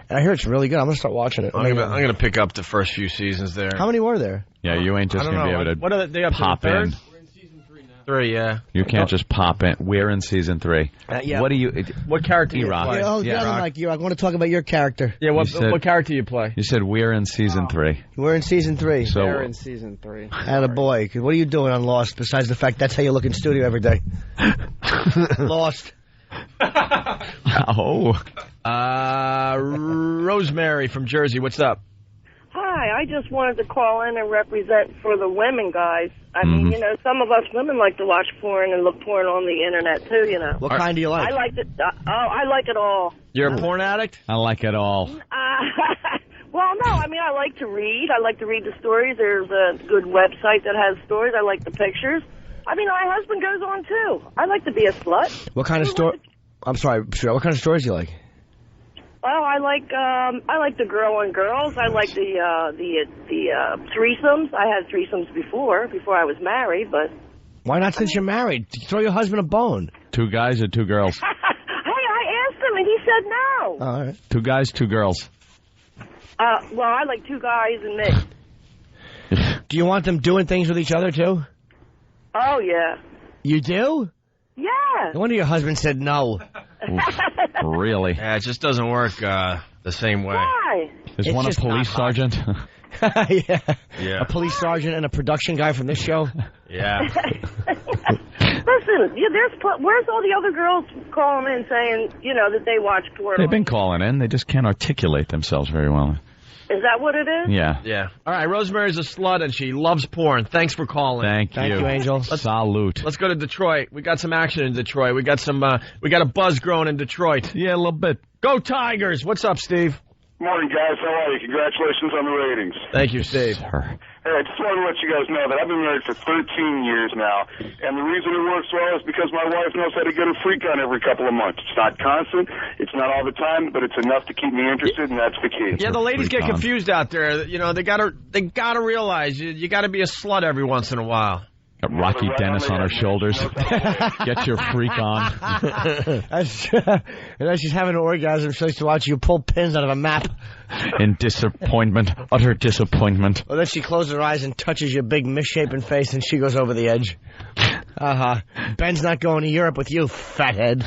And I hear it's really good. I'm going to start watching it. I'm gonna pick up the first few seasons there. How many were there? Yeah, you ain't just going to be able to what are they up pop to, the third? in. 3, yeah. You can't just pop in. We're in season 3. Yeah. What do you... What character you E-Rock. play? I want to talk about your character. Yeah, what character you play? You said we're in season 3. We're in season 3. So, They're in season 3. Attaboy. What are you doing on Lost, besides the fact that's how you look in studio every day? Lost. Rosemary from Jersey, what's up? Hi, I just wanted to call in and represent for the women, guys. I mean, some of us women like to watch porn and look porn on the internet, too, What kind do you like? I like it. I like it all. You're a porn addict? I like it all. Well, no, I mean, I like to read. I like to read the stories. There's a good website that has stories. I like the pictures. I mean, my husband goes on, too. I like to be a slut. What kind of story? I'm sorry, what kind of stories do you like? Well, I like the girl on girls. I like the threesomes. I had threesomes before I was married, but... Why not since you're married? Throw your husband a bone. 2 guys or 2 girls? Hey, I asked him, and he said no. All right. 2 guys, 2 girls. Well, I like 2 guys and me. Do you want them doing things with each other, too? Oh, yeah. You do? Yeah. No wonder your husband said no. Really? Yeah, it just doesn't work the same way. Why? Is one a police sergeant? Yeah. Yeah. A police sergeant and a production guy from this show? Yeah. Listen, where's all the other girls calling in saying, that they watch porn? They've been calling in. They just can't articulate themselves very well. Is that what it is? Yeah. Yeah. All right, Rosemary's a slut, and she loves porn. Thanks for calling. Thank you, Angel. Salute. Let's go to Detroit. We got some action in Detroit. We got a buzz growing in Detroit. Yeah, a little bit. Go Tigers! What's up, Steve? Morning, guys. How are you? Congratulations on the ratings. Thank you, Steve. Hey, I just want to let you guys know that I've been married for 13 years now, and the reason it works well is because my wife knows how to get a freak on every couple of months. It's not constant, it's not all the time, but it's enough to keep me interested, and that's the key. Yeah, the ladies get confused out there. They gotta realize you gotta be a slut every once in a while. Got Rocky Dennis on her shoulders. Get your freak on. And as she's having an orgasm, she likes to watch you pull pins out of a map. In disappointment, utter disappointment. Well, then she closes her eyes and touches your big misshapen face, and she goes over the edge. Ben's not going to Europe with you, fathead.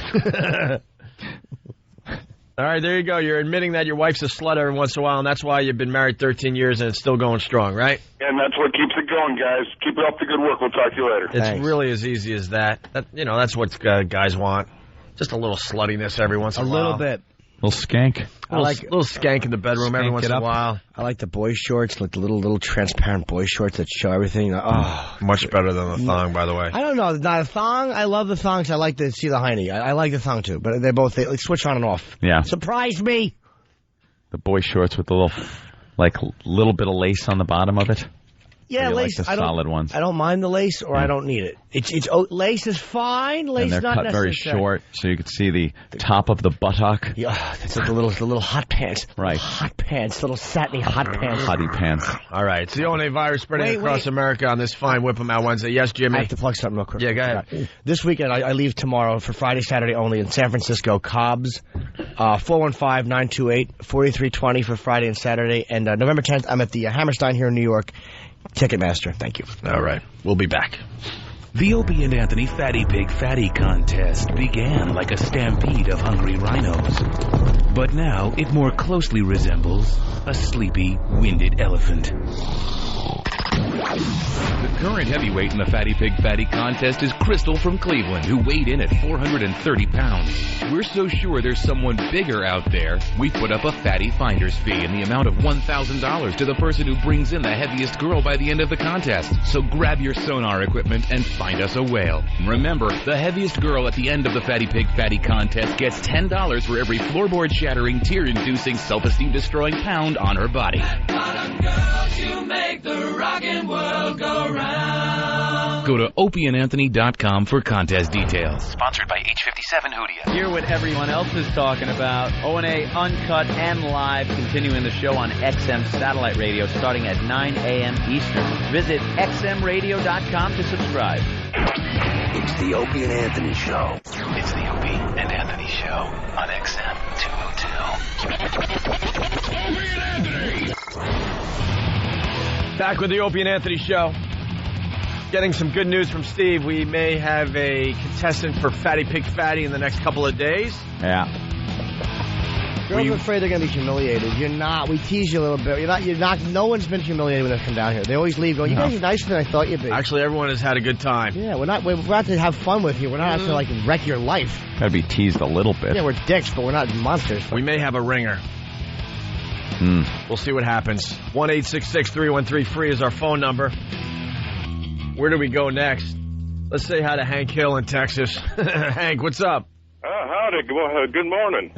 All right, there you go. You're admitting that your wife's a slut every once in a while, and that's why you've been married 13 years and it's still going strong, right? And that's what keeps it going, guys. Keep up the good work. We'll talk to you later. It's really as easy as that. That's what guys want. Just a little sluttiness every once in a while. A little bit. Little skank. I like a little skank in the bedroom every once in a while. I like the boy shorts, like the little transparent boy shorts that show everything. Much better than the thong, by the way. I don't know. Not a thong. I love the thongs. I like to see the hiney. I like the thong too, but they switch on and off. Yeah. Surprise me. The boy shorts with the little bit of lace on the bottom of it. Yeah, lace. Like the solid ones. I don't mind the lace, or I don't need it. Lace is fine. Lace and they're not cut necessary. very short, so you can see the top of the buttock. Yeah, that's like the little hot pants. Right. Hot pants, little satiny hot pants. Hottie pants. All right, it's the O&A virus spreading across America on this fine Whip 'em Out Wednesday. Yes, Jimmy? I have to plug something real quick. Yeah, go ahead. This weekend, I leave tomorrow for Friday, Saturday only in San Francisco, Cobb's, 415-928-4320 for Friday and Saturday. And November 10th, I'm at the Hammerstein here in New York. Ticketmaster. Thank you. All right. We'll be back. The Opie and Anthony Fatty Pig Fatty Contest began like a stampede of hungry rhinos. But now it more closely resembles a sleepy, winded elephant. The current heavyweight in the Fatty Pig Fatty Contest is Crystal from Cleveland, who weighed in at 430 pounds. We're so sure there's someone bigger out there, we put up a fatty finder's fee in the amount of $1,000 to the person who brings in the heaviest girl by the end of the contest. So grab your sonar equipment and find us a whale. Remember, the heaviest girl at the end of the Fatty Pig Fatty Contest gets $10 for every floorboard-shattering, tear-inducing, self-esteem-destroying pound on her body. Bottom girls, you make the rockin' world go round. Go to opieandanthony.com for contest details. Sponsored by H57 Hoodia. Hear what everyone else is talking about. O&A Uncut and Live, continuing the show on XM Satellite Radio starting at 9 a.m. Eastern. Visit xmradio.com to subscribe. It's the Opie and Anthony Show. It's the Opie and Anthony Show on XM 202. Back with the Opie and Anthony Show. Getting some good news from Steve. We may have a contestant for Fatty Pig Fatty in the next couple of days. Yeah. Girls are afraid they're going to be humiliated. You're not. We tease you a little bit. You're not. No one's been humiliated when they come down here. They always leave going, you guys are nicer than I thought you'd be. Actually, everyone has had a good time. Yeah, we're out to have fun with you. We're not out to, like, wreck your life. Gotta be teased a little bit. Yeah, we're dicks, but we're not monsters. We may have a ringer. We'll see what happens. 1-866-313-FREE is our phone number. Where do we go next? Let's say hi to Hank Hill in Texas. Hank, what's up? Howdy. Good morning.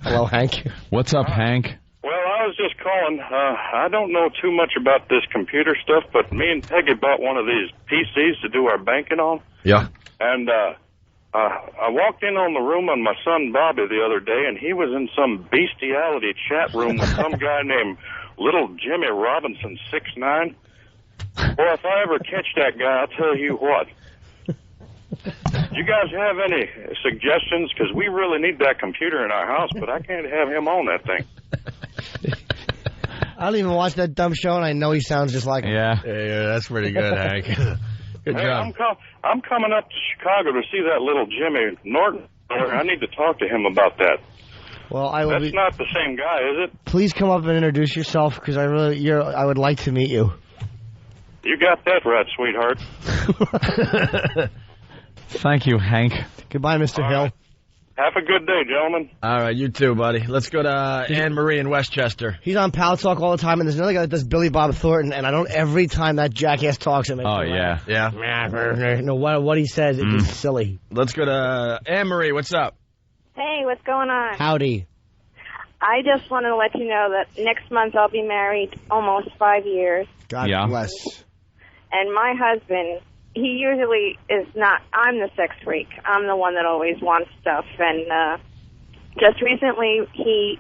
Hello, Hank. What's up, Hank? Well, I was just calling. I don't know too much about this computer stuff, but me and Peggy bought one of these PCs to do our banking on. Yeah. And I walked in on the room on my son Bobby the other day, and he was in some bestiality chat room with some guy named Little Jimmy Robinson 6'9". Boy, if I ever catch that guy, I'll tell you what. You guys have any suggestions? Because we really need that computer in our house, but I can't have him on that thing. I don't even watch that dumb show, and I know he sounds just like him. Yeah, that's pretty good, Hank. Good job. I'm coming up to Chicago to see that little Jimmy Norton. I need to talk to him about that. Well, That's not the same guy, is it? Please come up and introduce yourself, because I would like to meet you. You got that right, sweetheart. Thank you, Hank. Goodbye, Mr. Hill. Right. Have a good day, gentlemen. All right, you too, buddy. Let's go to Anne Marie in Westchester. He's on PalTalk all the time, and there's another guy that does Billy Bob Thornton, and every time that jackass talks, it makes me laugh. Yeah. No, what he says is just silly. Let's go to Anne Marie. What's up? Hey, what's going on? Howdy. I just want to let you know that next month I'll be married almost 5 years. God bless. And my husband, he usually is not, I'm the sex freak. I'm the one that always wants stuff. And just recently, he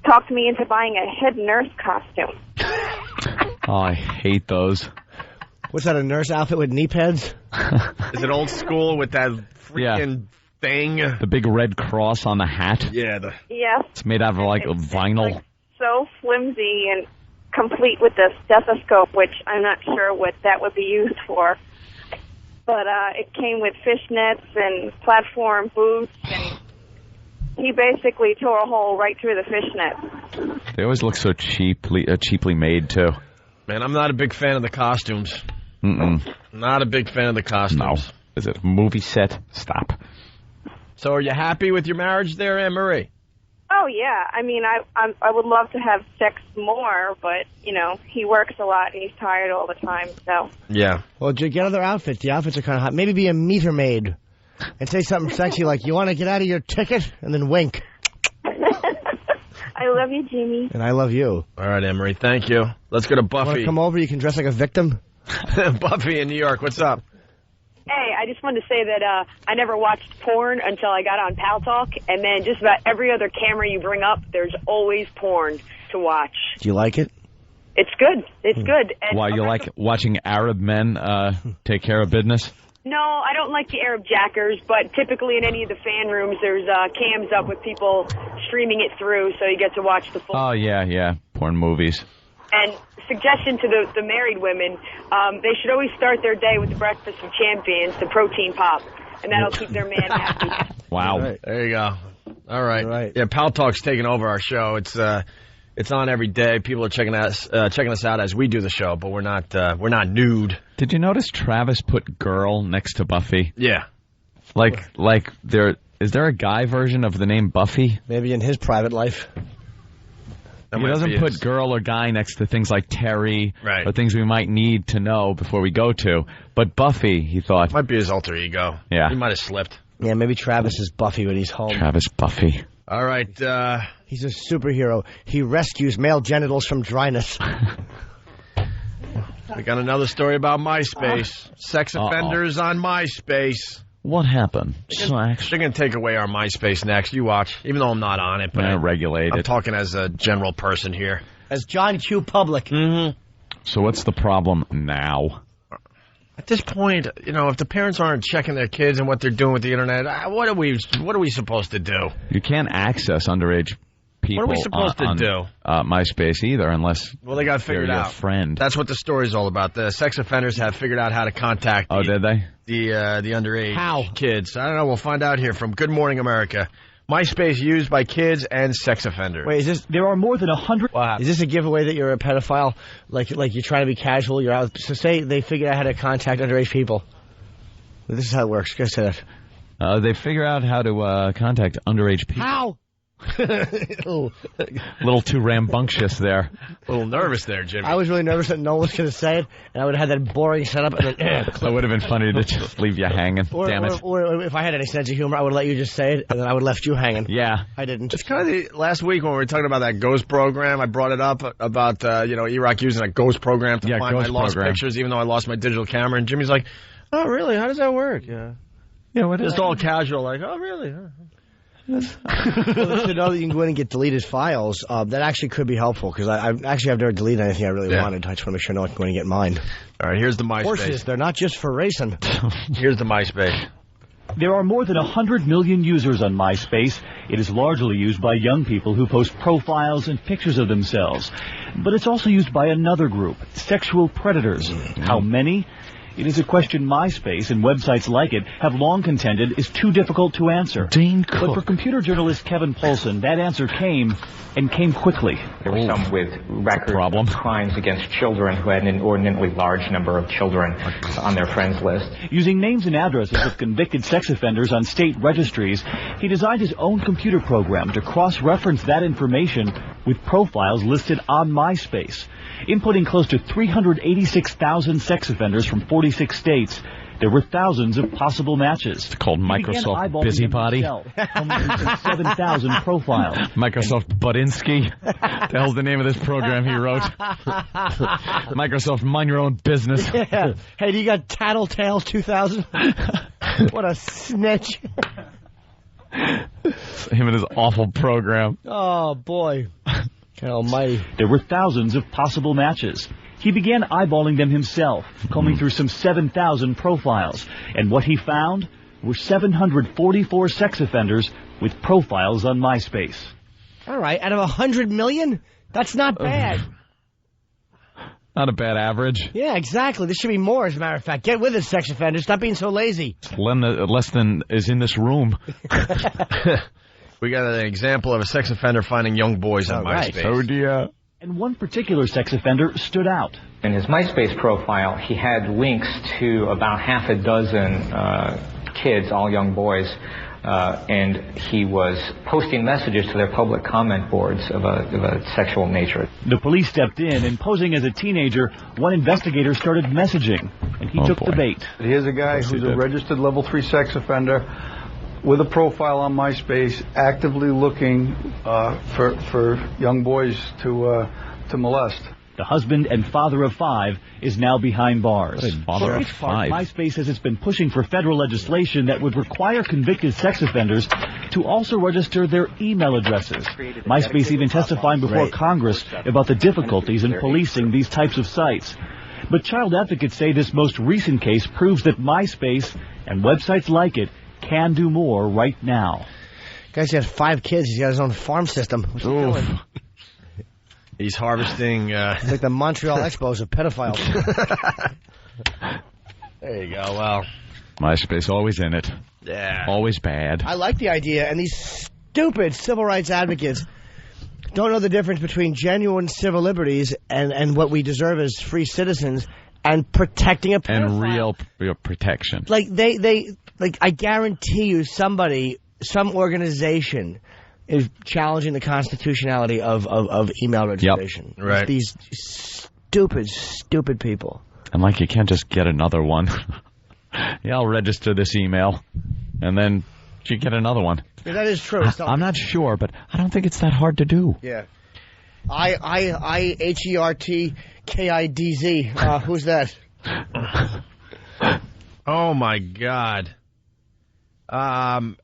talked me into buying a head nurse costume. Oh, I hate those. What's that, a nurse outfit with knee pads? Is it old school with that freaking thing? The big red cross on the hat? Yeah. Yes. It's made out of, like, vinyl. Like so flimsy and complete with the stethoscope, which I'm not sure what that would be used for. But it came with fishnets and platform boots, and he basically tore a hole right through the fishnet. They always look so cheaply made, too. Man, I'm not a big fan of the costumes. Not a big fan of the costumes. No. Is it a movie set? Stop. So are you happy with your marriage there, Anne Marie? Oh, yeah. I mean, I would love to have sex more, but, he works a lot and he's tired all the time, so. Yeah. Well, get other outfits. The outfits are kind of hot. Maybe be a meter maid and say something sexy like, you want to get out of your ticket? And then wink. I love you, Jimmy. And I love you. All right, Anne Marie, thank you. Let's go to Buffy. Want to come over? You can dress like a victim. Buffy in New York, what's up? Hey, I just wanted to say that I never watched porn until I got on PalTalk, and then just about every other camera you bring up, there's always porn to watch. Do you like it? It's good. It's good. And Why, you like watching Arab men take care of business? No, I don't like the Arab jackers, but typically in any of the fan rooms, there's cams up with people streaming it through, so you get to watch the full. Oh, yeah. Porn movies. And suggestion to the married women, they should always start their day with the Breakfast of Champions, the protein pop, and that'll keep their man happy. Wow. Right. There you go. All right. Yeah, PalTalk's taking over our show. It's on every day. People are checking us out as we do the show, but we're not nude. Did you notice Travis put girl next to Buffy? Yeah. Like is there a guy version of the name Buffy? Maybe in his private life. He doesn't put girl or guy next to things like Terry or things we might need to know before we go to. But Buffy, he thought. Might be his alter ego. Yeah. He might have slipped. Yeah, maybe Travis is Buffy when he's home. Travis Buffy. All right. He's a superhero. He rescues male genitals from dryness. We got another story about MySpace. Sex offenders on MySpace. What happened? They're going to take away our MySpace next. You watch. Even though I'm not on it. But regulate I'm it. talking as a general person here. As John Q. Public. Mm-hmm. So what's the problem now? At this point, if the parents aren't checking their kids and what they're doing with the internet, what are we supposed to do? You can't access underage people. What are we supposed to do? MySpace either, unless they got figured your out. Friend. That's what the story's all about. The sex offenders have figured out how to contact. Did they? The underage kids. I don't know. We'll find out here from Good Morning America. MySpace used by kids and sex offenders. Wait, there are more than 100. Is this a giveaway that you're a pedophile? Like you're trying to be casual? You're out. So say they figured out how to contact underage people. This is how it works. Go say that. They figure out how to contact underage people. How? A little too rambunctious there. A little nervous there, Jimmy. I was really nervous that no one was going to say it, and I would have had that boring setup. And then, that would have been funny to just leave you hanging. Damn it. Or if I had any sense of humor, I would let you just say it, and then I would have left you hanging. Yeah. I didn't. It's kind of the last week when we were talking about that ghost program. I brought it up about, E-Rock using a ghost program to find my lost pictures, even though I lost my digital camera. And Jimmy's like, oh, really? How does that work? Yeah, what is Just all casual, like, oh, really? Well, to know that you can go in and get deleted files, that actually could be helpful, because I've never deleted anything I really wanted. I just want to make sure no one can go in and get mine. All right, here's the MySpace. Horses, they're not just for racing. Here's the MySpace. There are more than 100 million users on MySpace. It is largely used by young people who post profiles and pictures of themselves. But it's also used by another group, sexual predators. How many? It is a question MySpace and websites like it have long contended is too difficult to answer. But for computer journalist Kevin Polson, that answer came quickly. There were some with records of crimes against children who had an inordinately large number of children on their friends list. Using names and addresses of convicted sex offenders on state registries, he designed his own computer program to cross-reference that information with profiles listed on MySpace. Inputting close to 386,000 sex offenders from 46 states, there were thousands of possible matches. It's called Microsoft Busybody. 7,000 profiles. Microsoft Budinsky. The hell's the name of this program he wrote? Microsoft Mind Your Own Business. Yeah. Hey, do you got Tattletales 2000? What a snitch. Him and his awful program. Oh, boy. God almighty. There were thousands of possible matches. He began eyeballing them himself, combing through some 7,000 profiles. And what he found were 744 sex offenders with profiles on MySpace. All right, out of 100 million? That's not bad. Not a bad average. Yeah, exactly. This should be more, as a matter of fact. Get with it, sex offenders. Stop being so lazy. Less than is in this room. We got an example of a sex offender finding young boys on MySpace. Oh, dear. And one particular sex offender stood out. In his MySpace profile, he had links to about half a dozen kids, all young boys, and he was posting messages to their public comment boards of a sexual nature. The police stepped in, and posing as a teenager, one investigator started messaging, and he took the bait. Here's a guy who's a registered level 3 sex offender with a profile on MySpace, actively looking for young boys to molest. The husband and father of 5 is now behind bars. Father of 5. MySpace says it's been pushing for federal legislation that would require convicted sex offenders to also register their email addresses. MySpace even testifying before Congress about the difficulties in policing these types of sites. But child advocates say this most recent case proves that MySpace and websites like it can do more right now. Guy's got 5 kids. He's got his own farm system. What's he doing? He's harvesting... He's like the Montreal Expos of pedophiles. There you go. Well, MySpace always in it. Yeah. Always bad. I like the idea, and these stupid civil rights advocates don't know the difference between genuine civil liberties and what we deserve as free citizens and protecting a pedophile. And real protection. Like, I guarantee you some organization is challenging the constitutionality of email registration. Yep. Right. These stupid people. And you can't just get another one. Yeah, I'll register this email. And then you get another one. Yeah, that is true. I'm not sure, but I don't think it's that hard to do. Yeah. I-H-E-R-T-K-I-D-Z. Who's that? Oh, my God.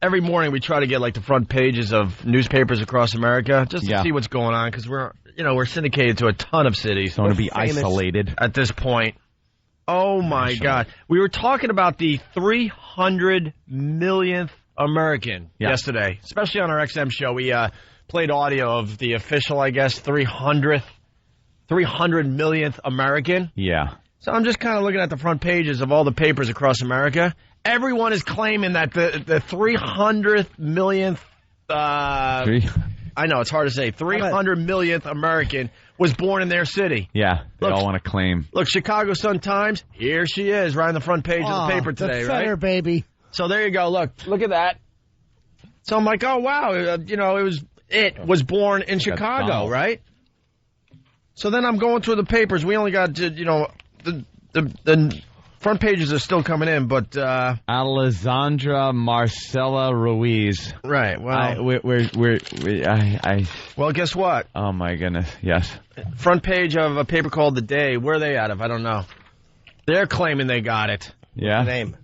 Every morning we try to get like the front pages of newspapers across America just to see what's going on because we're syndicated to a ton of cities. Don't want to be isolated at this point. Oh my God! We were talking about the 300 millionth American yesterday, especially on our XM show. We played audio of the official, I guess, 300 millionth American. Yeah. So I'm just kind of looking at the front pages of all the papers across America. Everyone is claiming that the 300th millionth, I know, it's hard to say, 300 millionth American was born in their city. Yeah, they all want to claim. Look, Chicago Sun-Times, here she is, right on the front page of the paper today, the feather, right? baby. So there you go, look at that. So I'm like, oh, wow, it was born in Chicago, right? So then I'm going through the papers. We only got, the front pages are still coming in, but Alessandra Marcela Ruiz. Right. Well, well, guess what? Oh my goodness. Yes. Front page of a paper called The Day. Where are they out of? I don't know. They're claiming they got it. Yeah. Name.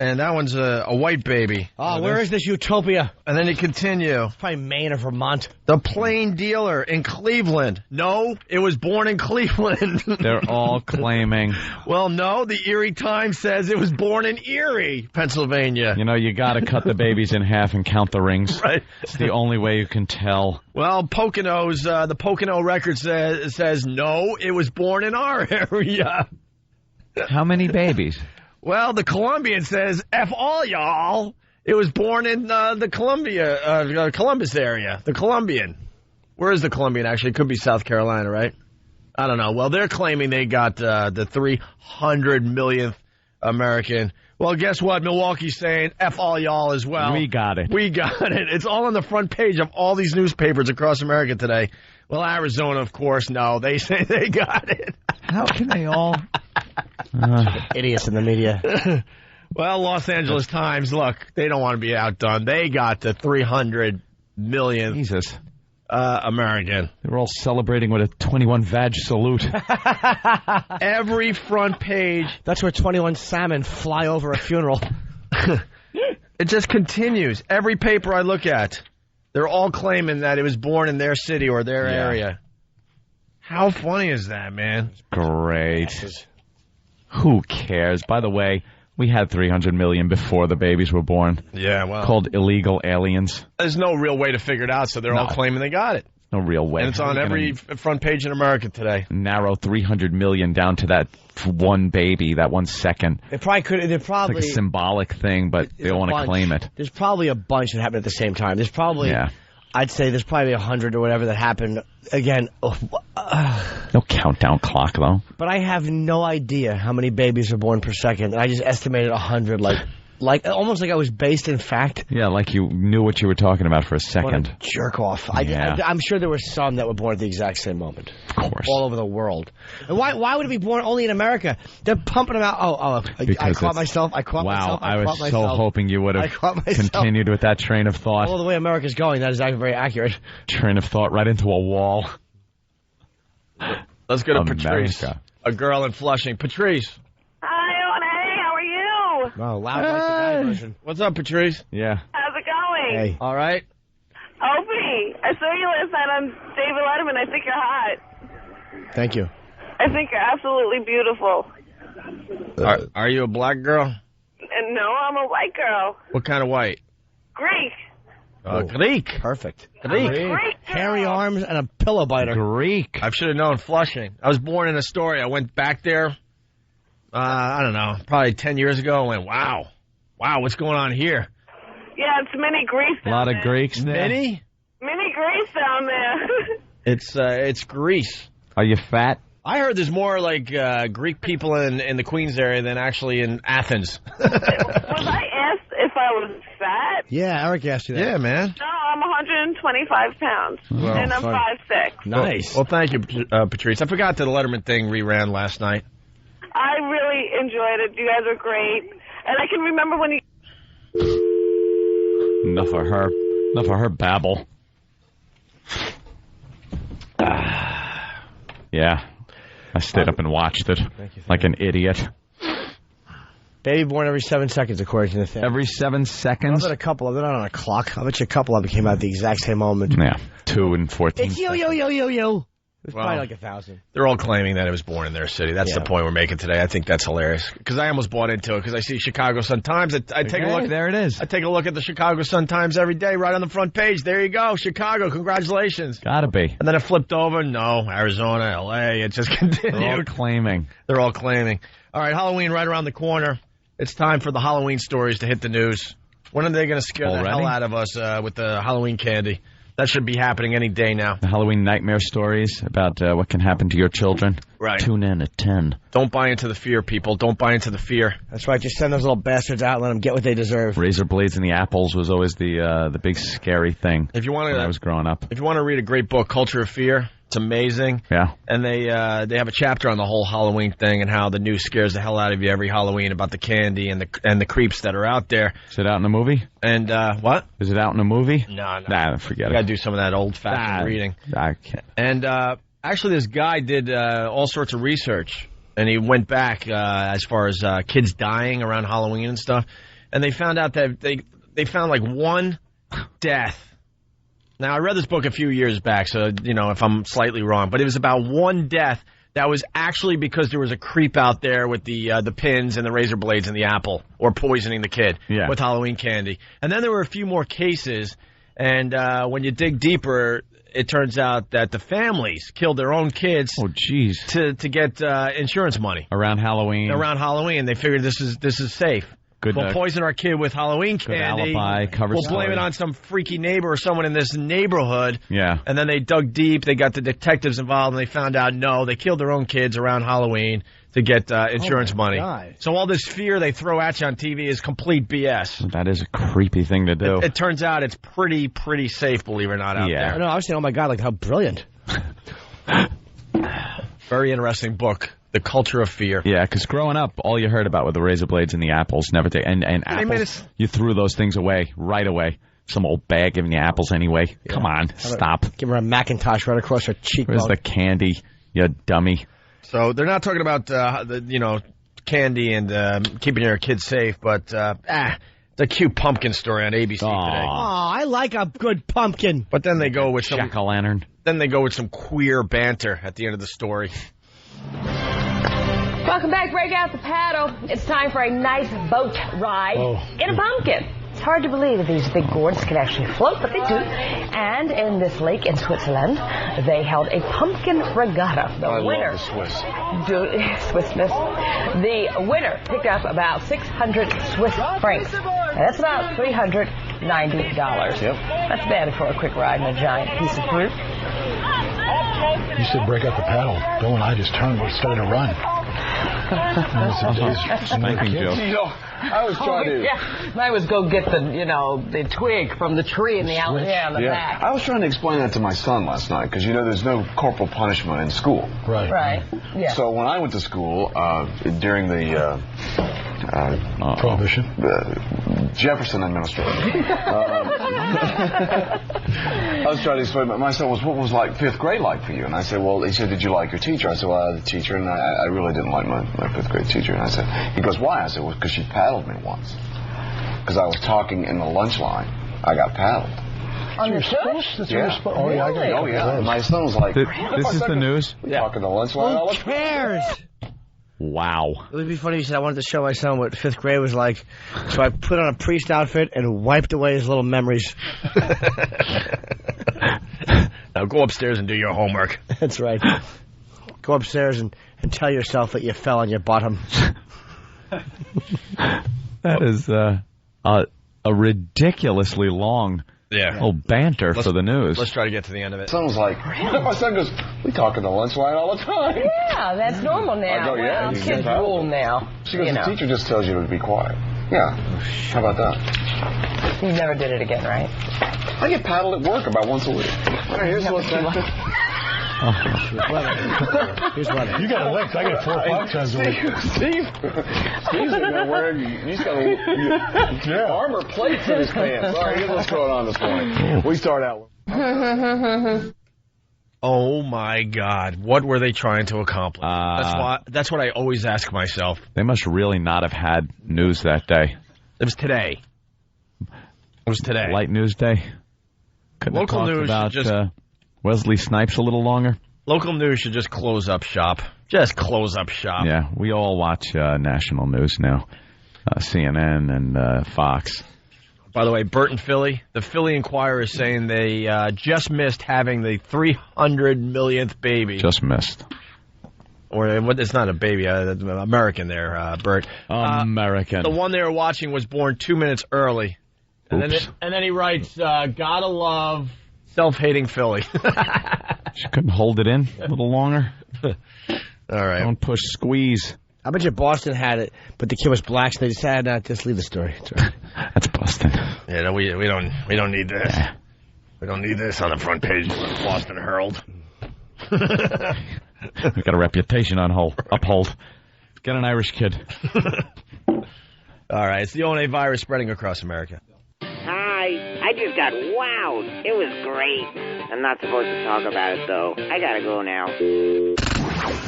And that one's a white baby. Oh, where is this utopia? And then you continue. Probably Maine or Vermont. The Plain Dealer in Cleveland. No, it was born in Cleveland. They're all claiming. Well, no, the Erie Times says it was born in Erie, Pennsylvania. You got to cut the babies in half and count the rings. Right. It's the only way you can tell. Well, Poconos, the Pocono Record says no, it was born in our area. How many babies? Well, the Colombian says, F all y'all. It was born in the Columbus area. The Colombian. Where is the Colombian, actually? It could be South Carolina, right? I don't know. Well, they're claiming they got the 300 millionth American. Well, guess what? Milwaukee's saying F all y'all as well. We got it. We got it. It's all on the front page of all these newspapers across America today. Well, Arizona, of course, no. They say they got it. How can they all... Idiots in the media. Well, Los Angeles Times, look, they don't want to be outdone. They got the 300 millionth American. They were all celebrating with a 21 vag salute. Every front page. That's where 21 salmon fly over a funeral. It just continues. Every paper I look at, they're all claiming that it was born in their city or their area. How funny is that, man? Great. Who cares? By the way, we had 300 million before the babies were born. Yeah, well. Called illegal aliens. There's no real way to figure it out, so they're all claiming they got it. No real way. And it's on every front page in America today. Narrow 300 million down to that one baby, that 1 second. They probably could. They're probably it's like a symbolic thing, but they don't want to claim it. There's probably a bunch that happened at the same time. There's probably, I'd say there's probably 100 or whatever that happened. Again, no countdown clock, though. But I have no idea how many babies are born per second. I just estimated 100, like almost like I was based in fact. Yeah, like you knew what you were talking about for a second. What a jerk off. I'm sure there were some that were born at the exact same moment. Of course. All over the world. And why would it be born only in America? They're pumping them out. I caught myself. Wow, I was so hoping you would have continued with that train of thought. All the way America's going, that is actually very accurate. Train of thought right into a wall. Let's go to Patrice, a girl in Flushing. Patrice. Wow, loud like the guy version. What's up, Patrice? Yeah. How's it going? Hey. All right. Opie, I saw you last night on David Letterman. I think you're hot. Thank you. I think you're absolutely beautiful. Are you a black girl? And no, I'm a white girl. What kind of white? Greek. Greek. Perfect. Greek. Hairy arms and a pillow biter. Greek. I should have known Flushing. I was born in Astoria. I went back there. I don't know, probably 10 years ago, and went, wow, what's going on here? Yeah, it's mini Greece down there. A lot of Greeks there. Mini Greece down there. It's Greece. Are you fat? I heard there's more like Greek people in the Queens area than actually in Athens. Was I asked if I was fat? Yeah, Eric asked you that. Yeah, man. No, I'm 125 pounds, and I'm 5'6". Nice. Well, thank you, Patrice. I forgot that the Letterman thing reran last night. I really enjoyed it. You guys were great. And I can remember when you... Enough of her babble. Yeah. I stayed up and watched it like an idiot. Baby born every 7 seconds, according to the thing. Every 7 seconds? I'll bet a couple of them on a clock. I bet you a couple of them came out at the exact same moment. Yeah, 2 and 14. It's yo. It's probably like 1,000. They're all claiming that it was born in their city. That's the point we're making today. I think that's hilarious. Because I almost bought into it because I see Chicago Sun-Times. I take a look. There it is. I take a look at the Chicago Sun-Times every day, right on the front page. There you go. Chicago, congratulations. Gotta be. And then it flipped over. No, Arizona, L.A. It just continued. They're all claiming. They're all claiming. All right, Halloween right around the corner. It's time for the Halloween stories to hit the news. When are they going to scare the hell out of us with the Halloween candy? That should be happening any day now. The Halloween nightmare stories about what can happen to your children. Right. Tune in at 10. Don't buy into the fear, people. Don't buy into the fear. That's right. Just send those little bastards out and let them get what they deserve. Razor blades in the apples was always the big scary thing if you want when I was growing up. If you want to read a great book, Culture of Fear, it's amazing. Yeah. And they have a chapter on the whole Halloween thing and how the news scares the hell out of you every Halloween about the candy and the creeps that are out there. Is it out in a movie? And what? Is it out in a movie? No. Nah, forget it. You got to do some of that old-fashioned reading. I can't. And actually, this guy did all sorts of research, and he went back as far as kids dying around Halloween and stuff, and they found out that they found like one death. Now, I read this book a few years back, so, if I'm slightly wrong, but it was about one death that was actually because there was a creep out there with the pins and the razor blades in the apple or poisoning the kid with Halloween candy. And then there were a few more cases, and when you dig deeper, it turns out that the families killed their own kids to get insurance money. Around Halloween. They figured this is safe. We'll poison our kid with Halloween candy. Alibi, we'll blame it on some freaky neighbor or someone in this neighborhood. Yeah. And then they dug deep. They got the detectives involved, and they found out, no, they killed their own kids around Halloween to get insurance money. God. So all this fear they throw at you on TV is complete BS. That is a creepy thing to do. It turns out it's pretty safe, believe it or not, out there. No, I was saying, oh, my God, like how brilliant. Very interesting book. The Culture of Fear. Yeah, because growing up, all you heard about were the razor blades and the apples. And apples, you threw those things away right away. Some old bag giving you apples anyway. Yeah. Come on, stop. Give her a Macintosh right across her cheekbone. Where's the candy, you dummy? So they're not talking about candy and keeping your kids safe, but the cute pumpkin story on ABC today. Oh, I like a good pumpkin. But then they go with some jack-o'-lantern. Then they go with some queer banter at the end of the story. Welcome back. Break out the paddle. It's time for a nice boat ride in a pumpkin. It's hard to believe that these big gourds can actually float, but they do. And in this lake in Switzerland, they held a pumpkin regatta. The winner, love the Swiss. Swissness. The winner picked up about 600 Swiss francs. And that's about $390. Yep. That's bad for a quick ride in a giant piece of fruit. You said break out the paddle. Bill and I just started to run. Spanking joke. I was trying to. Yeah, I was go get the twig from the tree in the back. I was trying to explain that to my son last night because there's no corporal punishment in school. Right. Right. Yeah. So when I went to school during the Prohibition. Jefferson administration, I was trying to explain. My son was, what was like 5th grade like for you? And I said, well, he said, did you like your teacher? I said, well, I had a teacher, and I really didn't like my 5th grade teacher. And I said, he goes, why? I said, well, because she paddled me once. Because I was talking in the lunch line. I got paddled. On the tush? Yeah. Oh, yeah, I got it. Oh, yeah. My son was like, this is the news? Talking the lunch line. Who cares? Wow. It would be funny if you said, I wanted to show my son what 5th grade was like. So I put on a priest outfit and wiped away his little memories. Now go upstairs and do your homework. That's right. Go upstairs and tell yourself that you fell on your bottom. That is a ridiculously long banter for the news. Let's try to get to the end of it. My son was like, my son goes, we talk in the lunch line all the time. Yeah, that's normal now. I go, yeah. Well, kids rule now. She goes, the teacher just tells you to be quiet. Yeah. How about that? You never did it again, right? I get paddled at work about once a week. Here's what's Here's one. You got a lick. I get 4 times a week. Steve's wearing, he's got armor plates in his pants. All right, here's what's going on this morning. We start out with... Oh, my God. What were they trying to accomplish? That's what I always ask myself. They must really not have had news that day. It was today. Light news day. Couldn't Local have news talked should about just... Wesley Snipes a little longer. Local news should just close up shop. Just close up shop. Yeah, we all watch national news now. CNN and Fox. By the way, Bert and Philly, the Philly Inquirer is saying they just missed having the 300 millionth baby. Just missed. Or it's not a baby, American there, Bert. American. The one they were watching was born 2 minutes early. And then he writes, gotta love self-hating Philly. She couldn't hold it in a little longer. All right. Don't push, squeeze. I bet you Boston had it, but the kid was black, so they decided just leave the story. That's right. That's Boston. Yeah, no, we don't need this. Yeah. We don't need this on the front page of the Boston Herald. We got a reputation on uphold. Get an Irish kid. All right, it's the O&A virus spreading across America. Hi, I just got wowed. It was great. I'm not supposed to talk about it, though. I gotta go now.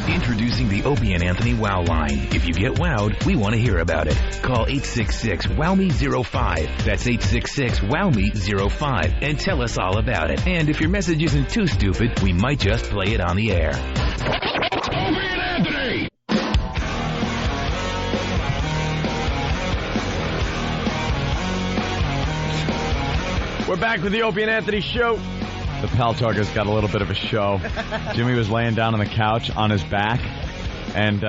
Introducing the Opie and Anthony Wow Line. If you get wowed, we want to hear about it. Call 866-WOW-ME-05. That's 866-WOW-ME-05. And tell us all about it. And if your message isn't too stupid, we might just play it on the air. Opie and Anthony! We're back with the Opie and Anthony show. The PalTalk has got a little bit of a show. Jimmy was laying down on the couch on his back, and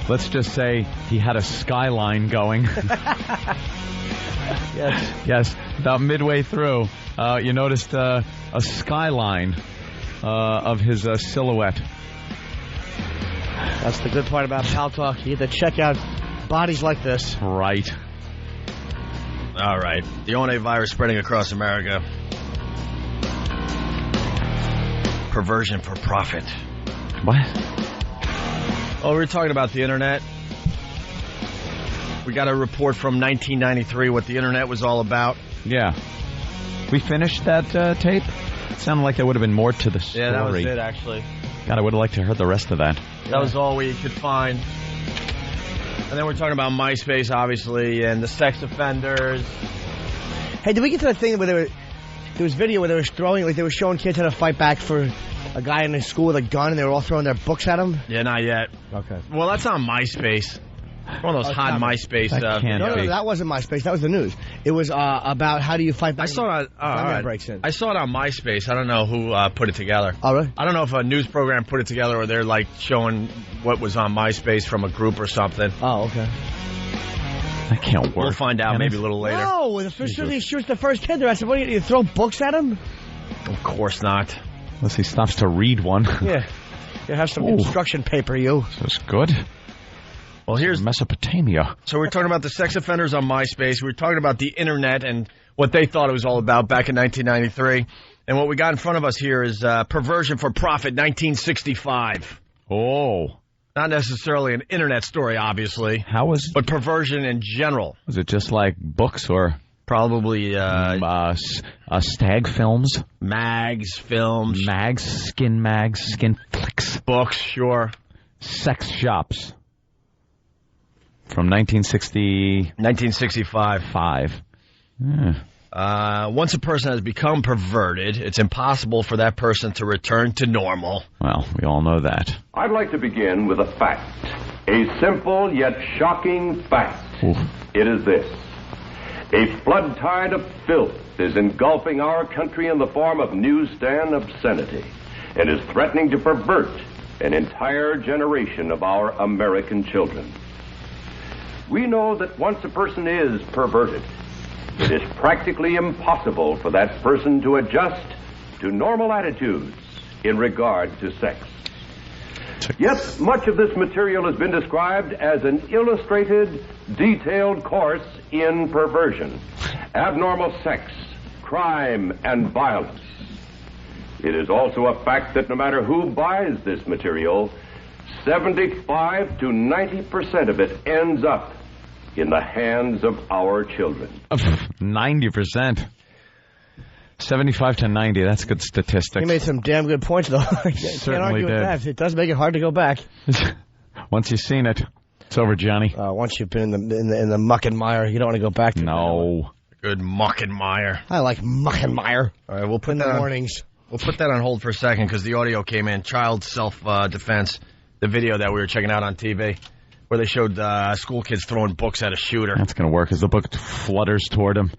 let's just say he had a skyline going. Yes. About midway through, you noticed a skyline of his silhouette. That's the good part about PalTalk. You get to check out bodies like this. Right. All right. The O&A virus spreading across America. Perversion for profit. What? Oh, we were talking about the internet. We got a report from 1993 what the internet was all about. Yeah. We finished that tape? It sounded like there would have been more to the story. Yeah, that was it, actually. God, I would have liked to hear the rest of that. That was all we could find. And then we're talking about MySpace, obviously, and the sex offenders. Hey, did we get to the thing where there was video where they were they were showing kids how to fight back for a guy in the school with a gun, and they were all throwing their books at him? Yeah, not yet. Okay. Well, that's on MySpace. One of those hot MySpace. That can't No, that wasn't MySpace. That was the news. It was about how do you fight back. I saw it. Breaks in. I saw it on MySpace. I don't know who put it together. Oh, really? I don't know if a news program put it together or they're like showing what was on MySpace from a group or something. Oh, okay. That can't work. We'll find out maybe a little later. No, the first time he shoots the first kid there, I said, "What do you throw books at him?" Of course not. Unless he stops to read one. Yeah. You have some instruction paper, you. That's good. Well, here's Mesopotamia. So we're talking about the sex offenders on MySpace. We're talking about the internet and what they thought it was all about back in 1993. And what we got in front of us here is Perversion for Profit, 1965. Oh. Not necessarily an internet story, obviously. But perversion in general. Was it just like books or? Probably stag films. Mags, films. Skin flicks. Books, sure. Sex shops. From 1965. Once a person has become perverted, it's impossible for that person to return to normal. Well, we all know that. I'd like to begin with a fact. A simple yet shocking fact. Oof. It is this. A flood tide of filth is engulfing our country in the form of newsstand obscenity and is threatening to pervert an entire generation of our American children. We know that once a person is perverted, it is practically impossible for that person to adjust to normal attitudes in regard to sex. Yet much of this material has been described as an illustrated, detailed course in perversion, abnormal sex, crime, and violence. It is also a fact that no matter who buys this material, 75 to 90% of it ends up in the hands of our children. 90%. 75-90, that's good statistics. You made some damn good points, though. Can't argue with that. It does make it hard to go back. Once you've seen it, it's over, Johnny. Once you've been in the muck and mire, you don't want to go back to No. Good muck and mire. I like muck and mire. All right, we'll put in that the on, mornings. We'll put that on hold for a second because the audio came in. Child self-defense, the video that we were checking out on TV, where they showed school kids throwing books at a shooter. That's going to work as the book flutters toward him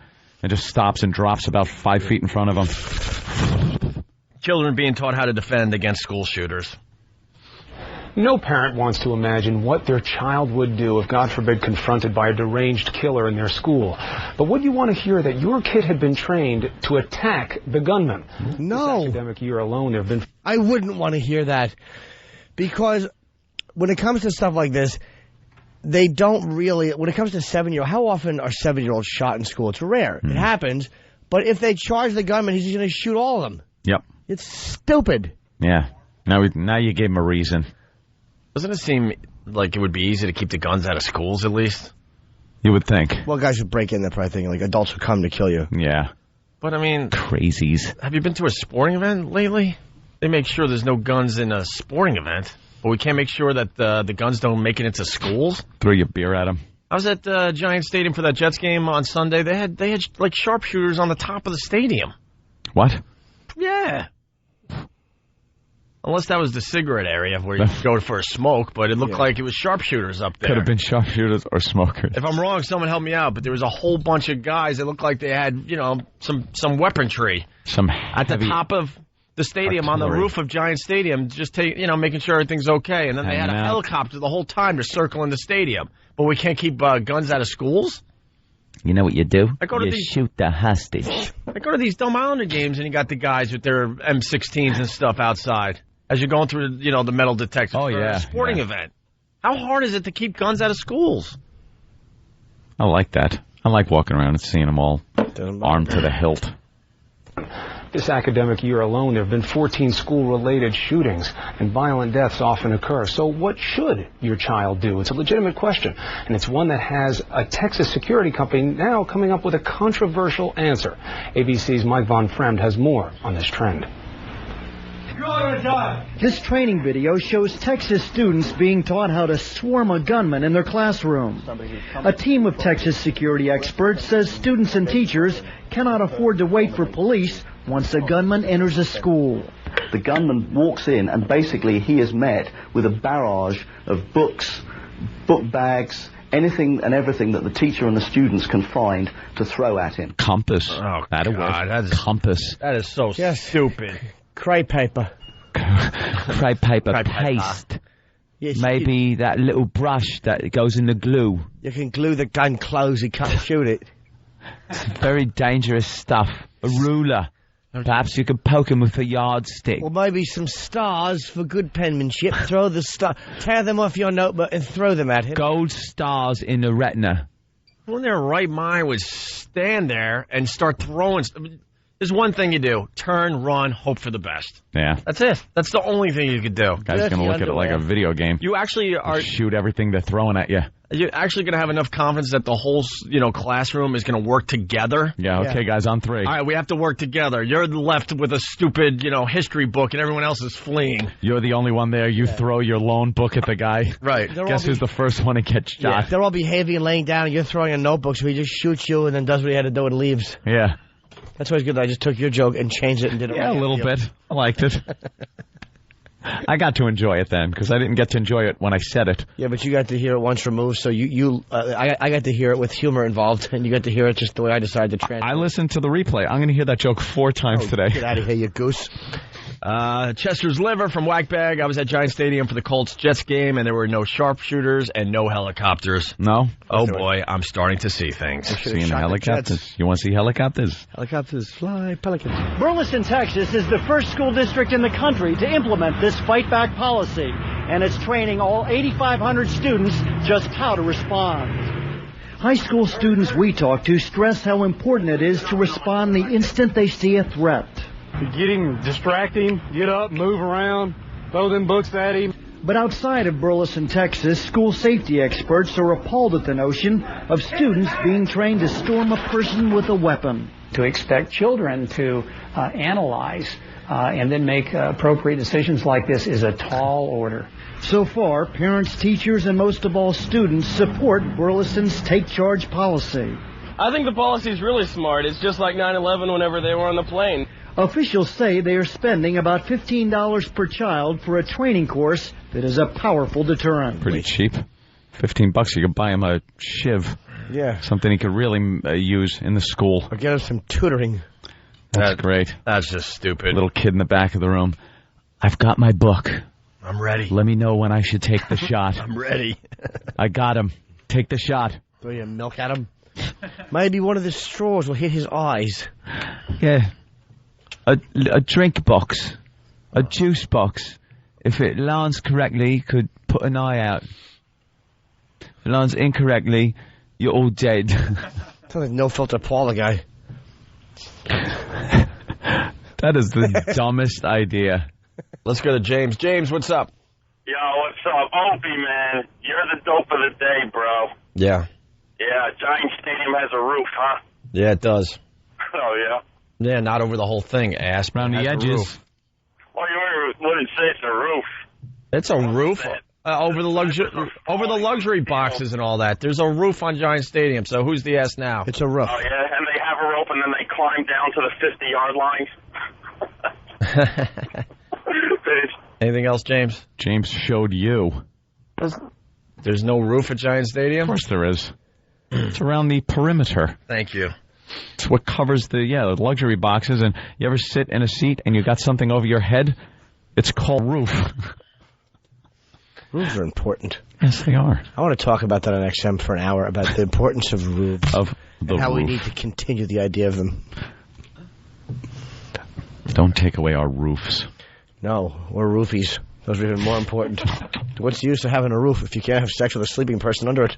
and just stops and drops about 5 feet in front of him. Children being taught how to defend against school shooters. No parent wants to imagine what their child would do if, God forbid, confronted by a deranged killer in their school. But would you want to hear that your kid had been trained to attack the gunman? No. This academic year alone, there have been... I wouldn't want to hear that. Because when it comes to stuff like this, they don't really... When it comes to 7-year-olds, how often are 7-year-olds shot in school? It's rare. It happens. But if they charge the gunman, he's going to shoot all of them. Yep. It's stupid. Yeah. Now you gave him a reason. Doesn't it seem like it would be easy to keep the guns out of schools, at least? You would think. Well, guys would break in there probably thinking, like, adults would come to kill you. Yeah. But, I mean... Crazies. Have you been to a sporting event lately? They make sure there's no guns in a sporting event, but we can't make sure that the guns don't make it into schools? Throw your beer at them. I was at Giant Stadium for that Jets game on Sunday. They had like sharpshooters on the top of the stadium. What? Yeah. Unless that was the cigarette area where you could go for a smoke, but it looked like it was sharpshooters up there. Could have been sharpshooters or smokers. If I'm wrong, someone help me out, but there was a whole bunch of guys that looked like they had, some weaponry. At the top of the stadium, on the roof of Giant Stadium, just making sure everything's okay. And then they had a helicopter the whole time to circle in the stadium. But we can't keep guns out of schools? You know what you do? You shoot the hostage. I go to these Dome Islander games, and you got the guys with their M16s and stuff outside as you're going through, the metal detector for a sporting event. How hard is it to keep guns out of schools? I like that. I like walking around and seeing them all armed to the hilt. This academic year alone, there have been 14 school-related shootings, and violent deaths often occur. So what should your child do? It's a legitimate question, and it's one that has a Texas security company now coming up with a controversial answer. ABC's Mike Von Fremd has more on this trend. This training video shows Texas students being taught how to swarm a gunman in their classroom. A team of Texas security experts says students and teachers cannot afford to wait for police once a gunman enters a school. The gunman walks in and basically he is met with a barrage of books, book bags, anything and everything that the teacher and the students can find to throw at him. Compass. Oh, that'll God, work. Compass. That is so stupid. Crepe paper. Crepe paper paste. Yes, maybe that little brush that goes in the glue. You can glue the gun closed, you can't shoot it. It's very dangerous stuff. A ruler. Perhaps you could poke him with a yardstick. Or maybe some stars for good penmanship. Throw the tear them off your notebook and throw them at him. Gold stars in the retina. Who in their right mind would stand there and start throwing... There's one thing you do. Turn, run, hope for the best. Yeah. That's it. That's the only thing you could do. Guy's going to look at it like a video game. You actually are... Shoot everything they're throwing at you. You're actually going to have enough confidence that the whole, classroom is going to work together? Yeah, okay, guys, on three. All right, we have to work together. You're left with a stupid, history book, and everyone else is fleeing. You're the only one there. You throw your lone book at the guy. Right. Guess who's the first one to get shot? Yeah, they're all behaving and laying down, and you're throwing a notebook, so he just shoots you and then does what he had to do and leaves. Yeah. That's always good. I just took your joke and changed it and did it. Yeah, a little bit. I liked it. I got to enjoy it then, because I didn't get to enjoy it when I said it. Yeah, but you got to hear it once removed, so I got to hear it with humor involved, and you got to hear it just the way I decided to transfer. I listened to the replay. I'm going to hear that joke 4 times today. Get out of here, you goose. Chester's Liver from Whackbag. I was at Giant Stadium for the Colts-Jets game, and there were no sharpshooters and no helicopters. No? Oh, boy, I'm starting to see things. Seeing helicopters. You want to see helicopters? Helicopters fly, pelicans. Burleson, Texas is the first school district in the country to implement this fight-back policy, and it's training all 8,500 students just how to respond. High school students we talk to stress how important it is to respond the instant they see a threat. Get him, distract him, get up, move around, throw them books at him. But outside of Burleson, Texas, school safety experts are appalled at the notion of students being trained to storm a person with a weapon. to expect children to analyze and then make appropriate decisions like this is a tall order. So far, parents, teachers, and most of all students support Burleson's Take Charge policy. I think the policy is really smart. It's just like 9/11 whenever they were on the plane. Officials say they are spending about $15 per child for a training course that is a powerful deterrent. Pretty cheap. $15, you could buy him a shiv. Yeah. Something he could really use in the school. Or get him some tutoring. That's great. That's just stupid. Little kid in the back of the room. I've got my book. I'm ready. Let me know when I should take the shot. I'm ready. I got him. Take the shot. Throw your milk at him. Maybe one of the straws will hit his eyes. Yeah. A drink box. A juice box. If it lands correctly, could put an eye out. If it lands incorrectly, you're all dead. Sounds like No Filter Paula guy. That is the dumbest idea. Let's go to James. James, what's up? Yo, what's up? Opie, man. You're the dope of the day, bro. Yeah. Yeah, Giant Stadium has a roof, huh? Yeah, it does. Oh, yeah? Yeah, not over the whole thing, ass. Around the edges. Well, you wouldn't say it's a roof. It's a roof over the luxury boxes and all that. There's a roof on Giant Stadium, so who's the ass now? It's a roof. Oh, yeah, and they have a rope and then they climb down to the 50-yard line. Anything else, James? James showed you. There's no roof at Giant Stadium? Of course there is. It's around the perimeter. Thank you. It's what covers the luxury boxes. And you ever sit in a seat and you got something over your head? It's called roof. Roofs are important. Yes, they are. I want to talk about that on XM for an hour, about the importance of roofs. And how we need to continue the idea of them. Don't take away our roofs. No, we're roofies. Those are even more important. What's the use of having a roof if you can't have sex with a sleeping person under it?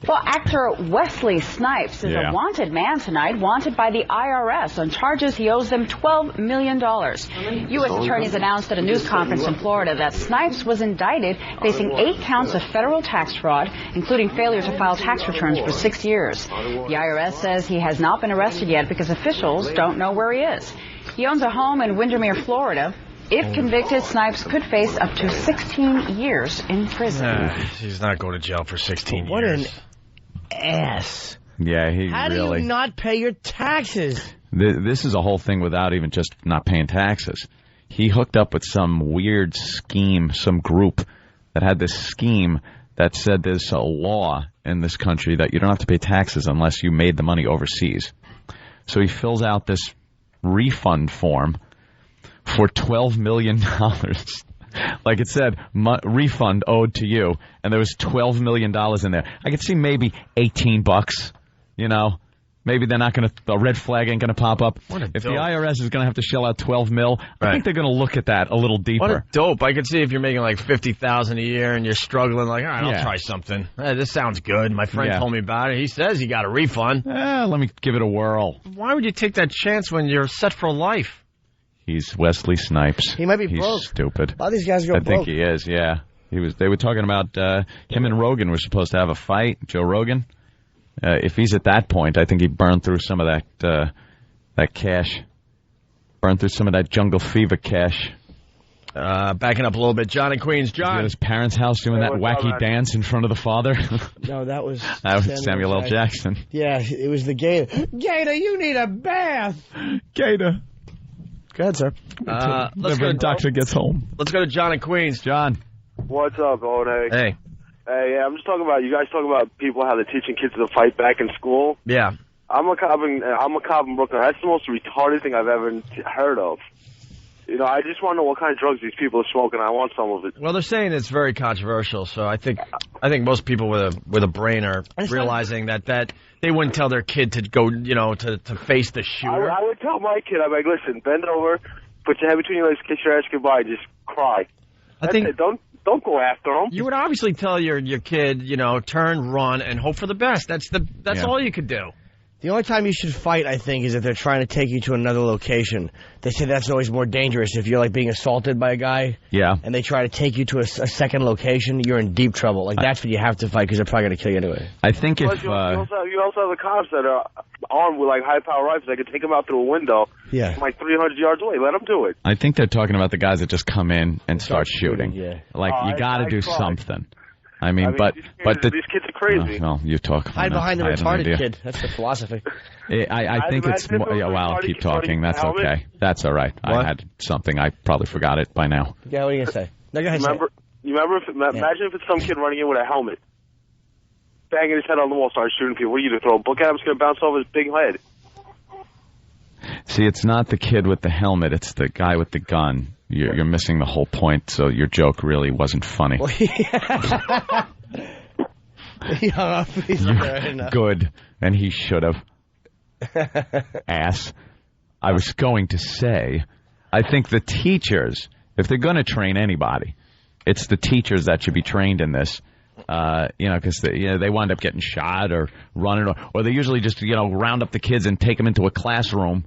Well, actor Wesley Snipes is a wanted man tonight, wanted by the IRS on charges he owes them $12 million. U.S. attorneys announced at a news conference in Florida that Snipes was indicted, facing 8 counts of federal tax fraud, including failure to file tax returns for 6 years. The IRS says he has not been arrested yet because officials don't know where he is. He owns a home in Windermere, Florida. If convicted, Snipes could face up to 16 years in prison. He's not going to jail for 16 years. What an ass. Yeah, How do you not pay your taxes? This is a whole thing without even just not paying taxes. He hooked up with some weird scheme, some group that had this scheme that said there's a law in this country that you don't have to pay taxes unless you made the money overseas. So he fills out this refund form for $12 million. Like it said, refund owed to you, and there was $12 million in there. I could see maybe $18, you know. Maybe they're not going to, the red flag ain't going to pop up. If the IRS is going to have to shell out $12 million, I think they're going to look at that a little deeper. What a dope. I could see if you're making like $50,000 a year and you're struggling, like, all right, I'll try something. This sounds good. My friend told me about it. He says he got a refund. Let me give it a whirl. Why would you take that chance when you're set for life? He's Wesley Snipes. He might be He's broke. Stupid. A lot of these guys go I broke. think he is, yeah. They were talking about him and Rogan were supposed to have a fight, Joe Rogan. If he's at that point, I think he burned through some of that cash. Burned through some of that jungle fever cash. Backing up a little bit, John in Queens. John. At his parents' house doing that wacky dance in front of the father. No, that was Samuel L. Jackson. Yeah, it was the Gator. Gator, you need a bath. Gator. Go ahead, sir. Let's go. Doctor gets home. Let's go to John in Queens. John. What's up, Owen? Hey. Hey, yeah, I'm just talking about, you guys talking about people, how they're teaching kids to fight back in school. Yeah. I'm a cop in Brooklyn. That's the most retarded thing I've ever heard of. You know, I just want to know what kind of drugs these people are smoking. I want some of it. Well, they're saying it's very controversial, so I think most people with a brain are realizing that they wouldn't tell their kid to go, you know, to face the shooter. I would tell my kid, I'm like, listen, bend over, put your head between your legs, kiss your ass goodbye, just cry. That's it. Don't go after them. You would obviously tell your kid, you know, turn, run, and hope for the best. That's all you could do. The only time you should fight, I think, is if they're trying to take you to another location. They say that's always more dangerous. If you're, like, being assaulted by a guy and they try to take you to a second location, you're in deep trouble. Like, that's when you have to fight because they're probably going to kill you anyway. I think Plus, you also have the cops that are armed with, like, high-power rifles. They can take them out through a window from, like, 300 yards away. Let them do it. I think they're talking about the guys that just come in and start shooting. Like, you got to do something. I mean, but these kids are crazy. Well, you talk. Hide behind the retarded kid. That's the philosophy. I think it's more. Yeah, well, keep talking. That's okay. That's all right. What? I had something. I probably forgot it by now. Yeah, what are you gonna say? No, go ahead. Imagine if it's some kid running in with a helmet, banging his head on the wall, starts shooting people. What are you gonna throw a book at him? It's gonna bounce off his big head. See, it's not the kid with the helmet. It's the guy with the gun. You're missing the whole point, so your joke really wasn't funny. Well, he hung up. He's good, and he should have. Ass. I was going to say, I think the teachers, if they're going to train anybody, it's the teachers that should be trained in this. Because they wind up getting shot or running, or they usually just round up the kids and take them into a classroom.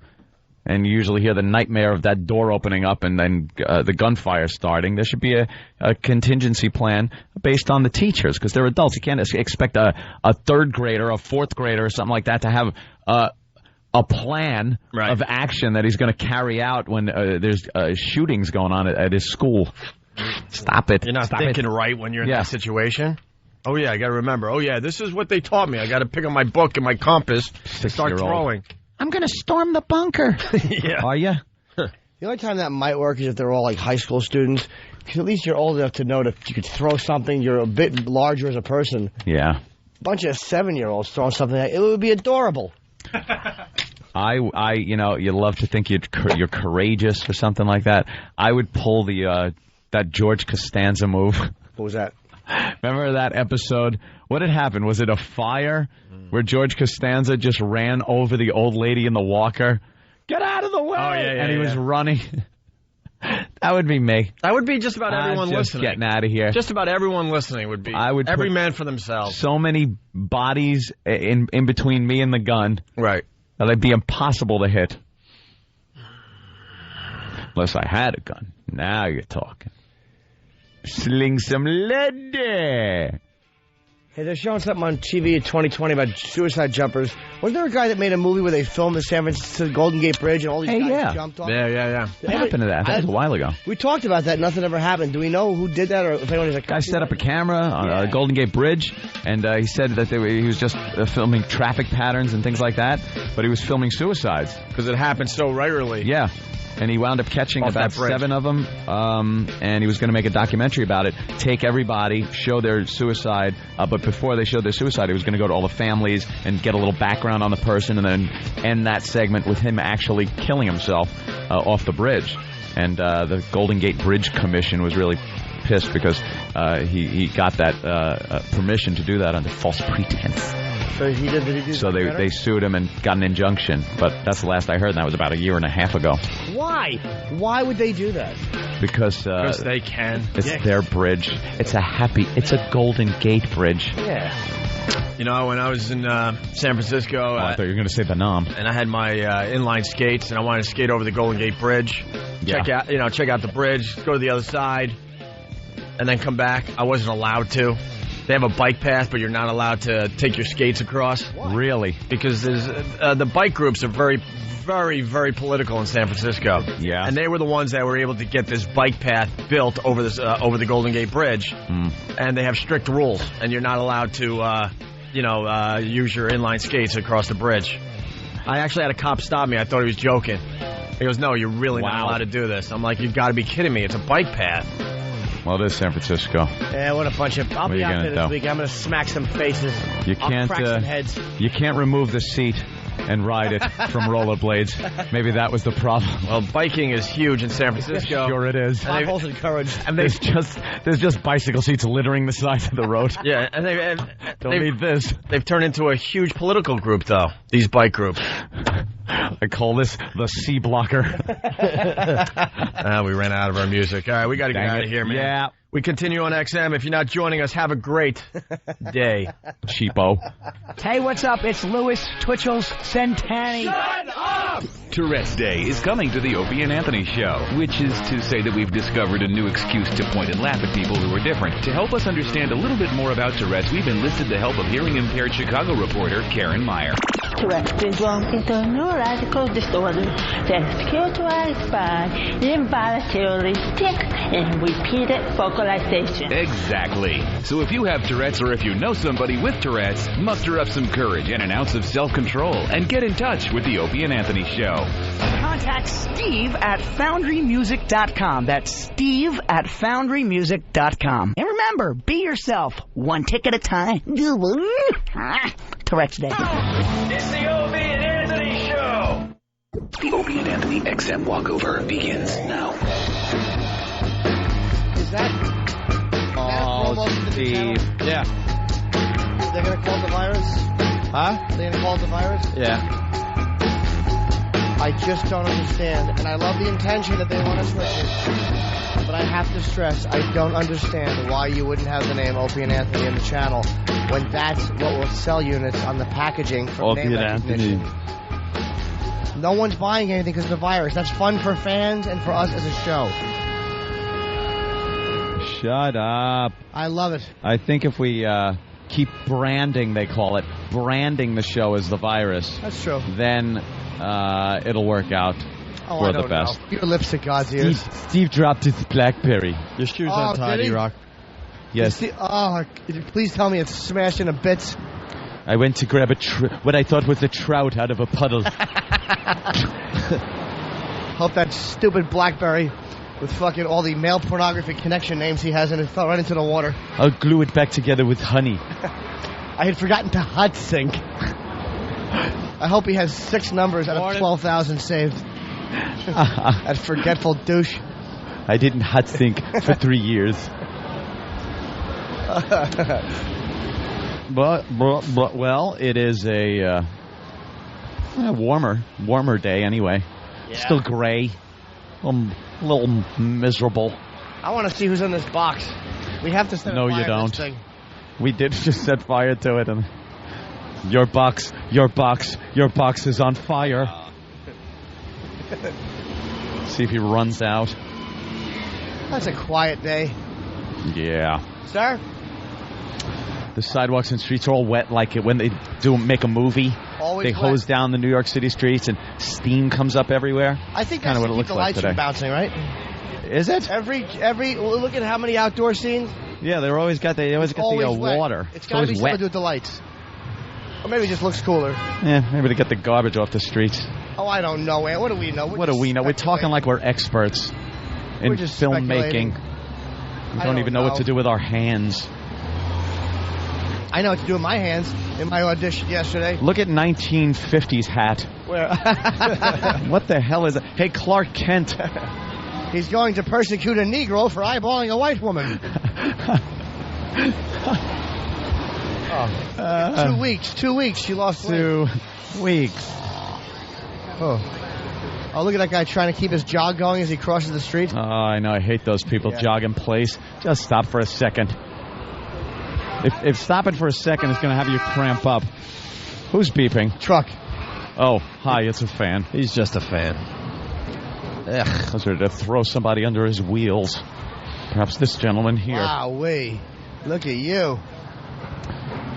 And you usually hear the nightmare of that door opening up and then the gunfire starting. There should be a contingency plan based on the teachers because they're adults. You can't expect a third grader, a fourth grader, or something like that to have a plan of action that he's going to carry out when there's shootings going on at his school. Stop it. You're not Stop thinking it. right when you're in that situation. Oh, yeah, I got to remember. Oh, yeah, this is what they taught me. I got to pick up my book and my compass and start throwing. I'm going to storm the bunker. Yeah. Are you? The only time that might work is if they're all like high school students, because at least you're old enough to know that you could throw something. You're a bit larger as a person. Yeah. A bunch of 7-year-olds throwing something, it would be adorable. You love to think you're courageous or something like that. I would pull that George Costanza move. What was that? Remember that episode? What had happened? Was it a fire where George Costanza just ran over the old lady in the walker? Get out of the way! Oh, yeah, and he was running. That would be me. That would be just about everyone just listening. Getting out of here. Just about everyone listening would be. I would every man for themselves. So many bodies in between me and the gun. Right. That it'd be impossible to hit. Unless I had a gun. Now you're talking. Sling some lead. Hey, they're showing something on TV in 2020 about suicide jumpers. Wasn't there a guy that made a movie where they filmed the San Francisco Golden Gate Bridge and all these guys jumped off? Yeah. What happened to that? That was a while ago. We talked about that. Nothing ever happened. Do we know who did that, or if anyone is a guy set up a camera on a Golden Gate Bridge, and he said that he was just filming traffic patterns and things like that, but he was filming suicides because it happens so regularly. Yeah. And he wound up catching about 7 of them, and he was going to make a documentary about it, take everybody, show their suicide, but before they showed their suicide, he was going to go to all the families and get a little background on the person and then end that segment with him actually killing himself off the bridge. And the Golden Gate Bridge Commission was really pissed because he got that permission to do that under false pretense. So he did they sued him and got an injunction, but that's the last I heard, and that was about 1.5 years ago. Why? Why would they do that? Because they can. It's their bridge. It's a Golden Gate Bridge. Yeah. You know, when I was in San Francisco, I thought you were going to say Vietnam, and I had my inline skates, and I wanted to skate over the Golden Gate Bridge. Check out the bridge, go to the other side, and then come back. I wasn't allowed to. They have a bike path, but you're not allowed to take your skates across. What? Really? Because there's the bike groups are very, very, very political in San Francisco. Yeah. And they were the ones that were able to get this bike path built over the Golden Gate Bridge. And they have strict rules, and you're not allowed to, use your inline skates across the bridge. I actually had a cop stop me. I thought he was joking. He goes, "No, you're really not allowed to do this." I'm like, "You've got to be kidding me! It's a bike path." Well, it is San Francisco. Yeah, what a bunch of... I'll be out there this week. I'm going to smack some faces. I'll crack some heads. You can't remove the seat and ride it from rollerblades. Maybe that was the problem. Well, biking is huge in San Francisco. Sure it is. Potholes encouraged. And there's just bicycle seats littering the sides of the road. Yeah, and don't need this. They've turned into a huge political group, though. These bike groups. I call this the C blocker. We ran out of our music. All right, we got to get out of here, man. Yeah. We continue on XM. If you're not joining us, have a great day. Cheapo. Hey, what's up? It's Louis Twitchell's Centenny. Shut up! Tourette's Day is coming to the Opie and Anthony Show, which is to say that we've discovered a new excuse to point and laugh at people who are different. To help us understand a little bit more about Tourette's, we've enlisted the help of hearing-impaired Chicago reporter Karen Meyer. Tourette's syndrome is a neurological disorder that's characterized by involuntary stick and repeated vocalization. Exactly. So if you have Tourette's or if you know somebody with Tourette's, muster up some courage and an ounce of self-control and get in touch with the Opie and Anthony Show. Contact Steve at FoundryMusic.com. That's Steve at FoundryMusic.com. And remember, be yourself, one tick at a time. Tourette's Day. It's the Opie and Anthony Show. The Opie and Anthony XM walkover begins now. Is that Steve. Yeah. They're going to call it the virus? Huh? They're going to call it the virus? Yeah. I just don't understand. And I love the intention that they want to switch it. But I have to stress, I don't understand why you wouldn't have the name Opie and Anthony in the channel when that's what will sell units on the packaging for name recognition. No one's buying anything because of the virus. That's fun for fans and for us as a show. Shut up. I love it. I think if we keep branding, they call it, branding the show as the virus. That's true. Then it'll work out for the best. Know. Your lips to God's ears. Steve dropped his BlackBerry. Your shoes untied, E-Rock. Yes. Please tell me it's smashed into bits. I went to grab what I thought was a trout out of a puddle. Hope that stupid BlackBerry with fucking all the male pornography connection names he has in it fell right into the water. I'll glue it back together with honey. I had forgotten to hot sync. I hope he has 6 numbers out of 12,000 saved. That forgetful douche. I didn't hot sync for 3 years. But well, it is a warmer day anyway. Yeah. Still gray. A little miserable. I want to see who's in this box. We have to set fire you don't. to this thing. We did just set fire to it, and your box is on fire. See if he runs out. That's a quiet day. Yeah. Sir? The sidewalks and streets are all wet like it when they make a movie. Always they hose down the New York City streets and steam comes up everywhere. I think kind that's of what it to keep looks the like lights today. from bouncing, right? Is it? Every look at how many outdoor scenes. Yeah, they always got the water. It's got to be something to do with the lights. Or maybe it just looks cooler. Yeah, maybe to get the garbage off the streets. Oh, I don't know, man. What do we know? What do we know? We're talking like we're experts in filmmaking. We don't even know what to do with our hands. I know what to do with my hands in my audition yesterday. Look at 1950s hat. Where? What the hell is it? Hey, Clark Kent. He's going to persecute a Negro for eyeballing a white woman. 2 weeks. 2 weeks. She lost weight. 2 weeks. Oh, look at that guy trying to keep his jog going as he crosses the street. Oh, I know. I hate those people jog in place. Just stop for a second. If stopping for a second is going to have you cramp up. Who's beeping? Truck. Oh, hi, it's a fan. He's just a fan. Ugh, those are to throw somebody under his wheels. Perhaps this gentleman here. Wowee. Look at you.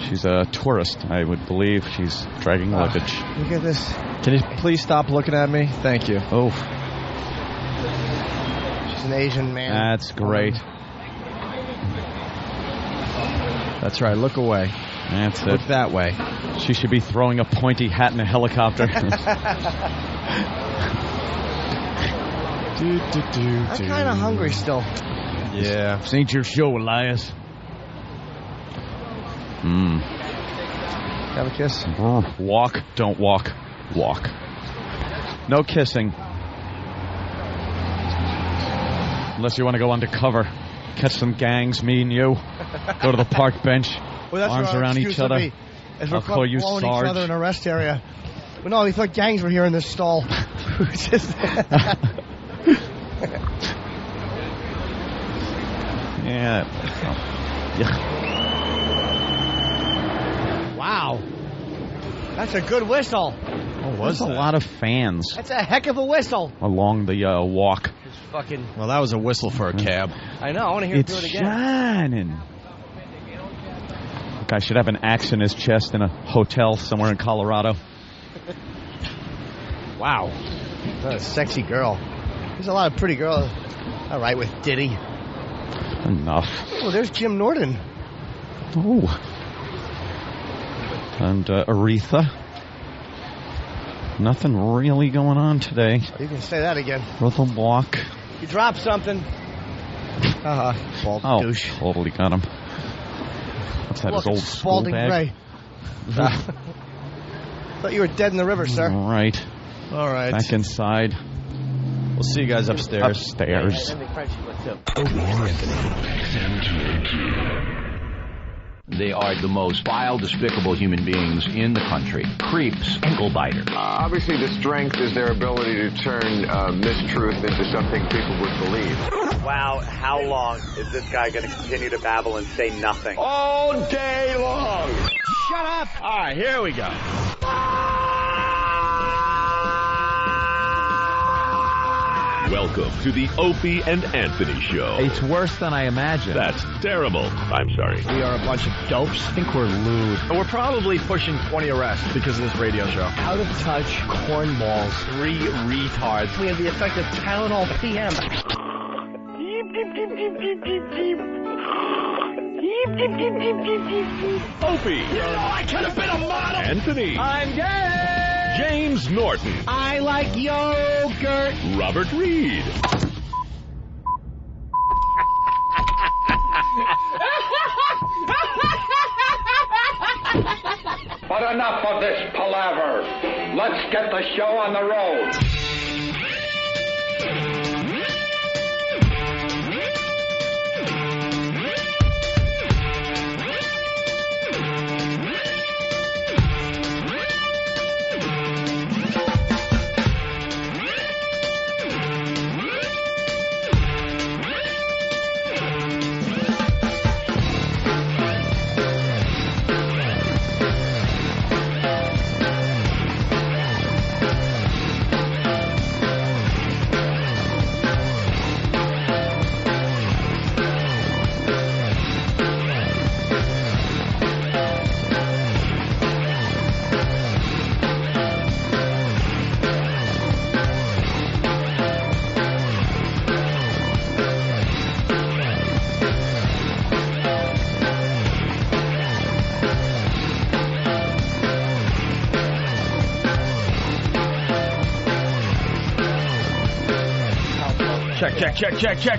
She's a tourist, I would believe. She's dragging luggage. Look at this. Can you please stop looking at me? Thank you. Oh. She's an Asian man. That's great. That's right. Look away. That's it. Look that way. She should be throwing a pointy hat in a helicopter. I'm kind of hungry still. Yeah. This ain't your show, Elias. Have a kiss? Walk, don't walk. Walk. No kissing. Unless you want to go undercover. Catch some gangs, me and you. Go to the park bench. Arms around each other. I'll call you Sarge. Each other in a rest area. But no, we thought gangs were here in this stall. Yeah. Wow. That's a good whistle. There's a lot of fans That's a heck of a whistle. along the walk. Fucking. Well, that was a whistle for a cab. I know. I want to hear it do it again. Shining. Guy should have an axe in his chest in a hotel somewhere in Colorado. Wow. What a sexy girl. There's a lot of pretty girls. All right, with Diddy. Enough. Oh, there's Jim Norton. Oh. And Aretha. Nothing really going on today. You can say that again. For the walk. You dropped something. Bald douche. Totally got him. What's that, his old school Spalding bag? Gray. Thought you were dead in the river, sir. Right. All right. Back inside. We'll see you guys upstairs. Upstairs. Opie and Anthony. They are the most vile, despicable human beings in the country. Creeps, ankle biters. Obviously, the strength is their ability to turn mistruth into something people would believe. Wow, how long is this guy going to continue to babble and say nothing? All day long. Shut up. All right, here we go. Welcome to the Opie and Anthony Show. It's worse than I imagined. That's terrible. I'm sorry. We are a bunch of dopes. I think we're lewd. And we're probably pushing 20 arrests because of this radio show. Out of touch cornballs. 3 retards. We have the effect of Tylenol PM. Opie. You know I could have been a model. Anthony. I'm gay. James Norton. I like yogurt. Robert Reed. But enough of this palaver. Let's get the show on the road.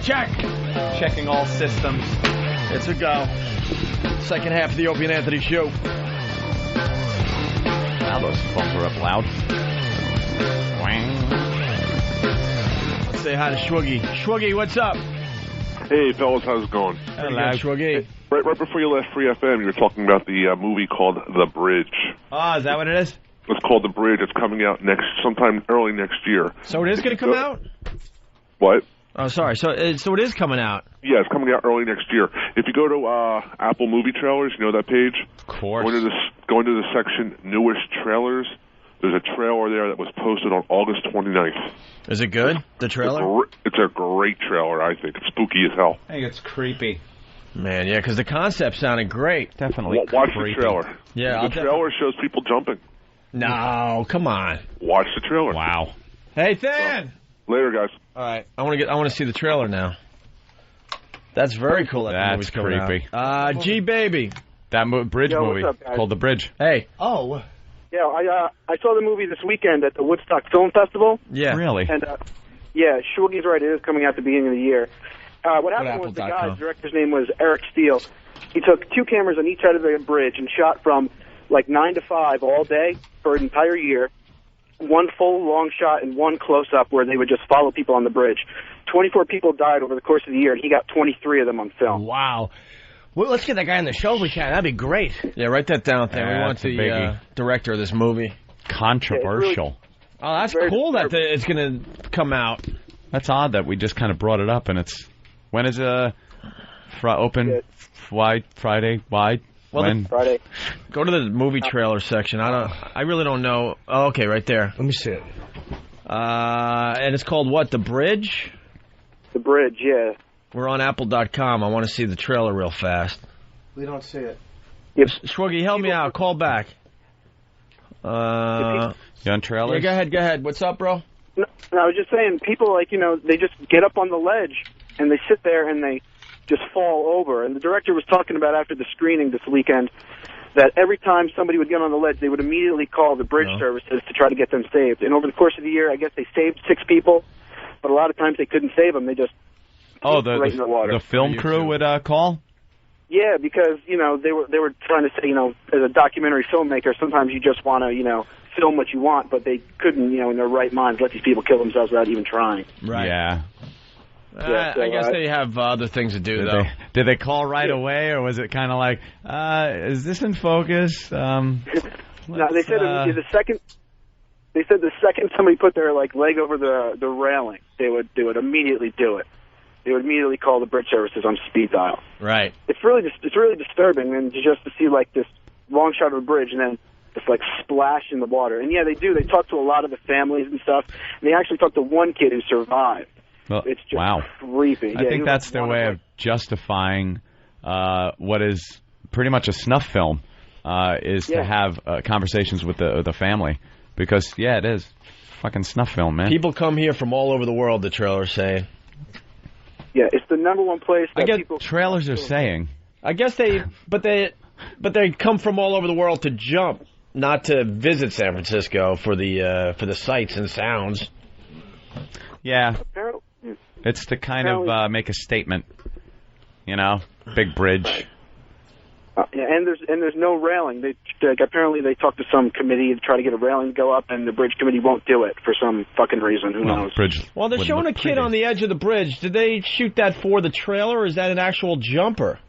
Check. Checking all systems. It's a go. Second half of the Opie and Anthony Show. Now those phones are up loud. Let's say hi to Schwoogie. Schwoogie, what's up? Hey, fellas, how's it going? Hello, Schwoogie. Right before you left Free FM, you were talking about the movie called The Bridge. Oh, is that what it is? It's called The Bridge. It's coming out sometime early next year. So it is going to come out? What? Oh, sorry. So it is coming out. Yeah, it's coming out early next year. If you go to Apple Movie Trailers, you know that page? Of course. Go into the section Newest Trailers. There's a trailer there that was posted on August 29th. Is it good, the trailer? It's a great trailer, I think. It's spooky as hell. I think it's creepy. Man, yeah, because the concept sounded great. Definitely Watch creepy. the trailer. Yeah, the trailer shows people jumping. No, come on. Watch the trailer. Wow. Hey, Than! Later, guys. All right, I want to see the trailer now. That's very cool. That's creepy. G Baby. That bridge Yo, movie what's up, guys? called The Bridge. Hey. Oh. Yeah, I saw the movie this weekend at the Woodstock Film Festival. Yeah. Really? And yeah, Schwoogie's right. It is coming out at the beginning of the year. What happened was the guy, the director's name was Eric Steele. He took 2 cameras on each side of the bridge and shot from like 9 to 5 all day for an entire year. 1 full long shot and 1 close-up where they would just follow people on the bridge. 24 people died over the course of the year, and he got 23 of them on film. Wow. Well, let's get that guy on the show if we can. That'd be great. Yeah, write that down there. We want That's a the director of this movie. Controversial. Oh, that's cool that it's going to come out. That's odd that we just kind of brought it up, and it's... When is Open wide Friday wide. Well, when? Friday. Go to the movie trailer section. I really don't know. Oh, okay, right there. Let me see it. And it's called what? The Bridge? The Bridge, yeah. We're on Apple.com. I want to see the trailer real fast. We don't see it. Yep. Swiggy, help me out. Call back. You on trailers? Yeah, go ahead. What's up, bro? No, I was just saying, people, like, they just get up on the ledge, and they sit there, and they just fall over. And the director was talking about after the screening this weekend that every time somebody would get on the ledge, they would immediately call the bridge services to try to get them saved. And over the course of the year, I guess they saved 6 people, but a lot of times they couldn't save them. They just right in the water. The film crew would call? Yeah, because, they were trying to say, as a documentary filmmaker, sometimes you just want to, film what you want, but they couldn't, in their right minds, let these people kill themselves without even trying. Right. Yeah. I guess they have other things to do, though. Did they call right away, or was it kind of like, is this in focus? No, they said the second somebody put their leg over the railing, they would immediately do it. They would immediately call the bridge services on speed dial. Right. It's really disturbing, and just to see this long shot of a bridge and then this splash in the water. And yeah, they do. They talk to a lot of the families and stuff. And they actually talked to one kid who survived. Well, it's just creepy. I think that's their way of justifying what is pretty much a snuff film, is to have conversations with the family. Because, it is. Fucking snuff film, man. People come here from all over the world, the trailer's saying. Yeah, it's the #1 place that people... Trailers are saying. I guess they come from all over the world to jump, not to visit San Francisco for the sights and sounds. Yeah. It's to kind of make a statement, big bridge. And there's no railing. Apparently they talked to some committee to try to get a railing to go up, and the bridge committee won't do it for some fucking reason. Who knows? Well, they're showing a kid on the edge of the bridge. Did they shoot that for the trailer, or is that an actual jumper?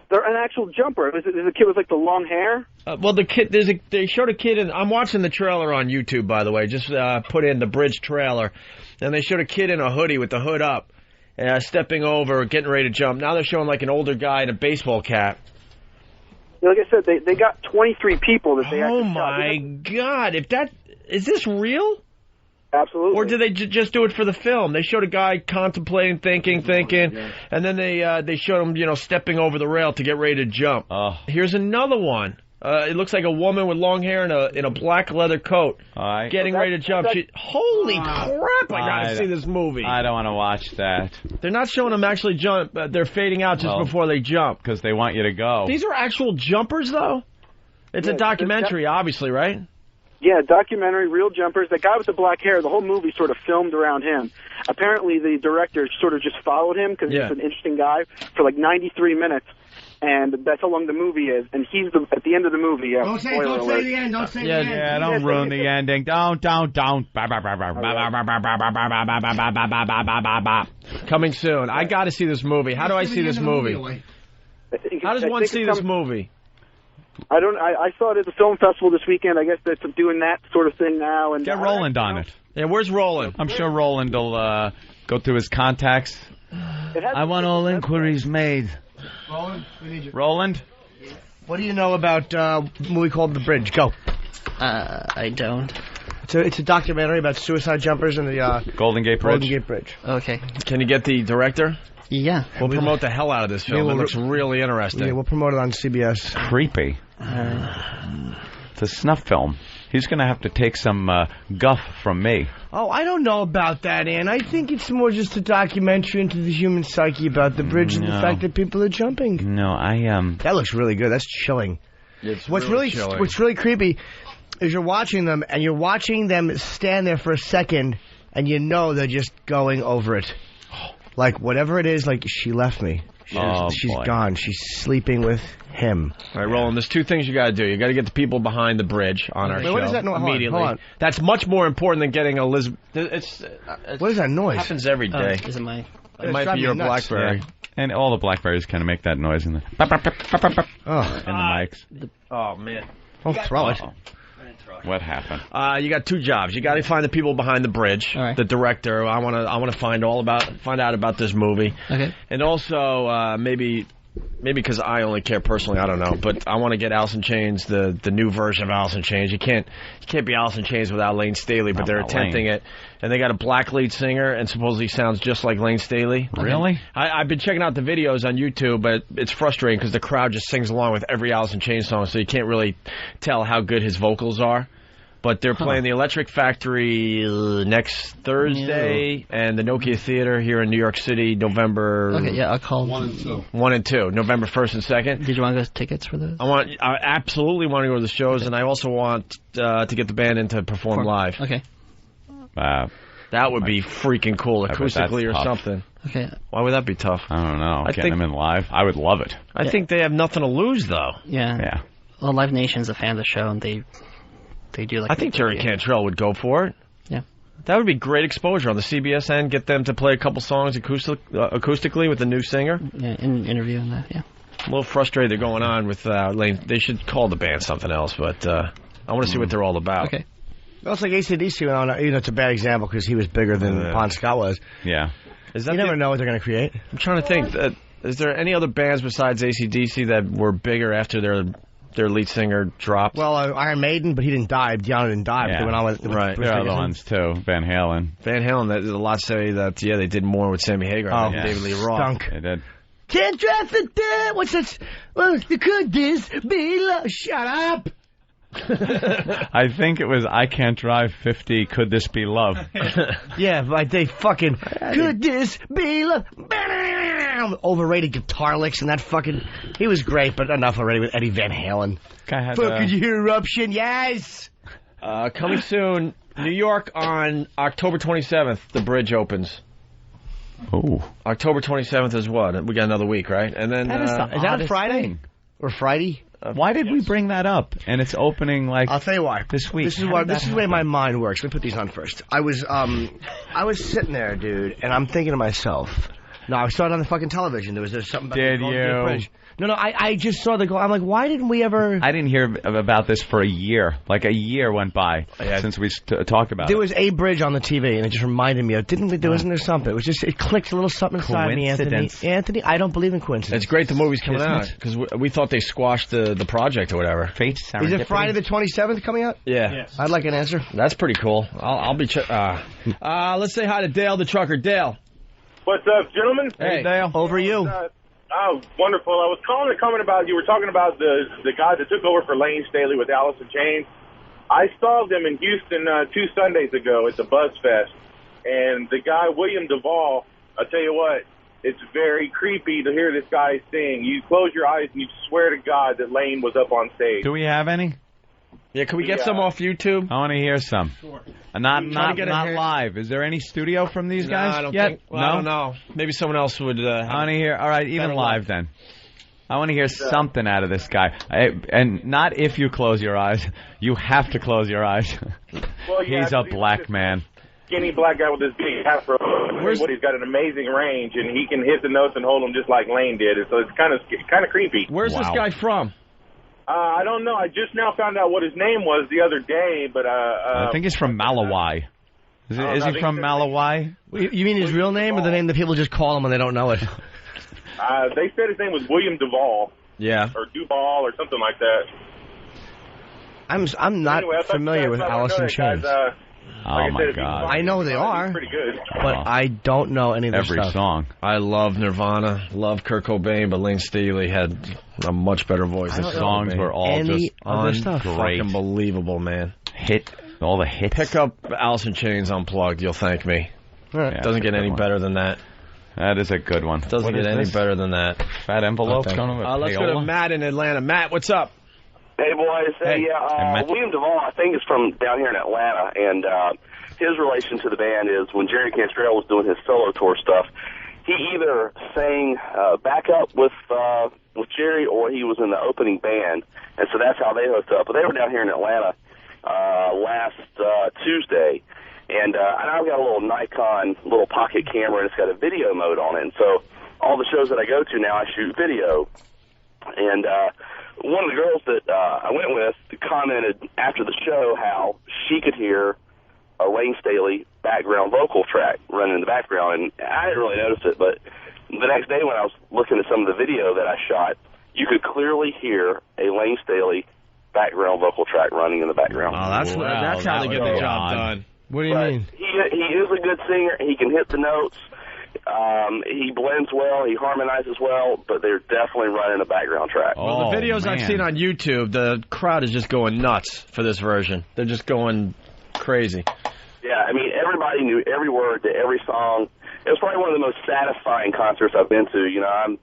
They're an actual jumper. There's a kid with the long hair. Well, the kid. They showed a kid, and I'm watching the trailer on YouTube, by the way. Just put in the bridge trailer, and they showed a kid in a hoodie with the hood up, stepping over, getting ready to jump. Now they're showing an older guy in a baseball cap. Like I said, they got 23 people that they actually shot. Oh my God! Is this real? Absolutely. Or did they just do it for the film? They showed a guy contemplating, thinking, and then they showed him, stepping over the rail to get ready to jump. Here's another one. It looks like a woman with long hair in a black leather coat, getting ready to jump. Holy crap! I gotta see this movie. I don't want to watch that. They're not showing them actually jump. They're fading out just before they jump because they want you to go. These are actual jumpers, though. It's a documentary, obviously, right? Yeah, documentary, real jumpers. The guy with the black hair, the whole movie sort of filmed around him. Apparently, the director sort of just followed him because he's an interesting guy for 93 minutes. And that's how long the movie is. And he's at the end of the movie. Don't say the end. Don't say the end. Yeah, don't ruin the ending. Don't. Coming soon. I got to see this movie. How do I see this movie? How does one see this movie? I saw it at the film festival this weekend. I guess they're doing that sort of thing now. And get Roland on it. Yeah, where's Roland? I'm sure Roland will go through his contacts. I want all inquiries made. Roland, we need you. Roland? What do you know about a movie called The Bridge? Go. I don't. It's a documentary about suicide jumpers in the Golden Gate Bridge. Golden Gate Bridge. Okay. Can you get the director? Yeah. We'll promote the hell out of this film. It looks really interesting. Yeah, we'll promote it on CBS. Creepy. It's a snuff film. He's going to have to take some guff from me. Oh, I don't know about that, Ann. I think it's more just a documentary into the human psyche about the bridge and the fact that people are jumping. No, That looks really good. That's chilling. What's really chilling. What's really creepy is you're watching them, and you're watching them stand there for a second, and you know they're just going over it. Like, whatever it is, she left me. She's gone. She's sleeping with him. All right, Roland, there's 2 things you got to do. You got to get the people behind the bridge on our show what is that noise? immediately. Hold on. That's much more important than getting Elizabeth. What is that noise? It happens every day. Is it my... It might be your BlackBerry. Yeah. And all the BlackBerries kind of make that noise in the mics. Oh, man. Don't throw it. What happened? You got two jobs. You got to find the people behind the bridge, the director. I want to find out about this movie. Okay. And also maybe because I only care personally, I don't know, but I want to get Alice in Chains, the new version of Alice in Chains. You can't be Alice in Chains without Lane Staley, but they're attempting it. And they got a black lead singer, and supposedly sounds just like Lane Staley. Really? I've been checking out the videos on YouTube, but it's frustrating because the crowd just sings along with every Alice in Chains song, so you can't really tell how good his vocals are. But they're playing the Electric Factory next Thursday and the Nokia Theater here in New York City, November... Okay, yeah, I'll call... 1 and 2. 1 and 2, November 1st and 2nd. Did you want to go tickets for those? I absolutely want to go to the shows, and I also want to get the band in to perform live. Okay. That would be freaking cool, acoustically or something. Okay. Why would that be tough? I don't know. Getting them in live, I would love it. I think they have nothing to lose, though. Yeah. Yeah. Well, Live Nation's a fan of the show, and they do like... I think Jerry Cantrell would go for it. Yeah. That would be great exposure on the CBS end. Get them to play a couple songs acoustically with the new singer. Yeah, interview and that, yeah. I'm a little frustrated they're going on with Lane. They should call the band something else, but I want to see what they're all about. Okay. Well, it's like AC/DC went on. You know, it's a bad example because he was bigger than Bon Scott was. Yeah. Is that you never know what they're going to create. I'm trying to think. Is there any other bands besides AC/DC that were bigger after their lead singer dropped? Well, Iron Maiden, but he didn't die. Dion didn't die. But they went on with right. There are other ones, too. Van Halen. There's a lot say that, they did more with Sammy Hagar than David Lee Roth. Stunk. They did. Can't trust the dead. What's that? Well, could this be love? Shut up. I think it was I Can't Drive 50, Could This Be Love? Yeah, like they fucking, could this be love? Overrated guitar licks and that fucking, he was great, but enough already with Eddie Van Halen. Could you hear Eruption? Yes! Coming soon, New York on October 27th, the bridge opens. Oh. October 27th is what? We got another week, right? And then is that a Friday? Thing. Or Friday? Why did we bring that up? And it's opening I'll tell you why. This week. This is the way my mind works. Let me put these on first. I was sitting there, dude, and I'm thinking to myself. No, I saw it on the fucking television. There was something about Did the you? Bridge. No, I just saw the goal. I'm like, why didn't we ever? I didn't hear about this for a year. Like a year went by since we talked about it. There was a bridge on the TV, and it just reminded me of. Wasn't there something? It clicked a little something inside me, Anthony. Anthony, I don't believe in coincidence. It's great the movie's coming out because we thought they squashed the project or whatever. Fate. Is it Friday the 27th coming out? Yeah. Yes. I'd like an answer. That's pretty cool. I'll be. Let's say hi to Dale the trucker. Dale. What's up, gentlemen? Hey, Dale. Over you. Oh, wonderful. I was calling to comment about, you were talking about the guy that took over for Lane Staley with Alice in Chains. I saw them in Houston 2 Sundays ago at the Buzz Fest, and the guy, William Duvall, I'll tell you what, it's very creepy to hear this guy sing. You close your eyes and you swear to God that Lane was up on stage. Do we have any? Yeah, can we get some off YouTube? I want to hear some. Sure. Not live. Is there any studio from these guys I don't yet? Think, well, I don't know. Maybe someone else would. I want to hear. All right, even live then. I want to hear something out of this guy. And not if you close your eyes. You have to close your eyes. Well, He's a black man. Skinny black guy with this big afro. He's got an amazing range, and he can hit the notes and hold them just like Lane did. So it's kind of creepy. Where's this guy from? I don't know. I just now found out what his name was the other day, but I think he's from Malawi. Is he from Malawi? You mean his real name or the name that people just call him when they don't know it? They said his name was William Duvall. Yeah. Or Duvall or something like that. I'm not familiar with Alice in Chains. Oh, my God. I know they are. Pretty good. But I don't know any of their Every stuff. song. I love Nirvana, love Kurt Cobain, but Lane Staley had a much better voice. The songs were all just fucking believable, man. All the hits. Pick up Alice in Chains Unplugged, you'll thank me. Right. Doesn't get any better than that. That is a good one. Doesn't get any better than that. Fat envelope. Let's go to Matt in Atlanta. Matt, what's up? Hey, boys. William Duvall, I think, is from down here in Atlanta, and his relation to the band is when Jerry Cantrell was doing his solo tour stuff, he either sang backup with Jerry or he was in the opening band, and so that's how they hooked up. But they were down here in Atlanta last Tuesday, and I've got a little Nikon little pocket camera, and it's got a video mode on it, and so all the shows that I go to now, I shoot video, and one of the girls that I went with commented after the show how she could hear a Lane Staley background vocal track running in the background, and I didn't really notice it, but the next day when I was looking at some of the video that I shot, you could clearly hear a Lane Staley background vocal track running in the background. Oh, that's how they get the job done. What do you mean? He is a good singer. He can hit the notes. He blends well. He harmonizes well, but they're definitely running a background track. Well, the videos I've seen on YouTube, the crowd is just going nuts for this version. They're just going crazy. Yeah, I mean, everybody knew every word to every song. It was probably one of the most satisfying concerts I've been to. You know,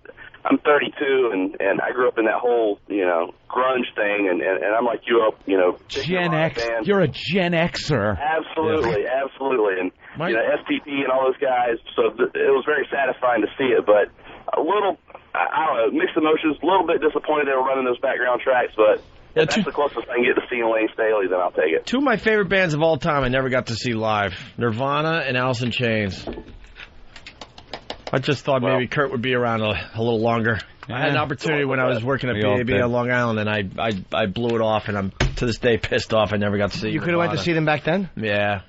I'm 32, and I grew up in that whole, you know, grunge thing, and I'm like you up, you know. Gen X. You're a Gen Xer. Absolutely, absolutely. And, you know, STP and all those guys, so it was very satisfying to see it, but a little, I don't know, mixed emotions, a little bit disappointed they were running those background tracks, but if that's the closest I can get to seeing Lane Staley, then I'll take it. Two of my favorite bands of all time I never got to see live, Nirvana and Alice in Chains. I just thought maybe Kurt would be around a little longer. I had an opportunity when I was working at BAB on Long Island, and I blew it off, and I'm to this day pissed off I never got to see You could have went to see them back then? Yeah.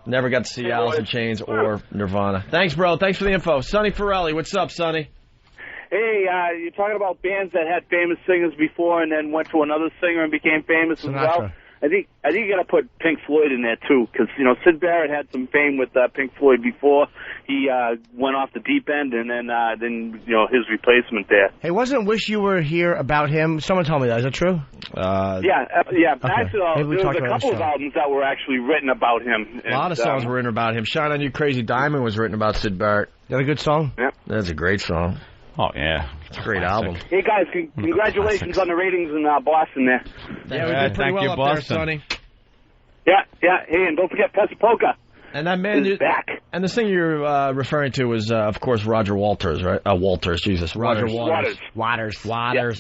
Never got to see Alice in Chains or Nirvana. Thanks, bro. Thanks for the info. Sonny Ferrelli. What's up, Sonny? Hey, you're talking about bands that had famous singers before and then went to another singer and became famous as well. I think you got to put Pink Floyd in there too, because you know Syd Barrett had some fame with Pink Floyd before he went off the deep end, and then you know his replacement there. Hey, wasn't "Wish You Were Here" about him? Someone told me that. Is that true? Yeah. Okay. Actually, there was a couple of albums that were actually written about him. A lot of songs were written about him. "Shine on You, Crazy Diamond" was written about Syd Barrett. Is that a good song? Yeah, that's a great song. Oh yeah, it's a great album. Hey guys, congratulations on the ratings in Boston there. Yeah, we did pretty well up there, Sonny. Yeah. Hey, and don't forget Pesa Polka. And that man is back. And the singer you're referring to was, of course, Roger Walters, right? Roger Waters. Waters.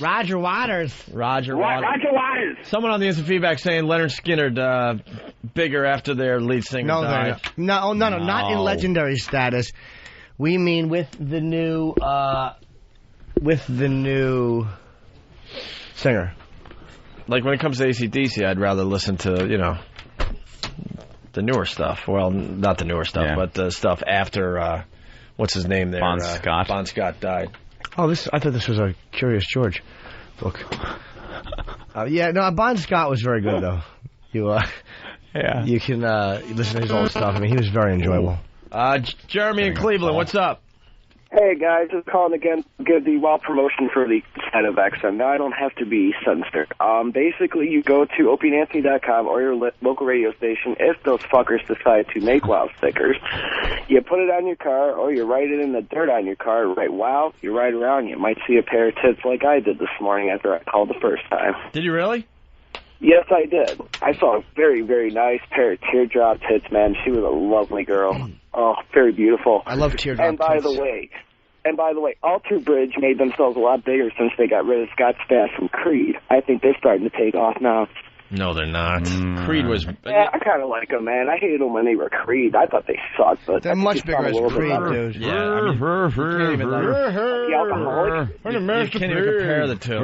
Roger Waters. Someone on the instant feedback saying Leonard Skinner bigger after their lead singer died. No, not in legendary status. We mean with the new singer. Like when it comes to AC/DC, I'd rather listen to, you know, the newer stuff. Well, not the newer stuff, but the stuff after, what's his name there? Bon Scott. Bon Scott died. Oh, I thought this was a Curious George book. Bon Scott was very good, though. You can listen to his old stuff. I mean, he was very enjoyable. Jeremy in Cleveland, what's up? Hey guys, just calling again to give the promotion for the side of XM. Now I don't have to be sinister. Basically, you go to opieandanthony.com or your local radio station. If those fuckers decide to make WOW stickers, you put it on your car or you write it in the dirt on your car. Write WOW, you ride around, you might see a pair of tits like I did this morning after I called the first time. Did you really? Yes, I did. I saw a very, very nice pair of teardrop tits, man. She was a lovely girl. Oh, very beautiful. I love teardrop And by the way, Alter Bridge made themselves a lot bigger since they got rid of Scott Stapp from Creed. I think they're starting to take off now. No, they're not. Creed was... Yeah, I kind of like them, man. I hated them when they were Creed. I thought they sucked, but... They're much bigger as Creed, dude. Yeah, I mean, you can't even compare the two.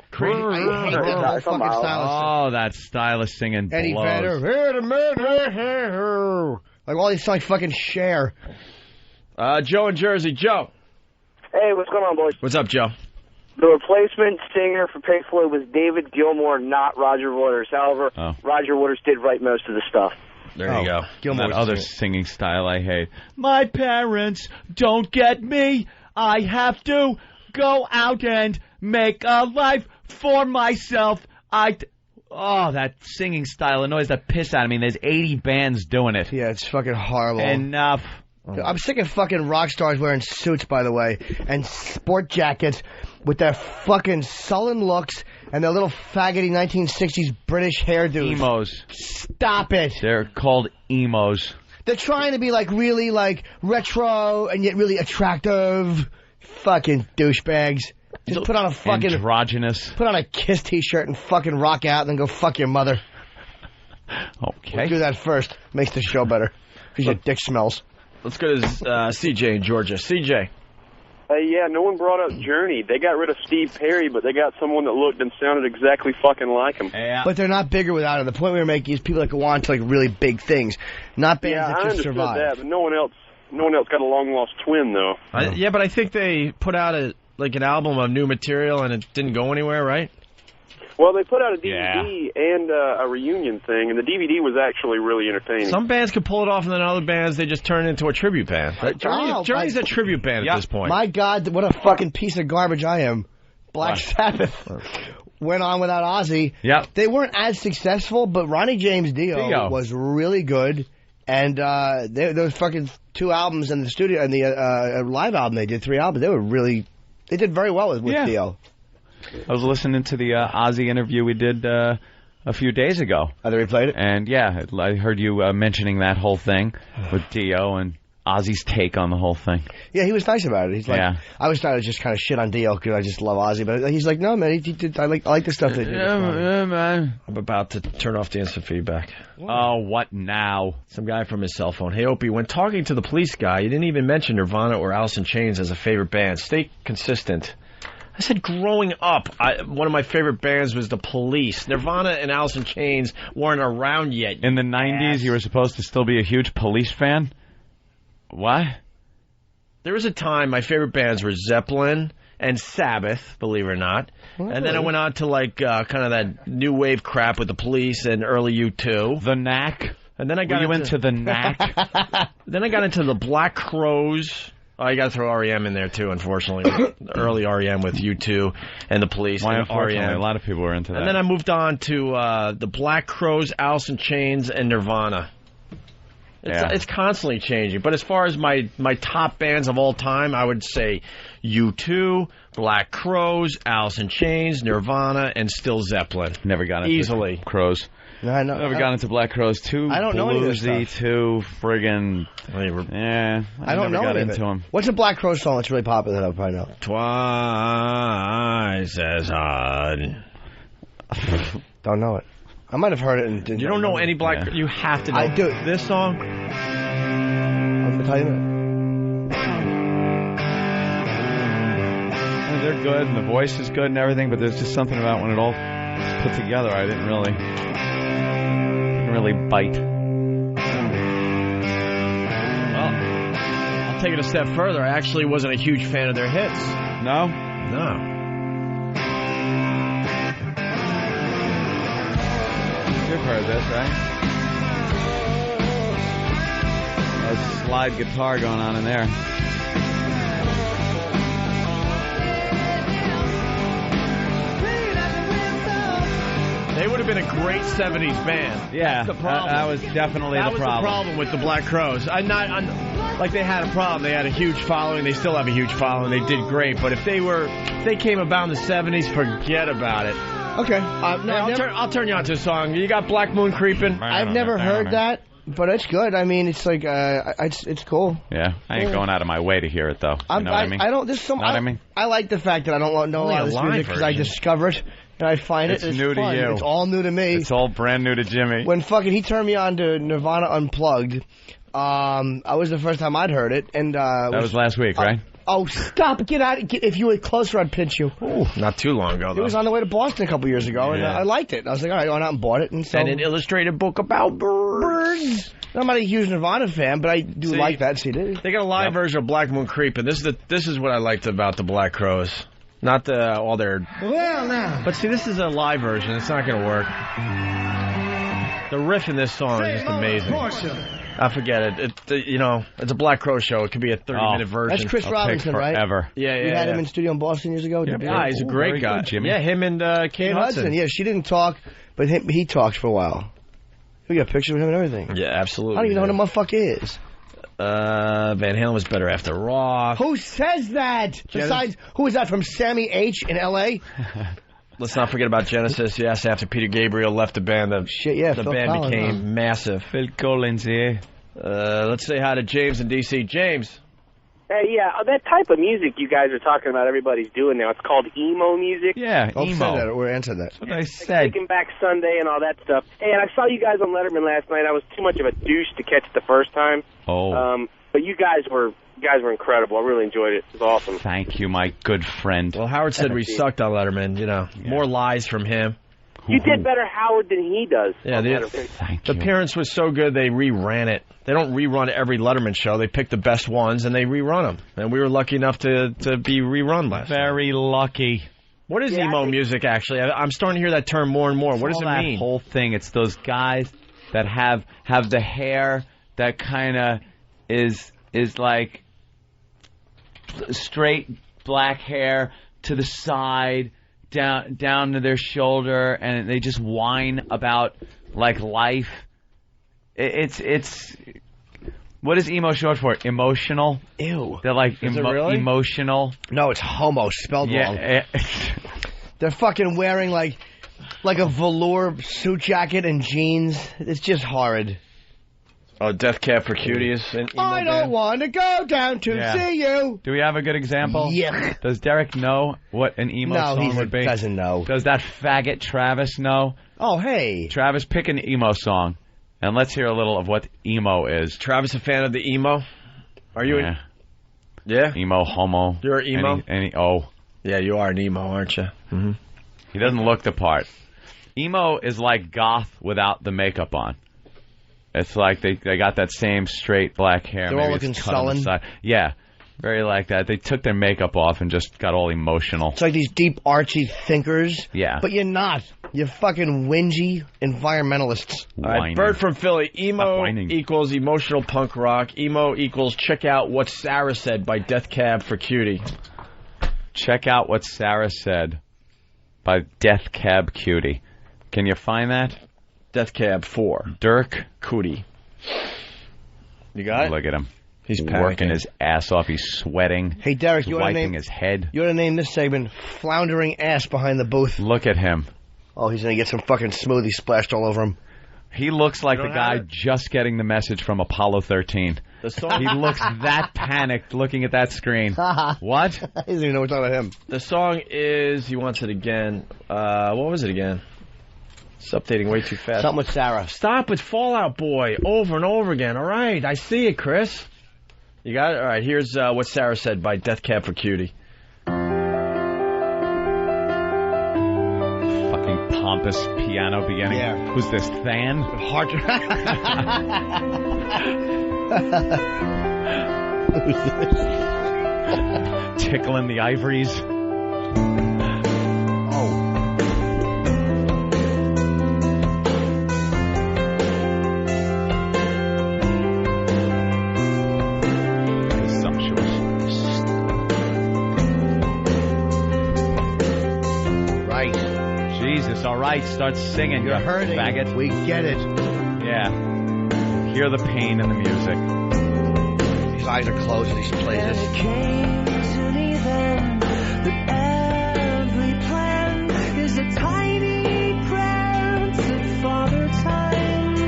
Creed. I hate that fucking stylist. Oh, that stylist singing Eddie blows. Vedder. Like all these songs fucking Cher. Joe in Jersey. Joe. Hey, what's going on, boys? What's up, Joe? The replacement singer for Pink Floyd was David Gilmour, not Roger Waters. However, Roger Waters did write most of the stuff. There you go. That other singing style I hate. My parents don't get me. I have to go out and make a life for myself. That singing style annoys the piss out of me. There's 80 bands doing it. Yeah, it's fucking horrible. Enough. I'm sick of fucking rock stars wearing suits, by the way, and sport jackets with their fucking sullen looks and their little faggoty 1960s British hairdos. Emos. Stop it. They're called emos. They're trying to be like really like retro and yet really attractive. Fucking douchebags. Just put on a fucking... Androgynous. Put on a Kiss t-shirt and fucking rock out and then go fuck your mother. Okay. We'll do that first. Makes the show better. Because your dick smells. Let's go to CJ in Georgia. CJ. Yeah, no one brought up Journey. They got rid of Steve Perry, but they got someone that looked and sounded exactly fucking like him. Yeah. But they're not bigger without him. The point we were making is people that go on to like really big things, not bands that just survive. That, but no one else got a long lost twin though. Yeah, but I think they put out an album of new material and it didn't go anywhere, right? Well, they put out a DVD and a reunion thing, and the DVD was actually really entertaining. Some bands could pull it off, and then other bands, they just turn it into a tribute band. Journey's a tribute band at this point. My God, what a fucking piece of garbage I am. Black Sabbath went on without Ozzy. Yep. They weren't as successful, but Ronnie James Dio was really good, and those fucking 2 albums in the studio, and the live album they did, 3 albums, they did very well with Dio. I was listening to the Ozzy interview we did a few days ago. Oh, they replayed it? And, I heard you mentioning that whole thing with Dio and Ozzy's take on the whole thing. Yeah, he was nice about it. He's like, I was trying to just kind of shit on Dio because I just love Ozzy, but he's like, no, man, I like the stuff they did. Yeah, man. I'm about to turn off the instant feedback. Oh, what now? Some guy from his cell phone. Hey, Opie, when talking to the police guy, you didn't even mention Nirvana or Alice in Chains as a favorite band. Stay consistent. I said growing up, one of my favorite bands was The Police. Nirvana and Alice in Chains weren't around yet. In the 90s, you were supposed to still be a huge Police fan? What? There was a time my favorite bands were Zeppelin and Sabbath, believe it or not. And then I went on to kind of that new wave crap with The Police and early U2. The Knack? And then I got into The Knack? Then I got into the Black Crowes. Oh, you got to throw R.E.M. in there, too, unfortunately. Early R.E.M. with U2 and The Police. Why, and unfortunately? R.E.M. A lot of people were into that. And then I moved on to the Black Crowes, Alice in Chains, and Nirvana. It's constantly changing. But as far as my top bands of all time, I would say U2, Black Crowes, Alice in Chains, Nirvana, and still Zeppelin. Never got into Easily. Crowes. I know. Never got into Black Crowes. Too I don't know any of this bluesy, stuff. too friggin'. Yeah, I don't never know got any of into it. him. What's a Black Crowes song that's really popular that I probably know? Twice as hard. Don't know it. I might have heard it. And you don't know any Black... You have to know. I do. This song? I'm going to tell you that. They're good, and the voice is good and everything, but there's just something about when it all put together, I didn't really bite. Well, I'll take it a step further. I actually wasn't a huge fan of their hits. No? No. You've heard this, right? A slide guitar going on in there. They would have been a great 70s band. Yeah, that's the problem. That was definitely the problem. That was the problem with the Black Crowes. Like they had a problem. They had a huge following. They still have a huge following. They did great. But if they came about in the 70s, forget about it. Okay. I'll turn you on to a song. You got Black Moon Creeping? I've never heard that, but it's good. I mean, it's like it's cool. Yeah, I ain't going out of my way to hear it though. You know what I mean? I don't. There's some. I like the fact that I don't know a lot of this music because I discover it. And I find it's new fun. to you. It's all new to me. It's all brand new to Jimmy. When he turned me on to Nirvana Unplugged, I was the first time I'd heard it, and that was last week, right? Oh, stop! Get out! If you were closer, I'd pinch you. Ooh, not too long ago, though. It was on the way to Boston a couple years ago, and I liked it. I was like, all right, I went out and bought it. And an illustrated book about birds. I'm not a huge Nirvana fan, but I do like that CD. They got a live version of Black Moon Creeping. This is what I liked about the Black Crowes. Not all their... Well, now. But see, this is a live version. It's not going to work. The riff in this song is just amazing. I forget it. It's a Black Crow show. It could be a 30-minute version. That's Chris Robinson, right? Forever. Yeah. You had him in studio in Boston years ago? Yeah, he's a great guy. Good, Jimmy. Yeah, him and Kate Hudson. Yeah, she didn't talk, but he talked for a while. We got pictures of him and everything. Yeah, absolutely. I don't even know who the motherfucker is. Van Halen was better after Roth. Who says that? Besides, who is that from Sammy H in L.A.? Let's not forget about Genesis. Yes, after Peter Gabriel left the band, the band Collins, became massive. Phil Collins, yeah. Let's say hi to James in D.C. James. Hey, yeah, that type of music you guys are talking about everybody's doing now, it's called emo music. Yeah, emo. We're into that. That's what I said. Taking Back Sunday and all that stuff. Hey, and I saw you guys on Letterman last night. I was too much of a douche to catch it the first time. Oh. But you guys were You guys were incredible. I really enjoyed it. It was awesome. Thank you, my good friend. Well, Howard said we sucked on Letterman. You know, more lies from him. You did better, Howard, than he does. Yeah, the appearance was so good they reran it. They don't rerun every Letterman show. They pick the best ones and they rerun them. And we were lucky enough to be rerun last time. Very lucky. What is emo music, actually? I'm starting to hear that term more and more. What does it mean? That whole thing. It's those guys that have the hair that kind of is like straight black hair to the side, down to their shoulder, and they just whine about like life. It's what is emo short for? Emotional? Ew. They're like really? Emotional. No, it's homo spelled wrong. They're fucking wearing like a velour suit jacket and jeans. It's just horrid. Oh, Death Cab for Cutie is an emo I don't want to go down to see you. Do we have a good example? Yeah. Does Derek know what an emo song would be? No, he doesn't know. Does that faggot Travis know? Oh, hey. Travis, pick an emo song, and let's hear a little of what emo is. Travis, a fan of the emo? Are you? Yeah. Emo, homo. You're an emo? Yeah, you are an emo, aren't you? Mm-hmm. He doesn't look the part. Emo is like goth without the makeup on. It's like they got that same straight black hair. They're all looking sullen. Yeah, very like that. They took their makeup off and just got all emotional. It's like these deep, archy thinkers. Yeah. But you're not. You're fucking whingy environmentalists. All right, Bert from Philly. Emo equals emotional punk rock. Emo equals check out what Sarah said by Death Cab for Cutie. Check out what Sarah said by Death Cab Cutie. Can you find that? Death Cab 4. Dirk Cootie. You got it? Look at him. He's working his ass off. He's sweating. Hey, Derek, He's you want to wiping name his head. You want to name this segment "Floundering Ass Behind the Booth"? Look at him. Oh, he's gonna get some fucking smoothie splashed all over him. He looks like the guy just getting the message from Apollo 13. He looks that panicked looking at that screen. What? He doesn't even know we're talking about him. The song is, he wants it again. What was it again? It's updating way too fast. Something with Sarah. Stop with Fall Out Boy over and over again. All right, I see it, Chris. You got it? All right, here's what Sarah said by Death Cab for Cutie. Fucking pompous piano beginning. Yeah. Who's this, Than? Heart. Who's this? Tickling the ivories. All right, start singing. You're hurting. Faggot. We get it. Yeah. Hear the pain in the music. His eyes are closed and he plays this. Every plan is a tiny prance of Father Time.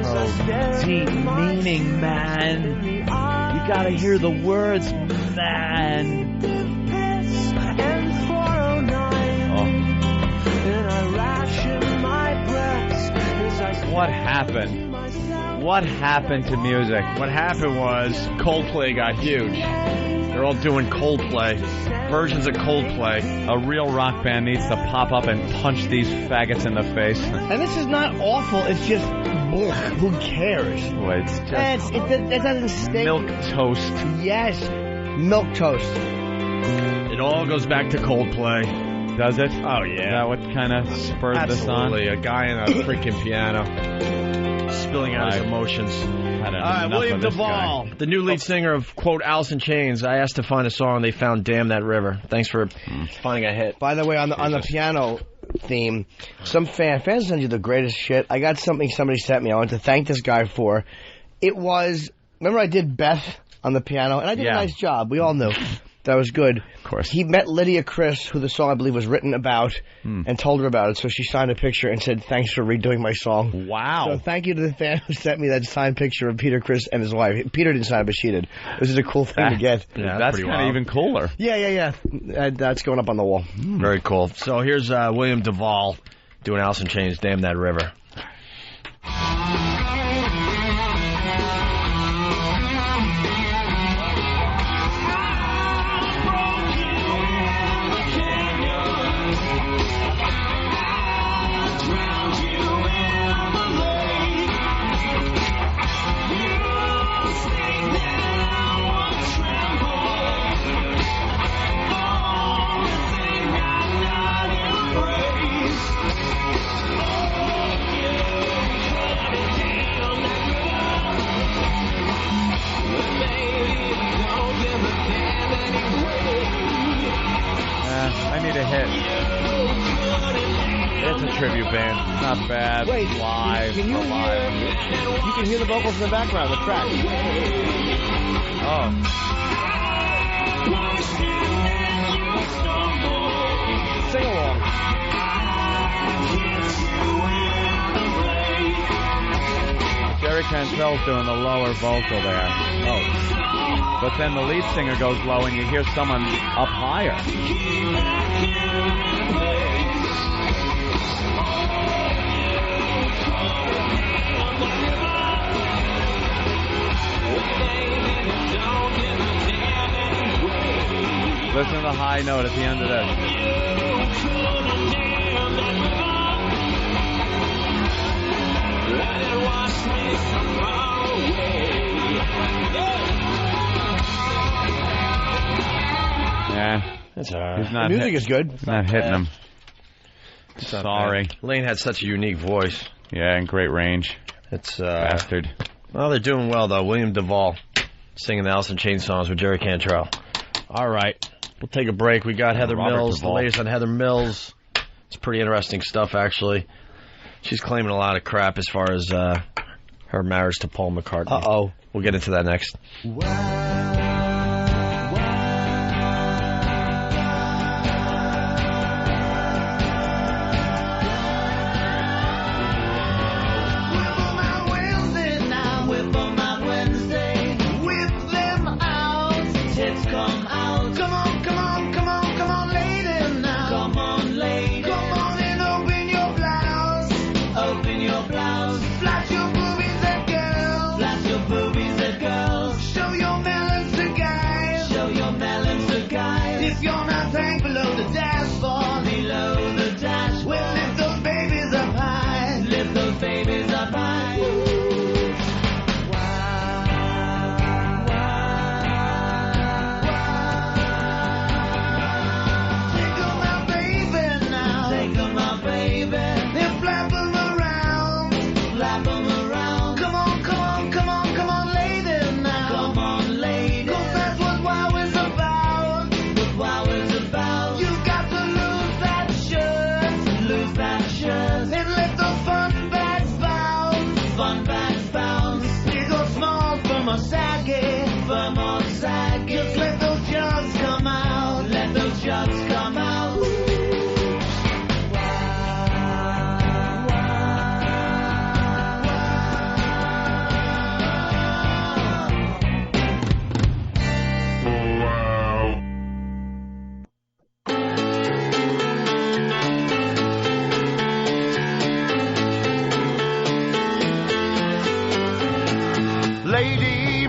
Oh, deep meaning, man. You gotta hear the words, man. What happened? What happened to music? What happened was Coldplay got huge. They're all doing Coldplay. Versions of Coldplay. A real rock band needs to pop up and punch these faggots in the face. And this is not awful. It's just, who cares? Well, it's just... It doesn't stink. Milk toast. Yes. Milk toast. It all goes back to Coldplay. Does it? Oh, yeah. Is that what kind of spurred this on? Absolutely. A guy in a freaking piano. Spilling out his emotions. All right, William Duvall, the new lead singer of, quote, Alice in Chains. I asked to find a song. They found Damn That River. Thanks for finding a hit. By the way, on the piano theme, some fans send you the greatest shit. I got something somebody sent me I want to thank this guy for. It was, remember I did Beth on the piano? And I did a nice job. We all knew. That was good. Of course. He met Lydia Chris, who the song, I believe, was written about, and told her about it. So she signed a picture and said, thanks for redoing my song. Wow. So thank you to the fan who sent me that signed picture of Peter Chris and his wife. Peter didn't sign it, but she did. This is a cool thing to get. Yeah, that's kind of even cooler. Yeah. That's going up on the wall. Very cool. So here's William Duvall doing Alice in Chains, Damn That River. a hit. It's a tribute band. Not bad. Wait, live. can you can hear the vocals in the background, the track. Oh. Sing along. Jerry Cantrell's doing the lower vocal there. Oh. But then the lead singer goes low and you hear someone up higher. Listen to the high note at the end of this. Yeah, that's all right. He's not the music is good. He's not hitting him. Sorry. Lane had such a unique voice. Yeah, and great range. It's bastard. Well, they're doing well though. William Duvall singing the Alice in Chains songs with Jerry Cantrell. All right, we'll take a break. We got Heather Robert Mills. Duvall. The latest on Heather Mills. It's pretty interesting stuff, actually. She's claiming a lot of crap as far as her marriage to Paul McCartney. Uh-oh. We'll get into that next.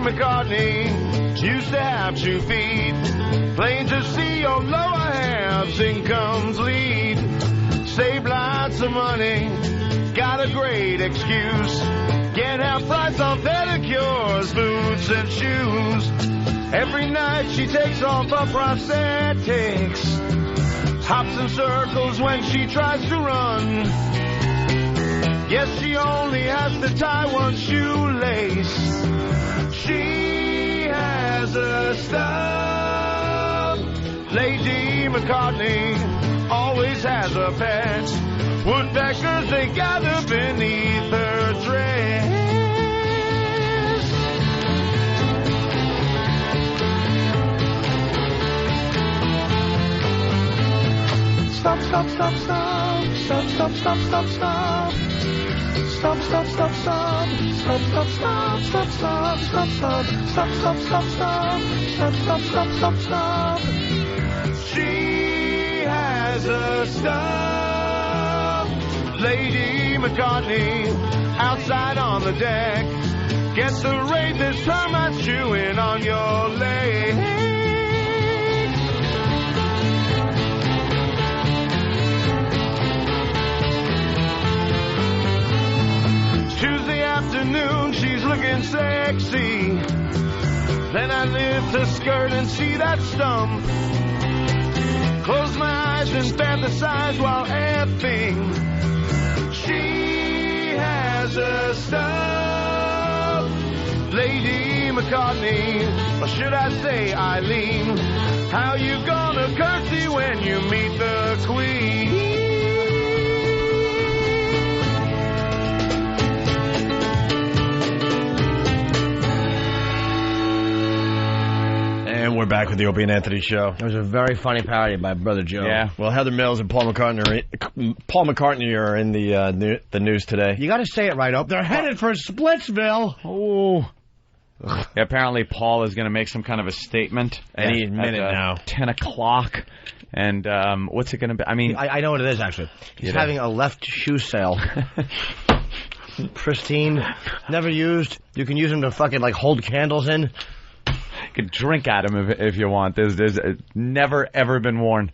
McCartney used to have 2 feet. Plain to see your lower halves, incomes lead. Save lots of money, got a great excuse. Get half price on pedicures, boots and shoes. Every night she takes off her prosthetics. Hops in circles when she tries to run. Yes, she only has to tie one shoelace. She has a stub. Lady McCartney always has a pet. Woodpeckers, they gather beneath her dress. Stop, stop, stop, stop. Stop, stop, stop, stop, stop. Stop, stop, stop, stop. Stop, stop, stop, stop, stop, stop, stop. Stop, stop, stop, stop. Stop, stop, stop, stop, stop. She has a stub. Lady McCartney outside on the deck gets the raid this time at chewing on your leg. Tuesday afternoon, she's looking sexy. Then I lift her skirt and see that stump. Close my eyes and fantasize while effing. She has a stub. Lady McCartney, or should I say Eileen, How you gonna curtsy when you meet the queen? And we're back with the Opie and Anthony Show. It was a very funny parody by Brother Joe. Yeah. Well, Heather Mills and Paul McCartney are in the news today. You got to say it right, Opie. They're headed for Splitsville. Oh. Yeah, apparently Paul is going to make some kind of a statement any minute now. 10 o'clock. And what's it going to be? I mean, I know what it is, actually. He's having a left shoe sale. Pristine, never used. You can use them to fucking like hold candles in. You could drink at him if you want. There's never ever been worn.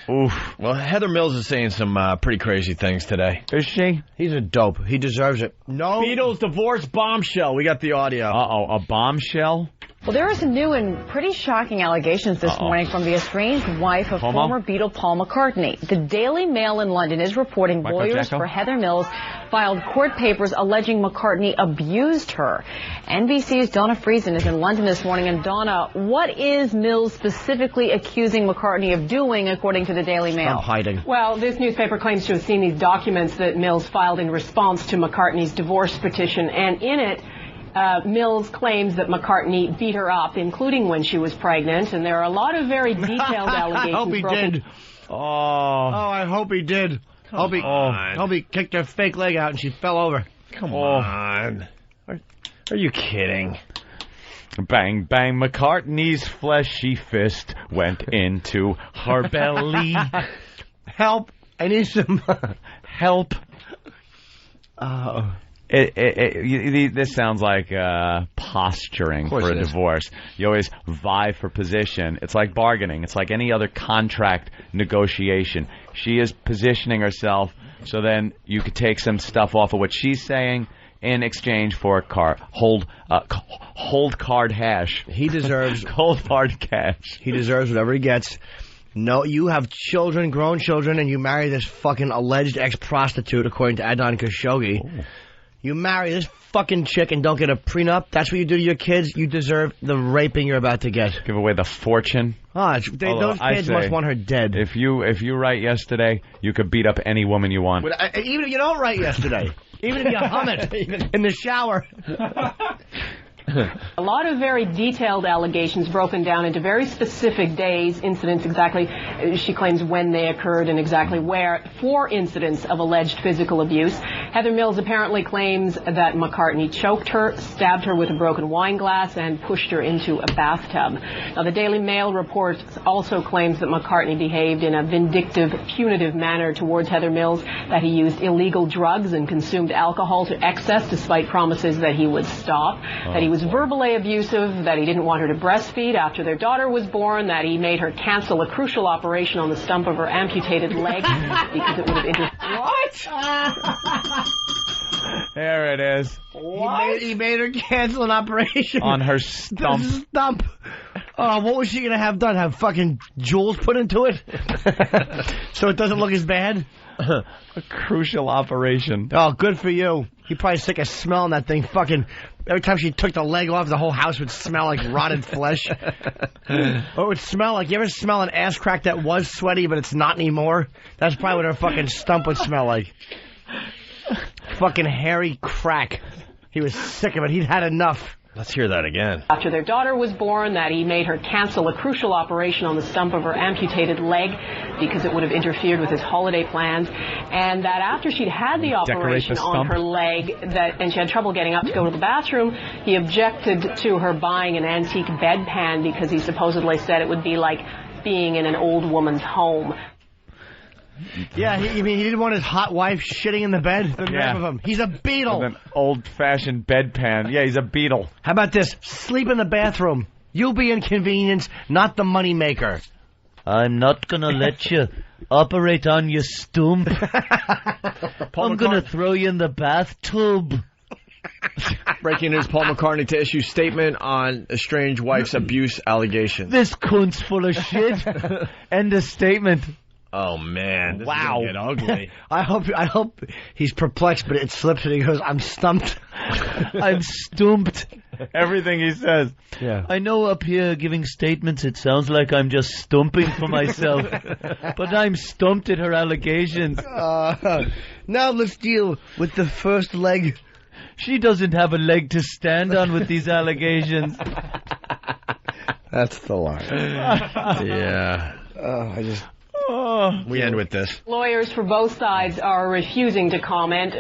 Oof. Well, Heather Mills is saying some pretty crazy things today. Is she? He's a dope. He deserves it. No. Beatles divorce bombshell. We got the audio. Uh-oh, a bombshell? Well, there are some new and pretty shocking allegations this morning from the estranged wife of former Beatle Paul McCartney. The Daily Mail in London is reporting lawyers for Heather Mills filed court papers alleging McCartney abused her. NBC's Donna Friesen is in London this morning. And Donna, what is Mills specifically accusing McCartney of doing, according to the Daily Mail? I'm hiding. Well, this newspaper claims to have seen these documents that Mills filed in response to McCartney's divorce petition, and in it, Mills claims that McCartney beat her up, including when she was pregnant, and there are a lot of very detailed allegations. I hope he did. Oh, I hope he did. Hope he kicked her fake leg out and she fell over. Come on. Are you kidding? Bang, bang, McCartney's fleshy fist went into her belly. Help. I need some help. This sounds like posturing for a divorce. You always vie for position. It's like bargaining. It's like any other contract negotiation. She is positioning herself so then you could take some stuff off of what she's saying in exchange for hold card hash. He deserves cold hard cash. He deserves whatever he gets. No, you have children, grown children, and you marry this fucking alleged ex-prostitute, according to Adnan Khashoggi. Ooh. You marry this fucking chick and don't get a prenup. That's what you do to your kids. You deserve the raping you're about to get. Give away the fortune. Those kids must want her dead. If you write yesterday, you could beat up any woman you want. Even if you don't write yesterday. Even if you hum it in the shower. A lot of very detailed allegations broken down into very specific days, incidents exactly, she claims when they occurred and exactly where, 4 incidents of alleged physical abuse. Heather Mills apparently claims that McCartney choked her, stabbed her with a broken wine glass, and pushed her into a bathtub. Now, the Daily Mail report also claims that McCartney behaved in a vindictive, punitive manner towards Heather Mills, that he used illegal drugs and consumed alcohol to excess despite promises that he would stop, that he was verbally abusive, that he didn't want her to breastfeed after their daughter was born, that he made her cancel a crucial operation on the stump of her amputated leg because it would have interfered. What? There it is. What? He made her cancel an operation on her stump. The stump. Oh, what was she going to have done? Have fucking jewels put into it? So it doesn't look as bad? A crucial operation. Oh, good for you. He probably sick of smelling that thing. Fucking every time she took the leg off, the whole house would smell like rotted flesh. Or it would smell like, you ever smell an ass crack that was sweaty but it's not anymore? That's probably what her fucking stump would smell like. Fucking hairy crack. He was sick of it. He'd had enough. Let's hear that again. After their daughter was born, that he made her cancel a crucial operation on the stump of her amputated leg because it would have interfered with his holiday plans, and that after she'd had the operation on her leg and she had trouble getting up to go to the bathroom, he objected to her buying an antique bedpan because he supposedly said it would be like being in an old woman's home. Yeah, he didn't want his hot wife shitting in the bed? The nerve of him. He's a Beatle. With an old-fashioned bedpan. Yeah, he's a Beatle. How about this? Sleep in the bathroom. You'll be inconvenienced, not the moneymaker. I'm not going to let you operate on your stump. I'm going to throw you in the bathtub. Breaking news, Paul McCartney to issue statement on estranged wife's abuse allegations. This cunt's full of shit. End of statement. Oh, man. This is gonna get ugly. I hope he's perplexed, but it slips and he goes, I'm stumped. I'm stumped. Everything he says. Yeah. I know up here giving statements it sounds like I'm just stumping for myself, but I'm stumped at her allegations. Now let's deal with the first leg. She doesn't have a leg to stand on with these allegations. That's the line. Yeah. We end with this. Lawyers for both sides are refusing to comment.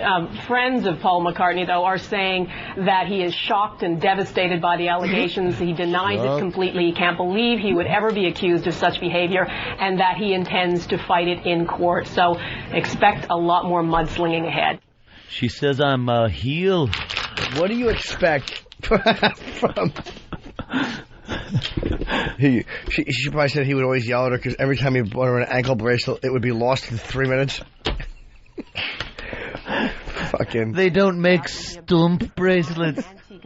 Friends of Paul McCartney, though, are saying that he is shocked and devastated by the allegations. He denies it completely. He can't believe he would ever be accused of such behavior, and that he intends to fight it in court. So expect a lot more mudslinging ahead. She says I'm a heel. What do you expect from... She probably said he would always yell at her because every time he bought her an ankle bracelet, it would be lost in 3 minutes. Fucking. They don't make stump bracelets.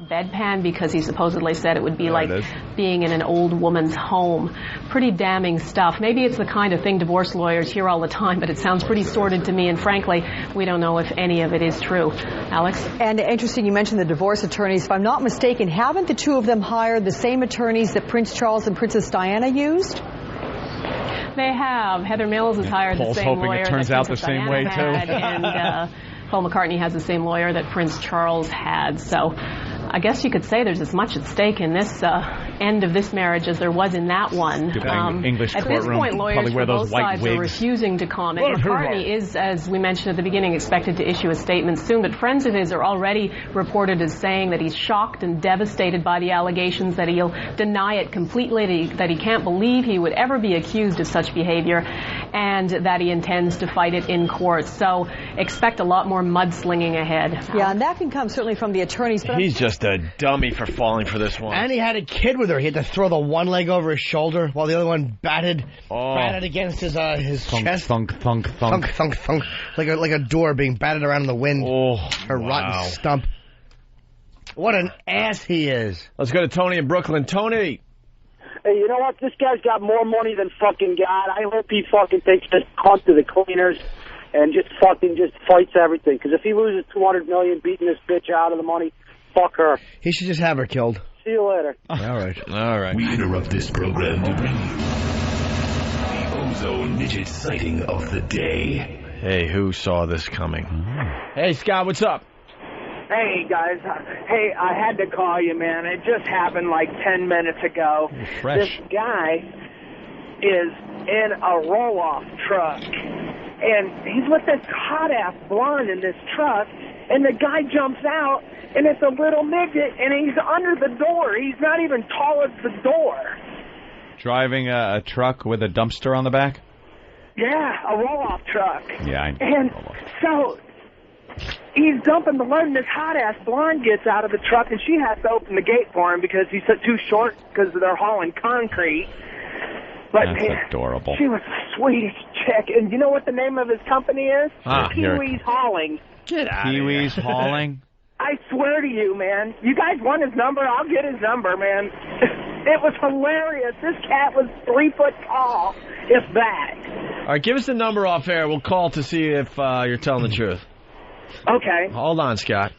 Bedpan because he supposedly said it would be like being in an old woman's home. Pretty damning stuff. Maybe it's the kind of thing divorce lawyers hear all the time, but it sounds pretty sordid to me, and frankly, we don't know if any of it is true. Alex? And interesting, you mentioned the divorce attorneys. If I'm not mistaken, haven't the two of them hired the same attorneys that Prince Charles and Princess Diana used? They have. Heather Mills has hired the same lawyer it turns that out Princess the same Diana way, had, too. and Paul McCartney has the same lawyer that Prince Charles had. So I guess you could say there's as much at stake in this end of this marriage as there was in that one. English at this point, lawyers for both sides are refusing to comment. McCartney is, as we mentioned at the beginning, expected to issue a statement soon, but friends of his are already reported as saying that he's shocked and devastated by the allegations, that he'll deny it completely, that he can't believe he would ever be accused of such behavior, and that he intends to fight it in court. So expect a lot more mudslinging ahead. Yeah, and that can come certainly from the attorneys. But He's just a dummy for falling for this one. And he had a kid with her. He had to throw the one leg over his shoulder while the other one batted against his chest. Thunk. Like a door being batted around in the wind. Her rotten stump. What an ass he is. Let's go to Tony in Brooklyn. Tony! Hey, you know what? This guy's got more money than fucking God. I hope he fucking takes this cunt to the cleaners and just fights everything. Because if he loses $200 million beating this bitch out of the money, fuck her. He should just have her killed. See you later. All right. We interrupt this program to bring you the Ozone Midget sighting of the day. Hey, who saw this coming? Hey, Scott, what's up? Hey, guys. Hey, I had to call you, man. It just happened like 10 minutes ago. Fresh. This guy is in a roll-off truck, and he's with this hot-ass blonde in this truck, and the guy jumps out, and it's a little midget, and he's under the door. He's not even tall as the door. Driving a truck with a dumpster on the back? Yeah, a roll-off truck. Yeah, I know. And so he's dumping the load, and this hot-ass blonde gets out of the truck, and she has to open the gate for him because he's too short because they're hauling concrete. But that's adorable. She was the sweetest chick. And you know what the name of his company is? Pee-wee's Hauling. Get out of here. Pee-wee's Hauling? I swear to you, man. You guys want his number? I'll get his number, man. It was hilarious. This cat was 3 foot tall, if that. All right, give us the number off air. We'll call to see if you're telling the truth. Okay. Hold on, Scott.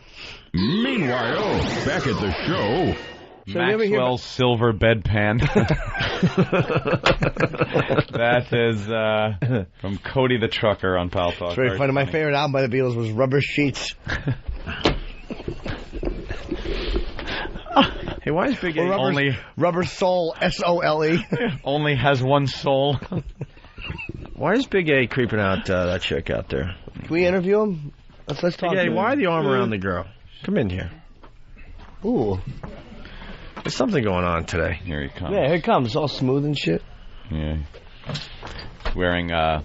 Meanwhile, back at the show... So Maxwell's silver bedpan. That is from Cody the Trucker on PalTalk. It's very funny. My favorite album by the Beatles was Rubber Sheets. Hey, why is Big A Rubber Soul, S-O-L-E. Only has one soul. Why is Big A creeping out that chick out there? Can we interview him? Let's talk. Big A, why the arm around the girl? Come in here. Ooh. There's something going on today. Here he comes. Yeah, here it comes. All smooth and shit. Yeah. Wearing a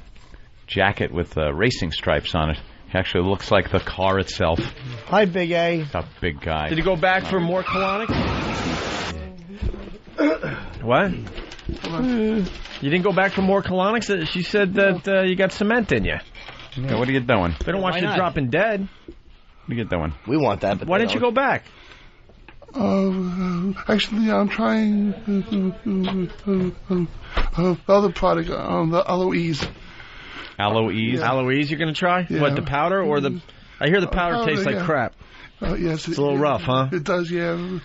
jacket with racing stripes on it. He actually looks like the car itself. Hi, Big A. He's a big guy. Did he go back for more colonic? What? You didn't go back for more colonics? She said that you got cement in you. Yeah, what are you doing? They don't want you dropping dead. What are you doing? We want that, but why didn't you go back? Actually, I'm trying the other product, the Aloes. Aloes? Yeah. Aloes you're going to try? Yeah. What, the powder or the... I hear the powder tastes like crap. Yes. It's a little rough, huh? It does, yeah.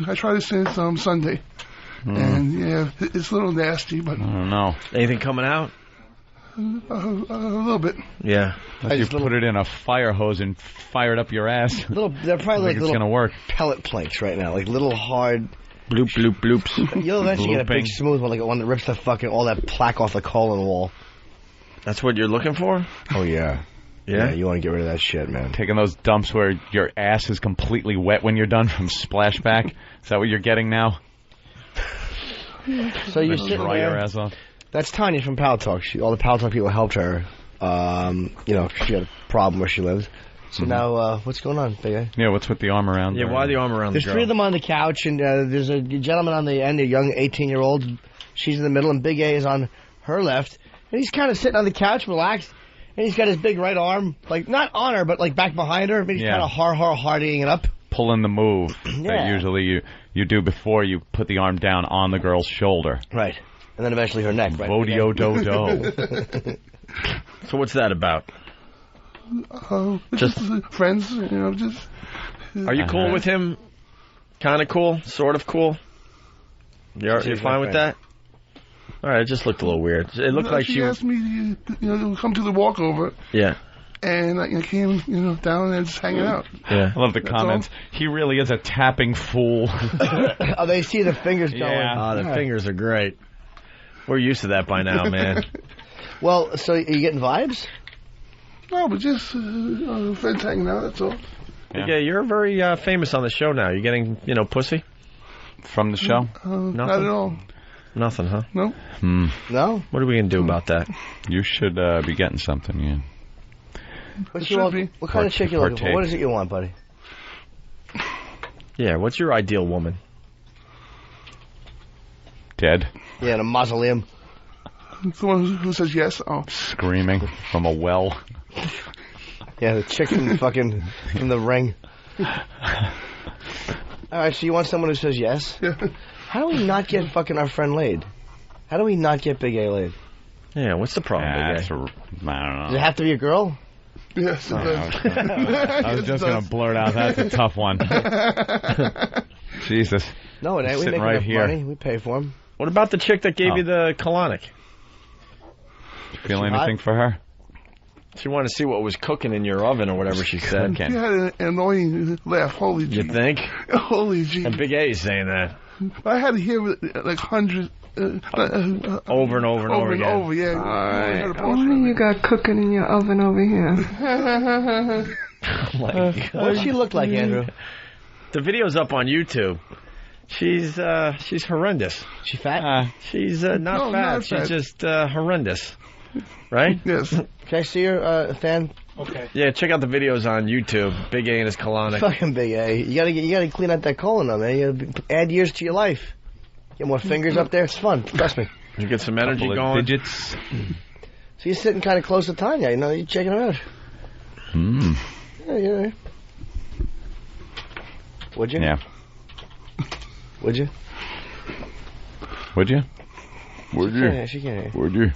I tried it since Sunday. And, yeah, it's a little nasty, but... I don't know. Anything coming out? A little bit. Yeah. If you put it in a fire hose and fire it up your ass, they're probably like it's little gonna work. pellet planks right now, like little hard... Bloop, bloop, bloops. You'll eventually get a big smooth one, like one that rips the fucking all that plaque off the colon wall. That's what you're looking for? Oh, yeah. Yeah? You want to get rid of that shit, man. Taking those dumps where your ass is completely wet when you're done from splashback. Is that what you're getting now? So you're sitting dry there. your ass off. That's Tanya from PalTalk. All the PalTalk people helped her. She had a problem where she lives. So now, what's going on, Big A? Yeah, what's with the arm around? Yeah, why the arm around There's the girl? three of them on the couch, and there's a gentleman on the end, a young 18-year-old. She's in the middle, and Big A is on her left. And he's kind of sitting on the couch, relaxed. And he's got his big right arm, like, not on her, but, like, back behind her. But he's kind of hardying it up. Pulling the move that usually you do before you put the arm down on the girl's shoulder. Right. And then eventually her neck, right? Vodio-do-do. So what's that about? Just friends, just... Are you cool with him? Kind of cool? Sort of cool? You're fine with that? All right, it just looked a little weird. It looked like she asked me to come to the walkover. Yeah. And I came, down and just hanging out. Yeah. I love the comments. He really is a tapping fool. Oh, they see the fingers going. Yeah. Oh, the fingers are great. We're used to that by now, man. Well, so are you getting vibes? No, but just friends hanging out, that's all. Yeah, you're very famous on the show now. You getting, pussy? From the show? Not at all. Nothing, huh? No. No? What are we going to do about that? You should be getting something, yeah. What kind of chick you looking for? What is it you want, buddy? Yeah, what's your ideal woman? Dead. Yeah, in a mausoleum. The one who says yes. Oh. Screaming from a well. Yeah, the chick from from the ring. All right, so you want someone who says yes? Yeah. How do we not get fucking our friend laid? How do we not get Big A laid? Yeah, what's the problem, Big A? I don't know. Does it have to be a girl? Yes, it does. I was just going to blurt out, that's a tough one. Jesus. No, it ain't. We make enough money. We pay for them. What about the chick that gave you the colonic? Feel anything for her? She wanted to see what was cooking in your oven or whatever she said. She had an annoying laugh. Holy G. You think? Holy G. And Big A is saying that. I had to hear it like hundreds. Over and over and over again. Over, yeah. Right. What do you got cooking in your oven over here? Oh my God. What does she look like, Andrew? The video's up on YouTube. She's horrendous. She fat? She's not fat. She's just horrendous. Right? Yes. Can I see her, fan? Okay. Yeah, check out the videos on YouTube. Big A and his colonic. Fucking Big A. You gotta clean out that colon, though, man. You gotta add years to your life. Get more fingers up there. It's fun. Trust me. You get some energy going. Digits. So you're sitting kind of close to Tanya. You're checking her out. Yeah. Would you? Yeah. Would you? Would you? Would you? Yeah, she can. Would you?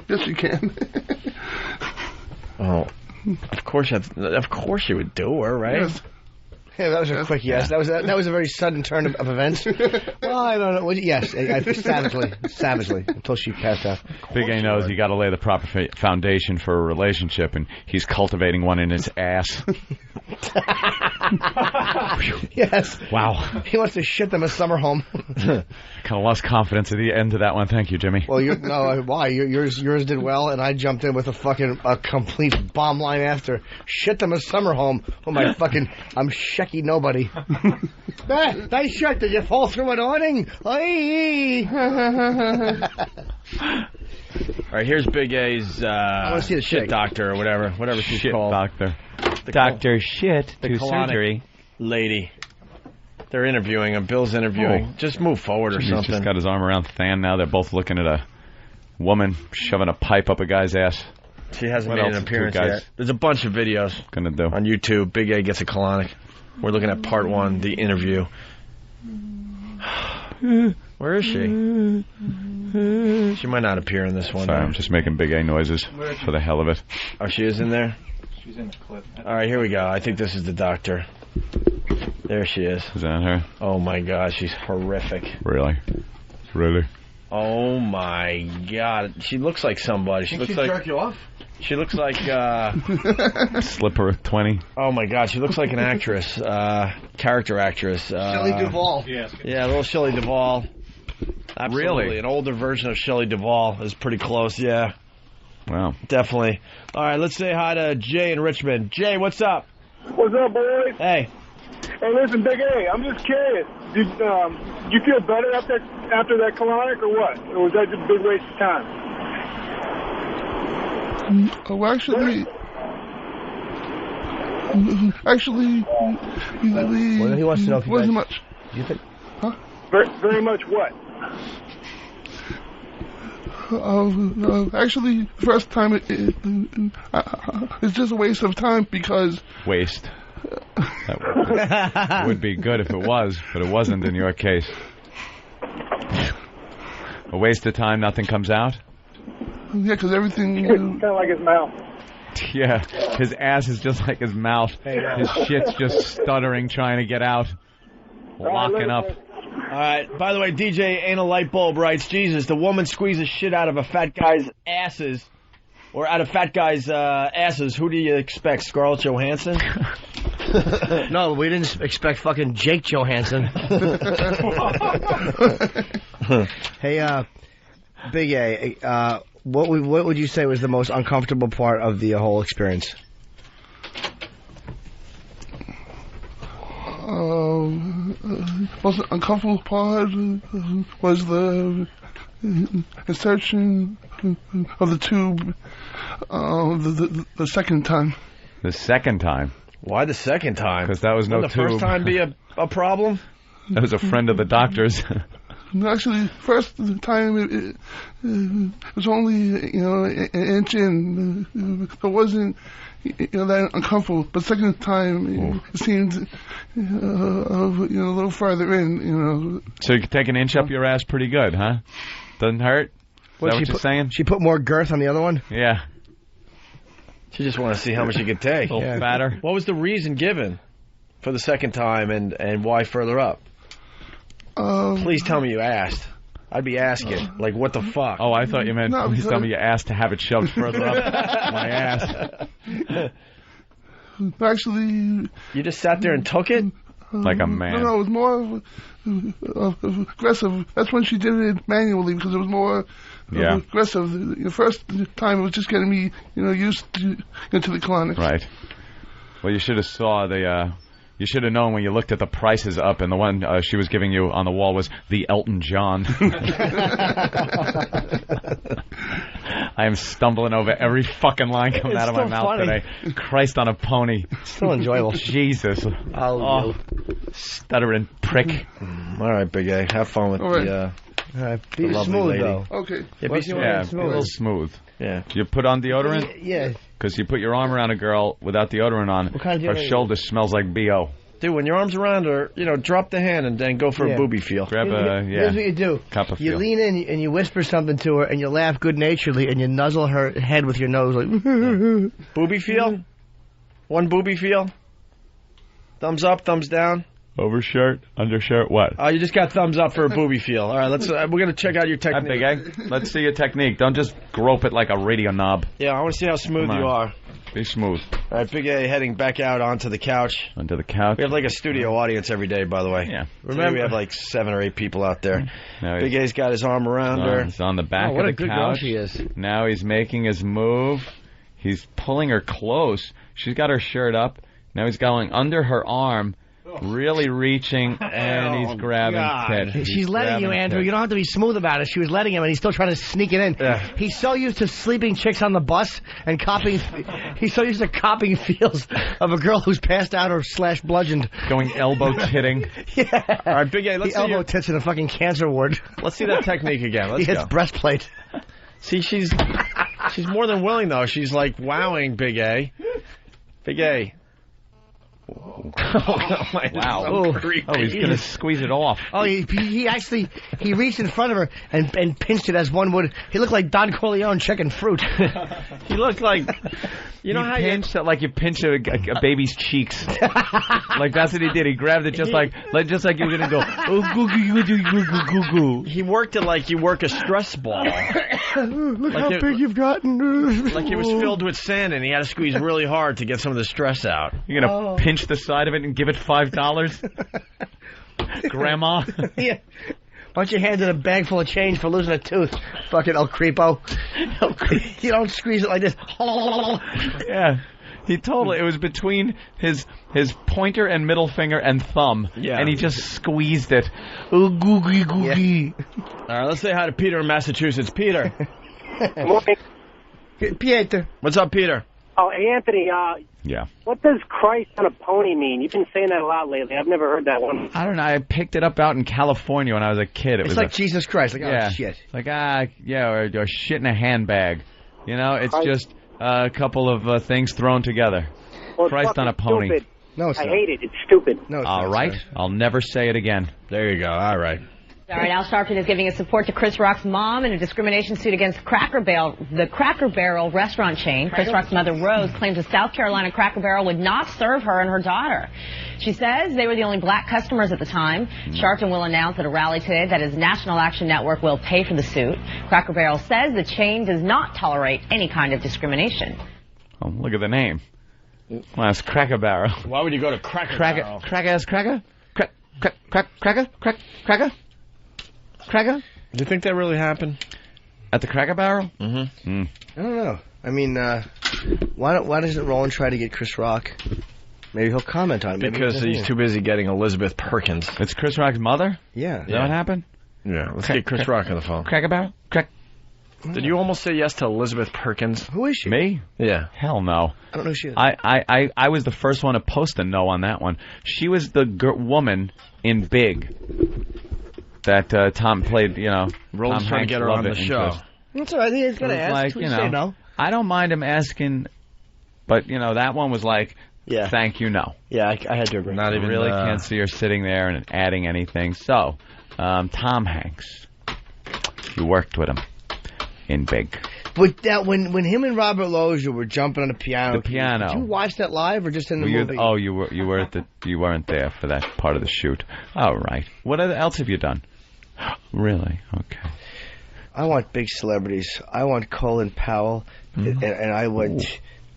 Yes, you can. Oh, of course you would do her, right? Yes. Yeah, that was a quick yes. That was a very sudden turn of events. Well, I don't know. Yes, savagely, until she passed out. Big A knows you got to lay the proper foundation for a relationship, and he's cultivating one in his ass. Yes. Wow. He wants to shit them a summer home. Kind of lost confidence at the end of that one. Thank you, Jimmy. Well, why? Yours did well, and I jumped in with a complete bomb line after. Shit them a summer home. Oh my fucking! I'm shecky nobody. Nice shirt. Did you fall through an awning? All right, here's Big A's I want to see the shit doctor or whatever she's shit called. Doctor. Dr. Shit the to colonic surgery. Lady. They're interviewing him. Bill's interviewing. Just move forward or something. He's just got his arm around Than now. They're both looking at a woman shoving a pipe up a guy's ass. She hasn't made an appearance yet. There's a bunch of videos on YouTube. Big A gets a colonic. We're looking at part 1, the interview. Where is she? She might not appear in this one. Sorry, I'm just making Big A noises for the hell of it. Oh, she is in there? She's in the clip. All right, here we go. I think this is the doctor. There she is. Is that her? Oh, my God. She's horrific. Really? Oh, my God. She looks like somebody. She looks like... jerk you off? She looks like... Slipper 20. Oh, my God. She looks like an actress. Character actress. Shelley Duvall. Yeah, little Shelley Duvall. Absolutely. Really? An older version of Shelley Duvall is pretty close, yeah. Wow. Definitely. All right, let's say hi to Jay in Richmond. Jay, what's up? What's up, boys? Hey. Hey, listen, Big A, I'm just curious. Did you feel better after that colonic or what? Or was that just a big waste of time? Well, actually, he wants to know if you wasn't guys- much. You think? Huh? Very much what? Actually, first time it's just a waste of time because... Waste. That would be good if it was, but it wasn't in your case. A waste of time, nothing comes out? Yeah, because everything... Kind of like his mouth. Yeah, his ass is just like his mouth. His shit's just stuttering, trying to get out. Locking up. All right. By the way, DJ Anal Light Bulb writes, Jesus, the woman squeezes shit out of a fat guy's asses, or out of fat guys' asses. Who do you expect, Scarlett Johansson? No, we didn't expect fucking Jake Johansson. Hey, Big A, what would you say was the most uncomfortable part of the whole experience? Most uncomfortable part was the insertion of the tube the second time. The second time? Why the second time? Because that was no Wouldn't tube. the first time be a problem? That was a friend of the doctor's. Actually, first time it was only an inch in. It wasn't that uncomfortable. But second time it seemed a little farther in. So you could take an inch up your ass pretty good, huh? Doesn't hurt? Is that what you're saying? She put more girth on the other one? Yeah. She just wanted to see how much you could take. A little fatter. What was the reason given for the second time, and why further up? Please tell me you asked. I'd be asking, like, what the fuck? Oh, I thought you meant, please tell me you asked to have it shoved further up my ass. Actually... You just sat there and took it? Like a man. No, it was more aggressive. That's when she did it manually, because it was more aggressive. The first time it was just getting me, used to the colonic. Right. Well, you should have saw the... You should have known when you looked at the prices up, and the one she was giving you on the wall was the Elton John. I am stumbling over every fucking line coming out of my mouth today. Christ on a pony. Still enjoyable. Jesus. Stuttering prick. All right, Big A. Have fun with the be smooth, lady. though. Okay. Yeah, be a little smooth. Yeah. You put on deodorant? Yeah. Because you put your arm around a girl without deodorant on, her shoulder smells like B.O. Dude, when your arm's around her, drop the hand and then go for a booby feel. Grab Here's what you do. Cup of you feel. lean in and you whisper something to her and you laugh good-naturedly and you nuzzle her head with your nose like... Booby feel? One booby feel? Thumbs up, thumbs down? Overshirt, undershirt, what? Oh, you just got thumbs up for a booby feel. All right, let's. We're gonna check out your technique. Big egg. Let's see your technique. Don't just grope it like a radio knob. Yeah, I want to see how smooth you are. Be smooth. All right, Big A heading back out onto the couch. Onto the couch. We have like a studio audience every day, by the way. Yeah. Remember, we have like 7 or 8 people out there. Now Big A's got his arm around her. He's on the back what of a the good couch. girl she is. Now he's making his move. He's pulling her close. She's got her shirt up. Now he's going under her arm. Really reaching, and he's grabbing tit. She's letting you, Andrew. You don't have to be smooth about it. She was letting him, and he's still trying to sneak it in. Yeah. He's so used to sleeping chicks on the bus and copying. He's so used to copying feels of a girl who's passed out or / bludgeoned. Going elbow titting. Yeah. All right, Big A, let's see elbow tits in a fucking cancer ward. Let's see that technique again. Let's He hits go. breastplate. See, she's more than willing, though. She's like wowing Big A. Big A. Wow. Oh, he's going to squeeze it off. Oh, he actually reached in front of her and pinched it as one would. He looked like Don Corleone checking fruit. He looked like, you know how pinch like you pinch a baby's cheeks. Like that's what he did. He grabbed it just like you were going to go. Oh, goo. He worked it like you work a stress ball. Look how big you've gotten. Like it was filled with sand, and he had to squeeze really hard to get some of the stress out. You're going to pinch the side of it and give it $5? Grandma? Yeah. Why don't you hand it a bag full of change for losing a tooth? Fucking El Creepo. You don't squeeze it like this. Yeah. He totally, it was between his pointer and middle finger and thumb. Yeah. And he just squeezed it. Oh, googie. Yeah. All right, let's say hi to Peter in Massachusetts. Peter. Good morning. Peter. What's up, Peter? Oh, hey, Anthony, yeah. What does Christ on a pony mean? You've been saying that a lot lately. I've never heard that one. I don't know. I picked it up out in California when I was a kid. It's like Jesus Christ. Like, yeah, oh, shit. Like, or shit in a handbag. You know, it's just a couple of things thrown together. Well, Christ on a pony. Stupid. No, it's I not. hate it. It's stupid. No, it's all not, right. sorry. I'll never say it again. There you go. All right. All right, Al Sharpton is giving his support to Chris Rock's mom in a discrimination suit against the Cracker Barrel restaurant chain. Chris Rock's mother, Rose, claims a South Carolina Cracker Barrel would not serve her and her daughter. She says they were the only black customers at the time. Sharpton will announce at a rally today that his National Action Network will pay for the suit. Cracker Barrel says the chain does not tolerate any kind of discrimination. Oh, look at the name. Well, it's Cracker Barrel. Why would you go to Cracker Barrel? Cracker? Cracker? Do you think that really happened? At the Cracker Barrel? Mm-hmm. I don't know. I mean, why doesn't Roland try to get Chris Rock? Maybe he'll comment on it. Because he's too busy getting Elizabeth Perkins. It's Chris Rock's mother? Yeah. Is that what happened? Yeah. Let's get Chris Rock on the phone. Cracker Barrel? Did you almost say yes to Elizabeth Perkins? Who is she? Me? Yeah. Hell no. I don't know who she is. I was the first one to post a no on that one. She was the woman in Big that Tom played, you know. Roland's trying to get her on the show. That's all right. He's going to ask. Like, you know, say no. I don't mind him asking, but, you know, that one was like, thank you, no. Yeah, I had to agree. Not even really can't see her sitting there and adding anything. So, Tom Hanks, you worked with him in Big. But that when him and Robert Loggia were jumping on the piano. The piano. Did you watch that live or just in the movie? Oh, you weren't there for that part of the shoot. All right. What else have you done? Really? Okay. I want big celebrities. I want Colin Powell, and I went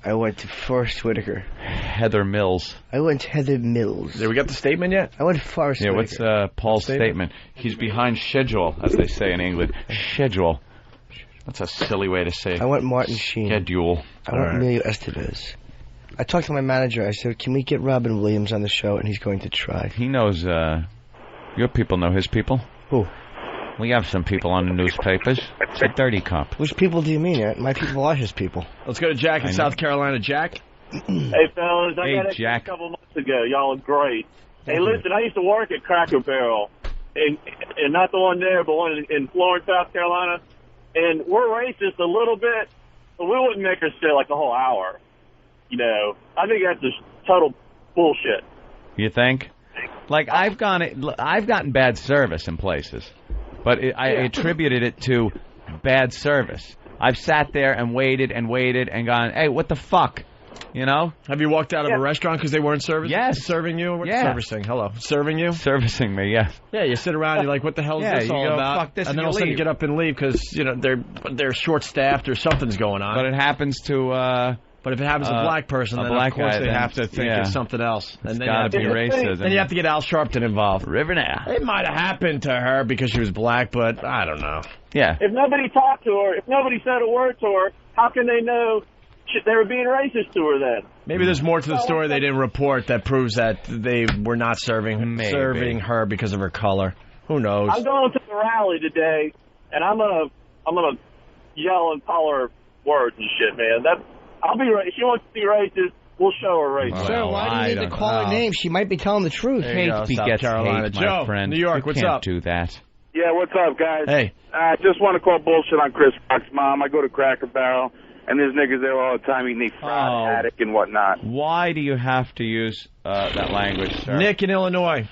to Forrest Whitaker. Heather Mills. I went Heather Mills. Did we get the statement yet? I went Forrest Whitaker. Yeah, what's Paul's statement? He's behind schedule, as they say in England. Schedule. That's a silly way to say it. I want Martin Sheen. Schedule. I want Emilio Estevez. I talked to my manager. I said, can we get Robin Williams on the show? And he's going to try. He knows, your people know his people. Who? We have some people on the newspapers. It's a dirty cop. Which people do you mean? My people are his people. Let's go to Jack in South Carolina. Jack? Hey, fellas. I got it a couple months ago. Y'all are great. Hey, listen, I used to work at Cracker Barrel. And not the one there, but one in Florence, South Carolina. And we're racist a little bit, but we wouldn't make her sit like a whole hour. You know, I think that's just total bullshit. You think? Like, I've gotten bad service in places, but I attributed it to bad service. I've sat there and waited and gone, hey, what the fuck? You know? Have you walked out of a restaurant because they weren't serving? Yes. Serving you? Yeah. Servicing. Hello. Serving you? Servicing me, yes. Yeah, you sit around, you're like, what the hell is this all about? Fuck this, and then all of a sudden you get up and leave because, you know, they're short-staffed or something's going on. But it happens to... But if it happens to a black person, then of course they have to think it's something else. It's got to be racism. Then you have to get Al Sharpton involved. Rivernair. It might have happened to her because she was black, but I don't know. Yeah. If nobody talked to her, if nobody said a word to her, how can they know they were being racist to her then? Maybe there's more to the story they didn't report that proves that they were not serving her because of her color. Who knows? I'm going to the rally today, and I'm gonna yell and call her words and shit, man. I'll be right. If she wants to be racist, we'll show her racist. Sir, why do you need to call her name? She might be telling the truth. Hate begets hate, my friend. New York, what's up? You can't do that. Yeah, what's up, guys? Hey. I just want to call bullshit on Chris Rock's mom. I go to Cracker Barrel. and there's niggas there all the time eating their fried attic and whatnot. Why do you have to use that language, sir? Nick in Illinois.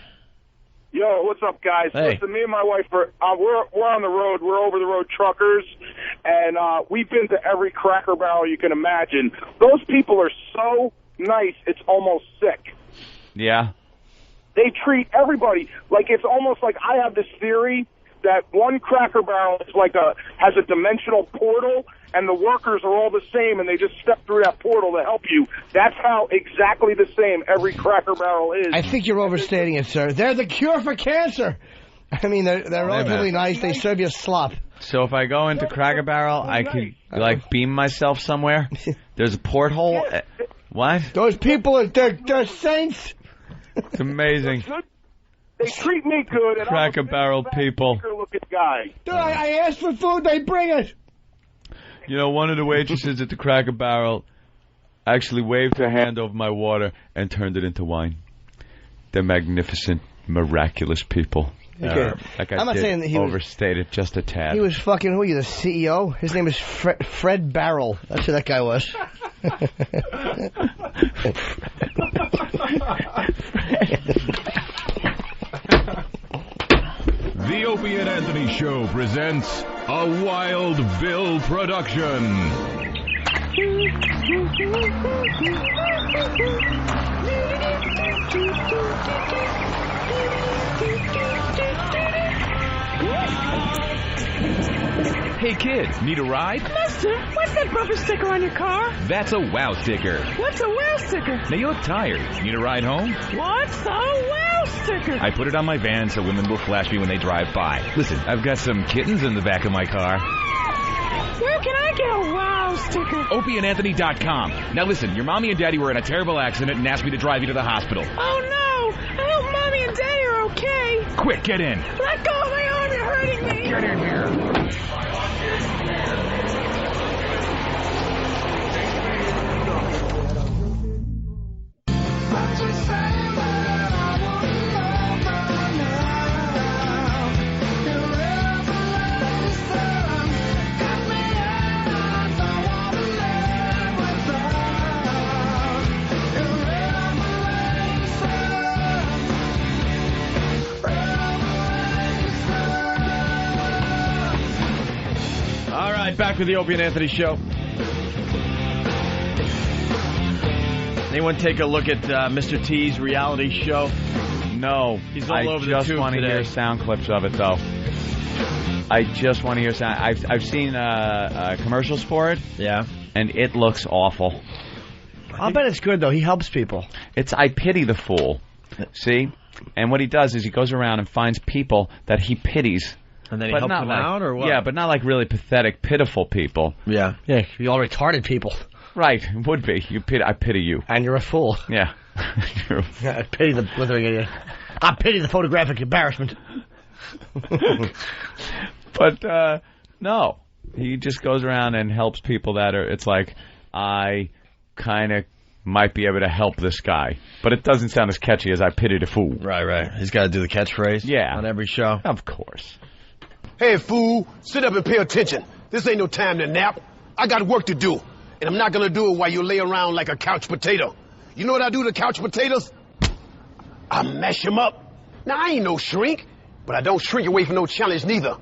Yo, what's up, guys? Hey. Listen, me and my wife we're on the road. We're over the road truckers, and we've been to every Cracker Barrel you can imagine. Those people are so nice, it's almost sick. Yeah. They treat everybody like it's almost like I have this theory that one Cracker Barrel is like has a dimensional portal, and the workers are all the same, and they just step through that portal to help you. That's how exactly the same every Cracker Barrel is. I think you're overstating it, sir. They're the cure for cancer. I mean, they're relatively nice. They serve you slop. So if I go into Cracker Barrel, I could, like, beam myself somewhere? There's a porthole? What? Those people, they're saints. It's amazing. They treat me good. And Cracker Barrel people. Looking guy. Dude, I asked for food. They bring it. You know, one of the waitresses at the Cracker Barrel actually waved her hand over my water and turned it into wine. They're magnificent, miraculous people. Okay. Like I'm not saying that he overstated just a tad. He was fucking, who are you, the CEO? His name is Fred Barrel. That's who that guy was. The Opie and Anthony Show presents a Wild Bill production. Hey kid, need a ride? Mister, what's that bumper sticker on your car? That's a wow sticker. What's a wow sticker? Now you look tired. Need a ride home? What's a wow sticker? I put it on my van so women will flash me when they drive by. Listen, I've got some kittens in the back of my car. Where can I get a wow sticker? OpieandAnthony.com. Now listen, your mommy and daddy were in a terrible accident and asked me to drive you to the hospital. Oh no! I hope mommy and daddy are okay. Quick, get in. Let go of my arm, you're hurting me. Get in here. Back with the Opie and Anthony Show. Anyone take a look at Mr. T's reality show? No. He's all over the tube I just want to hear sound clips of it, though. I just want to hear sound. I've seen commercials for it. Yeah. And it looks awful. I'll bet it's good, though. He helps people. I pity the fool. See? And what he does is he goes around and finds people that he pities. And then he helps them out, or what? Yeah, but not like really pathetic, pitiful people. Yeah. Yeah, you all retarded people. Right, would be. I pity you. And you're a fool. Yeah. I pity the blithering idiot. I pity the photographic embarrassment. But, no. He just goes around and helps people that are, it's like, I kind of might be able to help this guy. But it doesn't sound as catchy as I pity the fool. Right. He's got to do the catchphrase. Yeah. On every show. Of course. Hey, fool, sit up and pay attention. This ain't no time to nap. I got work to do, and I'm not gonna do it while you lay around like a couch potato. You know what I do to couch potatoes? I mash them up. Now, I ain't no shrink, but I don't shrink away from no challenge neither.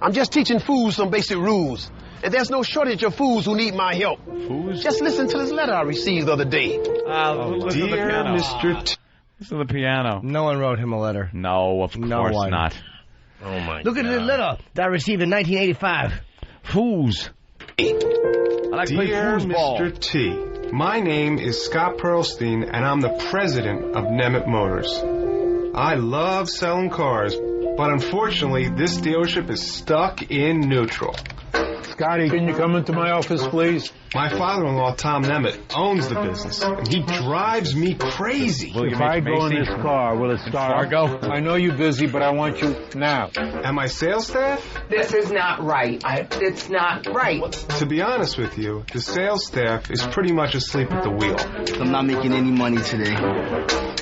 I'm just teaching fools some basic rules, and there's no shortage of fools who need my help. Fools? Just listen to this letter I received the other day. Listen to the piano. Listen to the piano. No one wrote him a letter. No, of course not. Oh, my God. Look at the letter that I received in 1985. Fools. Dear Mr. T, my name is Scott Perlstein, and I'm the president of Nemeth Motors. I love selling cars, but unfortunately, this dealership is stuck in neutral. Scotty, can you come into my office, please? My father-in-law, Tom Nemeth, owns the business, and he drives me crazy. If I go in this car, will it start? Fargo? I know you're busy, but I want you now. And my sales staff? This is not right. It's not right. To be honest with you, the sales staff is pretty much asleep at the wheel. I'm not making any money today.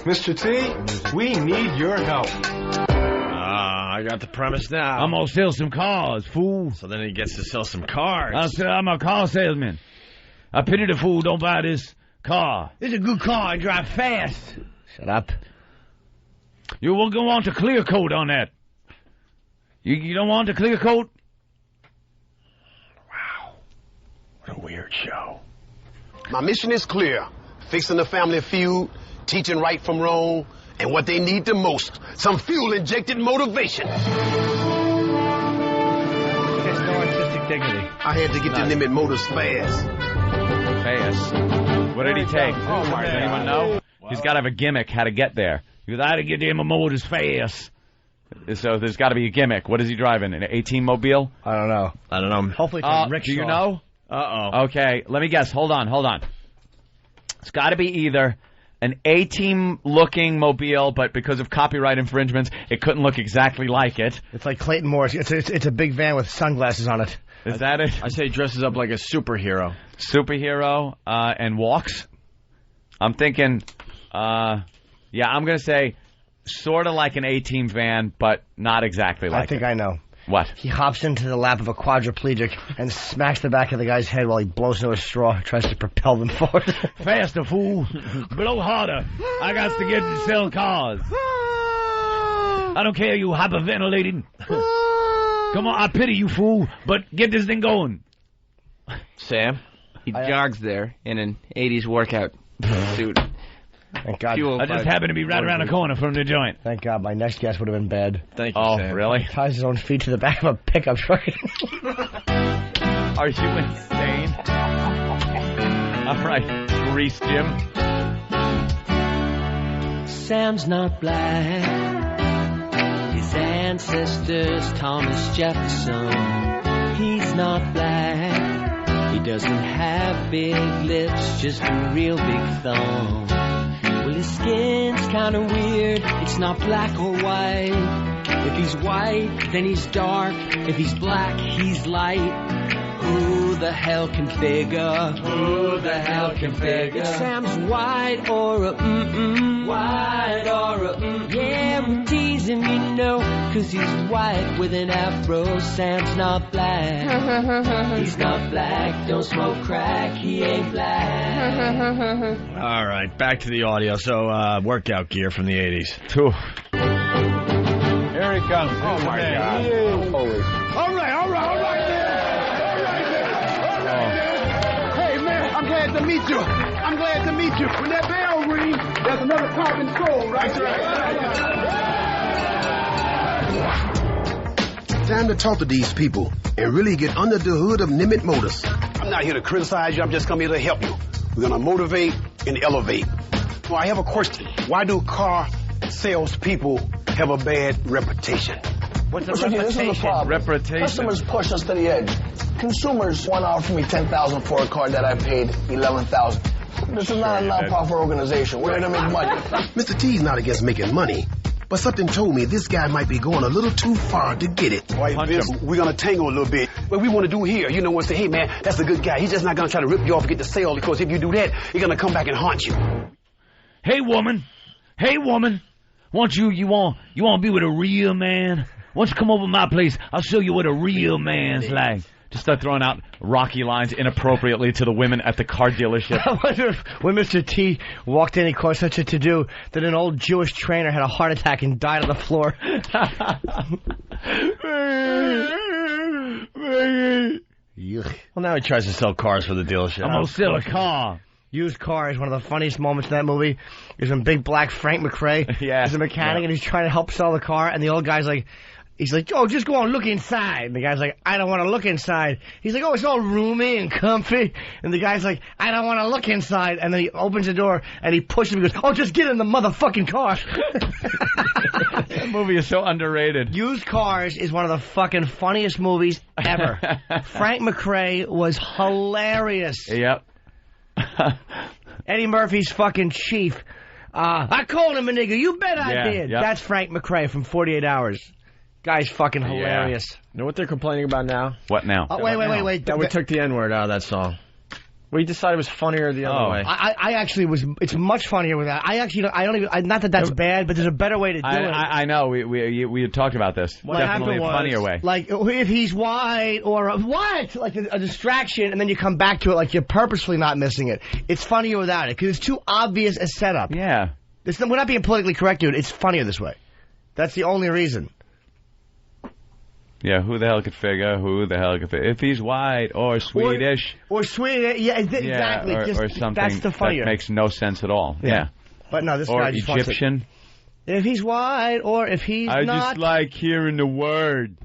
Mr. T, we need your help. I got the premise now. I'm going to sell some cars, fool. So then he gets to sell some cars. I'm a car salesman. I pity the fool don't buy this car. This is a good car and drive fast. Shut up. You won't go on to clear coat on that. You don't want to clear coat? Wow. What a weird show. My mission is clear. Fixing the family feud, teaching right from wrong, and what they need the most, some fuel-injected motivation. There's no artistic dignity. I had to get to Limit Motors fast. Fast? What did he take? Oh, my God. Does anyone know? Wow. He's got to have a gimmick how to get there. Because I had to get to Limit Motors fast. So there's got to be a gimmick. What is he driving? An 18-mobile? I don't know. Hopefully it's a rickshaw. Do you know? Uh-oh. Okay, let me guess. Hold on. It's got to be either an A-team-looking mobile, but because of copyright infringements, it couldn't look exactly like it. It's like Clayton Morris. It's a big van with sunglasses on it. Is that it? I say he dresses up like a superhero. Superhero and walks? I'm thinking, I'm going to say sort of like an A-team van, but not exactly like it. I think I know. What? He hops into the lap of a quadriplegic and smacks the back of the guy's head while he blows into a straw, tries to propel them forward. Faster, fool. Blow harder. I got to get to sell cars. I don't care, you hyperventilating. Come on, I pity you, fool, but get this thing going. Sam, he jogs there in an 80s workout suit. Thank God. I just happened to be right around the corner from the joint. Thank God. My next guess would have been bad. Thank you, Sam. Really? He ties his own feet to the back of a pickup truck. Are you insane? All right, Grease Jim. Sam's not black. His ancestors, Thomas Jefferson. He's not black. He doesn't have big lips, just a real big thumb. Well, his skin's kinda weird, it's not black or white. If he's white, then he's dark. If he's black, he's light. Who the hell can figure? Who the hell can figure? If Sam's white or a white or a yeah, we tease him, you know, 'cause he's white with an afro. Sam's not black. He's not black, don't smoke crack, he ain't black. All right, back to the audio. So, workout gear from the 80s. Here he comes. Oh, my God. All right. Hey, man, I'm glad to meet you. When that bell rings, there's another car in control, right? Time to talk to these people and really get under the hood of Nimitz Motors. I'm not here to criticize you. I'm just coming here to help you. We're going to motivate and elevate. Well, I have a question. Why do car salespeople have a bad reputation? What's the reputation? This is the problem. Reputation. Customers push us to the edge. Consumers want to offer me $10,000 for a car that I paid $11,000. This is not a non-profit organization. We're here to make money. Mr. T's not against making money, but something told me this guy might be going a little too far to get it. All right, Vince, we're going to tangle a little bit. What we want to do here, you know what, say, hey, man, that's a good guy. He's just not going to try to rip you off and get the sale, because if you do that, he's going to come back and haunt you. Hey, woman. Want you want to be with a real man? Why don't you come over to my place? I'll show you what a real man's like. Just start throwing out Rocky lines inappropriately to the women at the car dealership. I wonder if when Mr. T walked in, he caused such a to-do that an old Jewish trainer had a heart attack and died on the floor. Well, now he tries to sell cars for the dealership. I'm going to sell a car. Used car is one of the funniest moments in that movie. Is when big black Frank McRae is a mechanic and he's trying to help sell the car, and the old guy's like, he's like, oh, just go on, look inside. And the guy's like, I don't want to look inside. He's like, oh, it's all roomy and comfy. And the guy's like, I don't want to look inside. And then he opens the door and he pushes him and goes, oh, just get in the motherfucking car. That movie is so underrated. Used Cars is one of the fucking funniest movies ever. Frank McRae was hilarious. Yep. Eddie Murphy's fucking chief. I called him a nigga. You bet I did. Yep. That's Frank McRae from 48 Hours. Guy's fucking hilarious. You know what they're complaining about now? What now? Wait. That we took the N-word out of that song. We decided it was funnier the other way. I actually was. It's much funnier with that. I don't even. Not that that's bad, but there's a better way to do it. I know. We had talked about this. Definitely a funnier way. Like if he's white or what, like a distraction, and then you come back to it like you're purposefully not missing it. It's funnier without it because it's too obvious a setup. Yeah. We're not being politically correct, dude. It's funnier this way. That's the only reason. Yeah, who the hell could figure? If he's white or Swedish. Or Swedish, yeah, exactly. Or something that's the funnier. That makes no sense at all. Yeah. But no, this or guy just Egyptian. If he's white or if he's not. I just like hearing the word.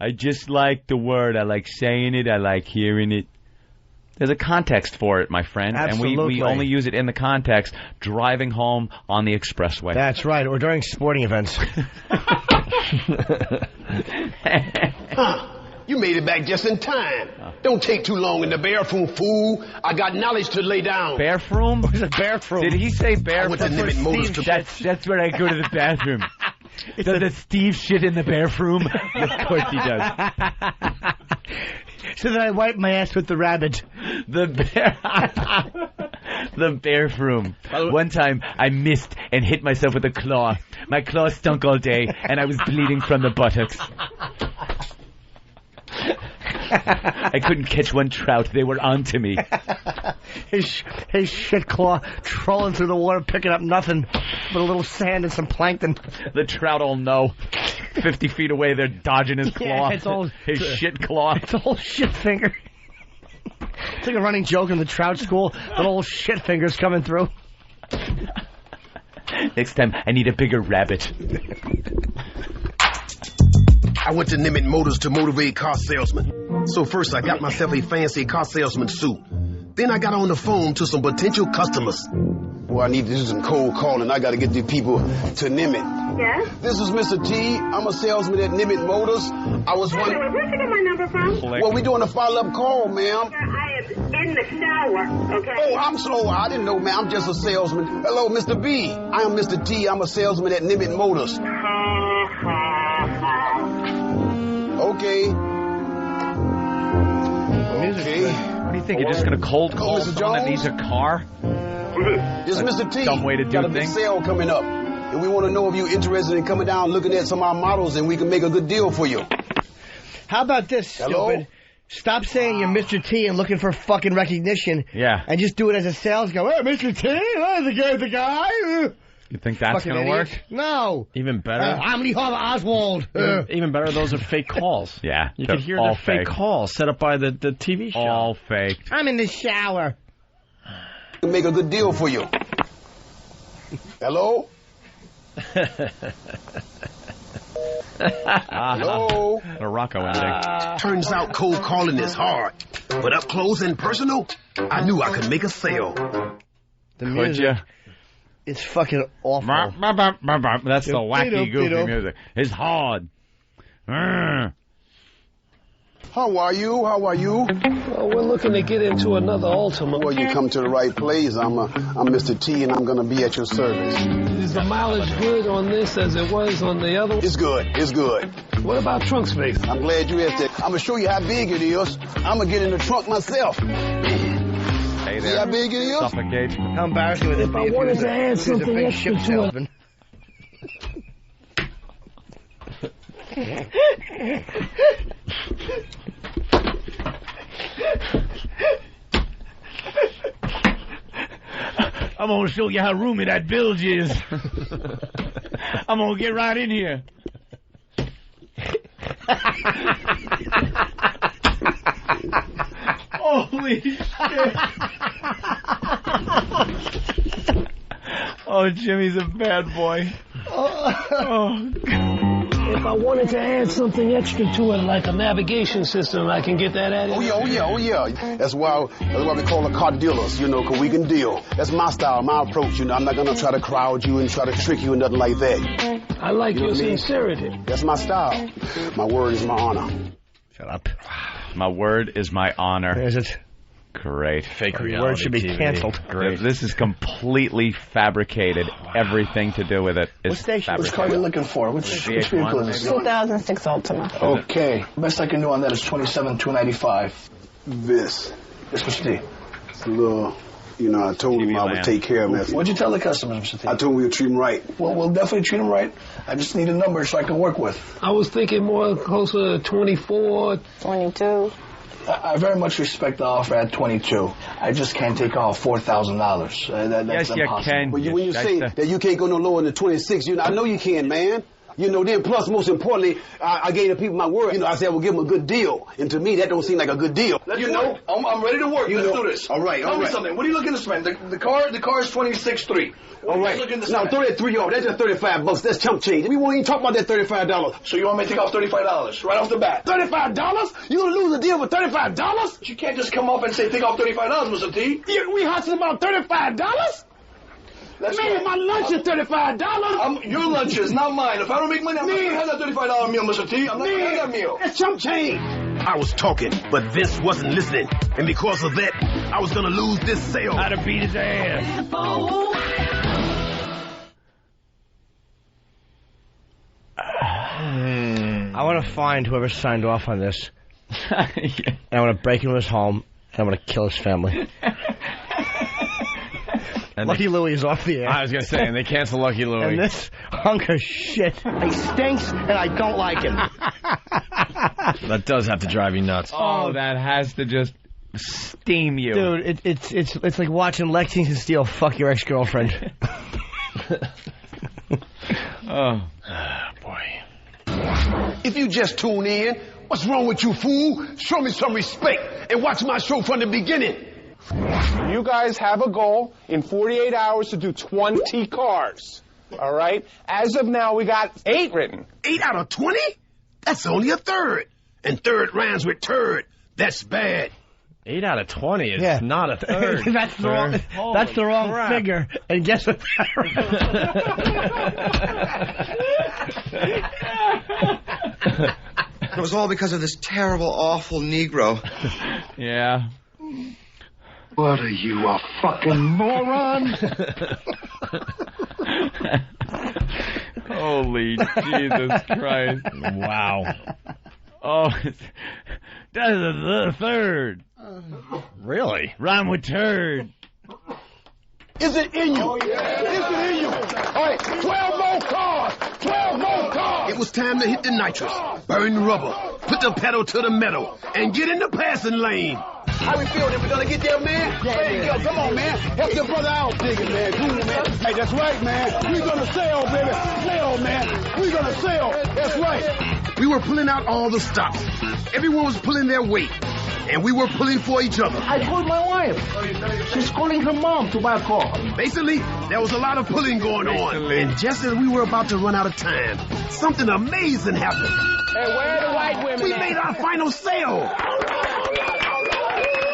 I just like the word. I like saying it. I like hearing it. There's a context for it, my friend. Absolutely. And we only use it in the context driving home on the expressway. That's right, or during sporting events. You made it back just in time. Don't take too long in the bathroom, fool. I got knowledge to lay down. Bathroom? What's a bathroom? Did he say bathroom? I went to Limit Motors to... That's where I go to the bathroom. Does Steve shit in the bathroom? Of course he does. So then I wipe my ass with the rabbit. The bathroom. One time I missed and hit myself with a claw. My claw stunk all day, and I was bleeding from the buttocks. I couldn't catch one trout. They were onto me. His shit claw trolling through the water, picking up nothing but a little sand and some plankton. The trout all know. 50 feet away, they're dodging his claw. Yeah, it's all his shit claw. It's a whole shit finger. It's like a running joke in the trout school. Little old shit fingers coming through. Next time, I need a bigger rabbit. I went to Limit Motors to motivate car salesmen. So first I got myself a fancy car salesman suit. Then I got on the phone to some potential customers. Boy, I need to do some cold calling. I got to get these people to Nimitz. Yes? This is Mr. T. I'm a salesman at Nimitz Motors. I was wondering... Where'd you get my number from? Well, we're doing a follow-up call, ma'am. I am in the shower, okay? Oh, I'm slow. I didn't know, ma'am. I'm just a salesman. Hello, Mr. B. I am Mr. T. I'm a salesman at Nimitz Motors. Okay. What do you think? You're just going to cold call someone that needs a car? It's Mr. T. Dumb way to do got a things. big sale coming up. And we want to know if you're interested in coming down looking at some of our models and we can make a good deal for you. How about this, stupid? Stop saying you're Mr. T and looking for fucking recognition. Yeah. And just do it as a sales guy. Hey, Mr. T, the guy. You think that's going to work? No. Even better. I'm Lee Harvey Oswald. Even better, those are fake calls. Yeah. You can hear the fake calls set up by the TV show. All fake. I'm in the shower. Make a good deal for you. Hello? Hello? A Rocco ending. Turns out cold calling is hard. But up close and personal, I knew I could make a sale. The music. It's fucking awful. That's the wacky, goofy music. It's hard. How are you? Well, we're looking to get into another Ultima. Well, you come to the right place. I'm Mr. T, and I'm going to be at your service. Is the mileage good on this as it was on the other one? It's good. What about trunk space? I'm glad you asked that. I'm going to show you how big it is. I'm going to get in the trunk myself. Hey there. See how big it is? Suffocate. How embarrassing would it be if I wanted to add something extra to it. I'm going to show you how roomy that bilge is. I'm going to get right in here. Holy shit. Oh, Jimmy's a bad boy. Oh. If I wanted to add something extra to it, like a navigation system, I can get that added. Oh yeah. That's why we call it car dealers, because we can deal. That's my style, my approach, I'm not going to try to crowd you and try to trick you and nothing like that. I like your sincerity. That's my style. My word is my honor. Shut up. My word is my honor. Is it? Great. Fake reality. The word should be canceled. Great. This is completely fabricated. Everything to do with it is fabricated. Which car are you looking for? Which vehicle is this? 2006 Ultima. Okay. Best I can do on that is $27,295. This. Mr. T. It's a little, you know, I told him I would take care of him. What'd you tell the customers, Mr. T? I told him we would treat him right. Well, we'll definitely treat him right. I just need a number so I can work with. I was thinking more closer to 24. 22. I very much respect the offer at 22. I just can't take off $4,000. That's yes, impossible. you can. But when you say that you can't go no lower than 26, you know, I know you can, man. You know, then plus, most importantly, I gave the people my word. You know, I said I would give them a good deal. And to me, that don't seem like a good deal. You know, I'm ready to work. Let's do this. All right, Tell me something. What are you looking to spend? The car is 26.3. All right. Now, throw that 3 off. That's just $35. That's chump change. We won't even talk about that $35. So you want me to take off $35 right off the bat? $35? You gonna lose a deal for $35? You can't just come up and say take off $35, Mr. T. We hustling about $35? Man, my lunch is $35. Your lunch is not mine. If I don't make money, I'm not going to have that $35 meal, Mr. T. I'm not going to have that meal. That's chump change. I was talking, but Vince wasn't listening. And because of that, I was going to lose this sale. I'd have beat his ass. I want to find whoever signed off on this. And I want to break into his home, and I want to kill his family. And Lucky Louie is off the air. I was going to say, and they cancel Lucky Louie. And this hunk of shit, he stinks, and I don't like him. That does have to drive you nuts. Oh, that has to just steam you. Dude, it's like watching Lexington Steele fuck your ex-girlfriend. Oh, boy. If you just tune in, what's wrong with you, fool? Show me some respect and watch my show from the beginning. You guys have a goal in 48 hours to do 20 cars. All right? As of now, we got 8 written. 8 out of 20? That's only a third. And third rhymes with turd. That's bad. 8 out of 20 is not a third. That's the wrong figure. And guess what? It was all because of this terrible, awful Negro. Yeah. What are you, a fucking moron? Holy Jesus Christ. Wow. Oh, that's the third. Really? Rhyme with turd. Is it in you? Oh, yeah. Is it in you? All right, 12 more cars. 12 more cars. It was time to hit the nitrous, burn the rubber, put the pedal to the metal, and get in the passing lane. How we feel that we're gonna get there, man? Yo, come on, man. Help your brother out digging, man. Cool, man. Hey, that's right, man. We're gonna sell, baby. Sell, man. We're gonna sell. That's right. We were pulling out all the stops. Everyone was pulling their weight. And we were pulling for each other. I called my wife. She's calling her mom to buy a car. Basically, there was a lot of pulling going on. And just as we were about to run out of time, something amazing happened. Hey, where are the white women? We made our final sale.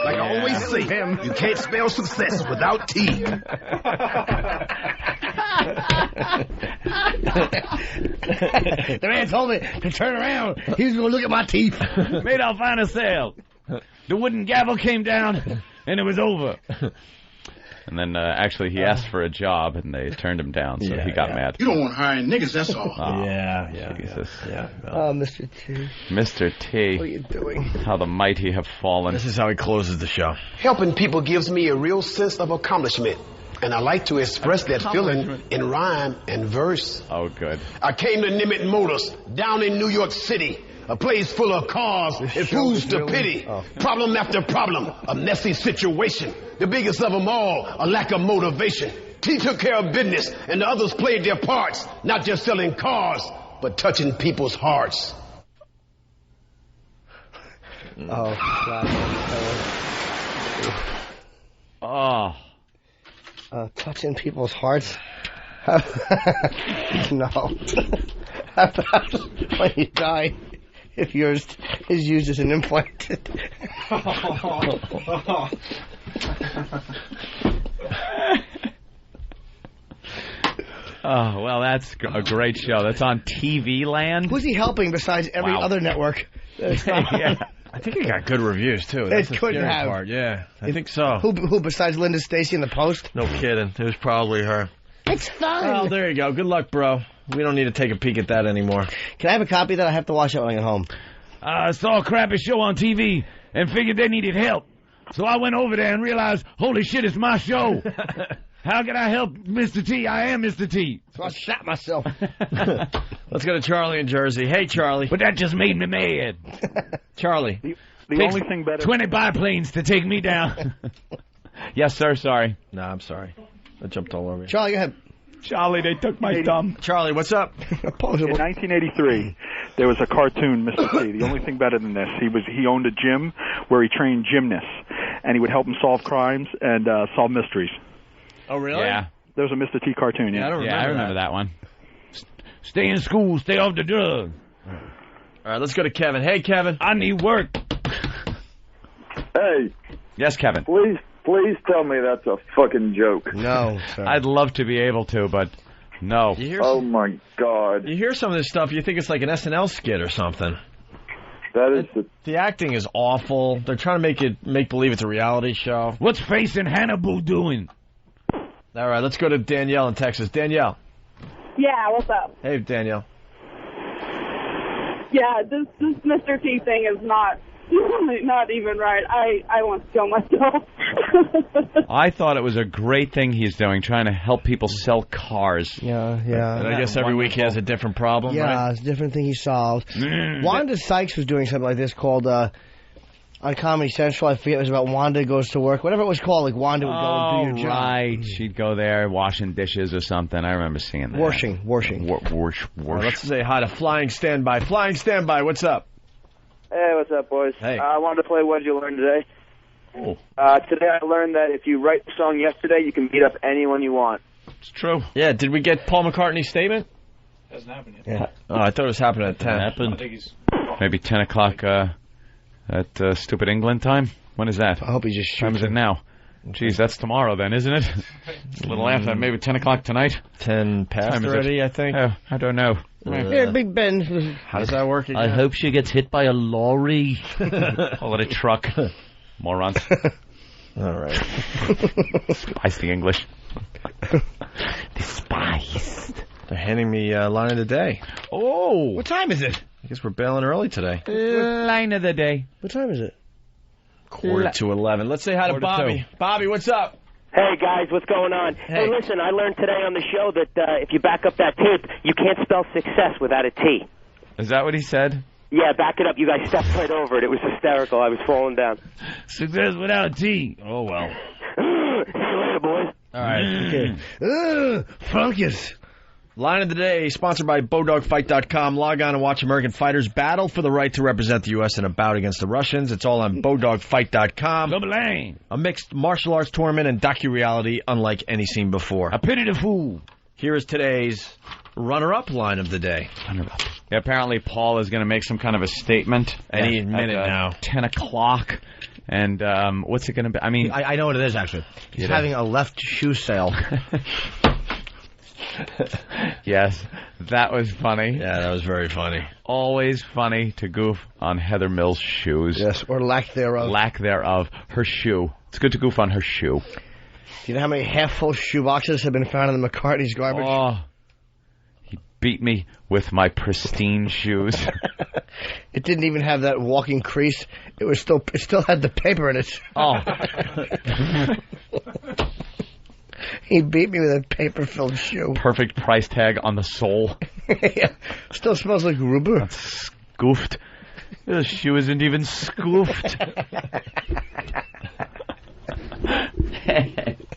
Like I always say, you can't spell success without T. The man told me to turn around. He was going to look at my teeth. Made our final sale. The wooden gavel came down, and it was over. And then actually he asked for a job, and they turned him down, so he got mad. You don't want to hire niggas, that's all. Oh, Jesus. Oh, Mr. T. Mr. T. What are you doing? How the mighty have fallen. This is how he closes the show. Helping people gives me a real sense of accomplishment. And I like to express that feeling in rhyme and verse. Oh, good. I came to Nimitz Motors, down in New York City. A place full of cars and fools to pity. Problem after problem, a messy situation. The biggest of them all, a lack of motivation. T took care of business, and the others played their parts. Not just selling cars, but touching people's hearts. Oh, God. Oh. Touching people's hearts? No. How about when you die, if yours is used as an implant? Oh, well, that's a great show. That's on TV Land. Who's he helping besides every other network? Yeah. I think it got good reviews, too. That's the scary part. Yeah, I think so. Who besides Linda Stacy in the Post? No kidding. It was probably her. It's fun. Well, there you go. Good luck, bro. We don't need to take a peek at that anymore. Can I have a copy of that? I have to watch it when I get home. I saw a crappy show on TV and figured they needed help. So I went over there and realized, holy shit, it's my show. How can I help Mr. T? I am Mr. T. So I shot myself. Let's go to Charlie in Jersey. Hey, Charlie. But that just made me mad. Charlie. The only thing better... 20 biplanes to take me down. Yes, sir, sorry. No, I'm sorry. I jumped all over you. Charlie, go ahead. Charlie, they took my thumb. Charlie, what's up? In 1983, there was a cartoon, Mr. T. The only thing better than this, he owned a gym where he trained gymnasts, and he would help them solve crimes and solve mysteries. Oh, really? Yeah. There was a Mr. T cartoon, yeah. I remember that one. Stay in school, stay off the drugs. All right, let's go to Kevin. Hey, Kevin. I need work. Hey. Yes, Kevin. Please tell me that's a fucking joke. No, sir. I'd love to be able to, but no. Oh, my God. You hear some of this stuff, you think it's like an SNL skit or something. That is the acting is awful. They're trying to make believe it's a reality show. What's Face and Hannibal doing? All right, let's go to Danielle in Texas. Danielle. Yeah, what's up? Hey, Danielle. Yeah, this Mr. T thing is not even right. I want to kill myself. I thought it was a great thing he's doing, trying to help people sell cars. Yeah. And I guess every week he has a different problem, right? Yeah, it's a different thing he solved. Wanda Sykes was doing something like this called, on Comedy Central, I forget, it was about Wanda Goes to Work. Whatever it was called, like Wanda would go and do your job. Right. She'd go there washing dishes or something. I remember seeing that. Washing. Let's say hi to Flying Standby. Flying Standby, what's up? Hey, what's up, boys? Hey. I wanted to play What'd You Learn Today? Oh. Today I learned that if you write the song yesterday, you can beat up anyone you want. It's true. Yeah, did we get Paul McCartney's statement? Hasn't happened yet. Yeah. Oh, I thought it was happening at 10. Happened. Maybe 10 o'clock at stupid England time? When is that? I hope he just shoots time is it him. now? Jeez, that's tomorrow then, isn't it? It's a little after, maybe 10 o'clock tonight? 10 past already, I think. Oh, I don't know. Yeah, Big Ben. How does that work again? I hope she gets hit by a lorry. Call it a truck. Morons. All right. Despise the English. Despised. They're handing me line of the day. Oh. What time is it? I guess we're bailing early today. Line of the day. What time is it? 11:45. Let's say hi to Bobby. Bobby, what's up? Hey, guys, what's going on? Hey, listen, I learned today on the show that if you back up that tape, you can't spell success without a T. Is that what he said? Yeah, back it up. You guys stepped right over it. It was hysterical. I was falling down. Success without T. Oh, well. See you later, boys. All right. Okay. Funkus. Line of the day, sponsored by BowDogFight.com. Log on and watch American fighters battle for the right to represent the U.S. in a bout against the Russians. It's all on BowDogFight.com. A mixed martial arts tournament and docu-reality unlike any seen before. I pity the fool. Here is today's runner-up line of the day. Yeah, apparently Paul is going to make some kind of a statement. Any minute now. 10 o'clock. And what's it going to be? I mean, I know what it is, actually. He's having a left shoe sale. Yes, that was funny. Yeah, that was very funny. Always funny to goof on Heather Mill's shoes. Yes, or lack thereof. Lack thereof. Her shoe. It's good to goof on her shoe. Do you know how many half-full shoe boxes have been found in the McCartney's garbage? Oh, he beat me with my pristine shoes. It didn't even have that walking crease. It still had the paper in it. Oh. He beat me with a paper-filled shoe. Perfect price tag on the sole. Yeah. Still smells like rubber. That's scoofed. The shoe isn't even scoofed.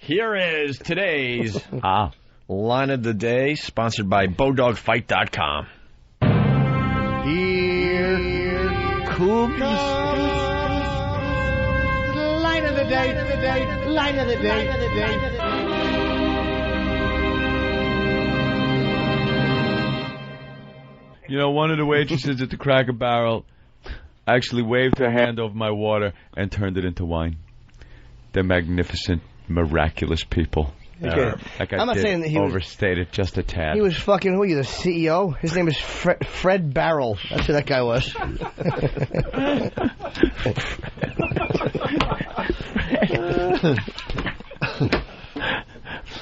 Here is today's line of the day, sponsored by BowDogFight.com. Here comes line of the day, line of the day. You know, one of the waitresses at the Cracker Barrel actually waved her hand over my water and turned it into wine. They're magnificent, miraculous people. Okay. Like I'm not saying that he overstated just a tad. He was fucking, who are you, the CEO? His name is Fred Barrel. That's who that guy was.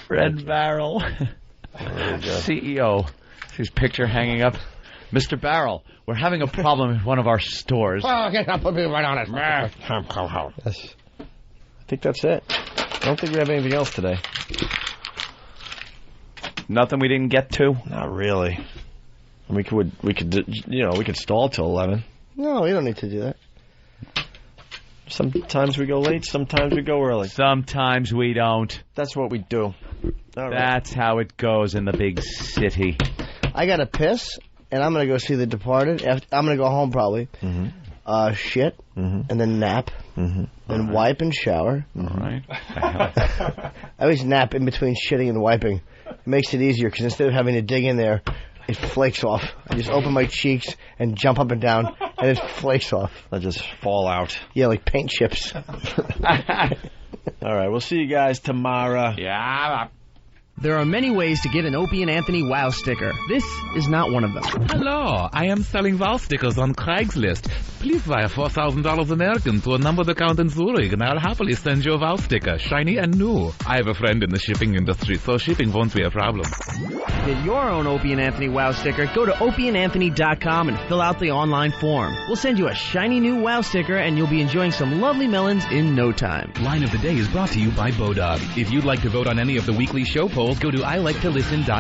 Fred Barrel. CEO. His picture hanging up. Mr. Barrel, we're having a problem in one of our stores. Oh, okay, I'll put me right on it. Yes. I think that's it. I don't think we have anything else today. Nothing we didn't get to? Not really. We could stall till 11. No, we don't need to do that. Sometimes we go late, sometimes we go early. Sometimes we don't. That's what we do. All right. That's how it goes in the big city. I got to piss, and I'm going to go see The Departed. I'm going to go home probably. Shit, and then nap, then wipe and shower. All right. I always nap in between shitting and wiping. It makes it easier because instead of having to dig in there, it flakes off. I just open my cheeks and jump up and down, and it flakes off. I just fall out. Yeah, like paint chips. All right, we'll see you guys tomorrow. Yeah. There are many ways to get an Opie and Anthony Wow sticker. This is not one of them. Hello, I am selling Wow stickers on Craigslist. Please wire $4,000 American to a numbered account in Zurich, and I'll happily send you a Wow sticker, shiny and new. I have a friend in the shipping industry, so shipping won't be a problem. Get your own Opie and Anthony Wow sticker. Go to opieandanthony.com and fill out the online form. We'll send you a shiny new Wow sticker, and you'll be enjoying some lovely melons in no time. Line of the Day is brought to you by Bodog. If you'd like to vote on any of the weekly show polls, go to iliketolisten.com.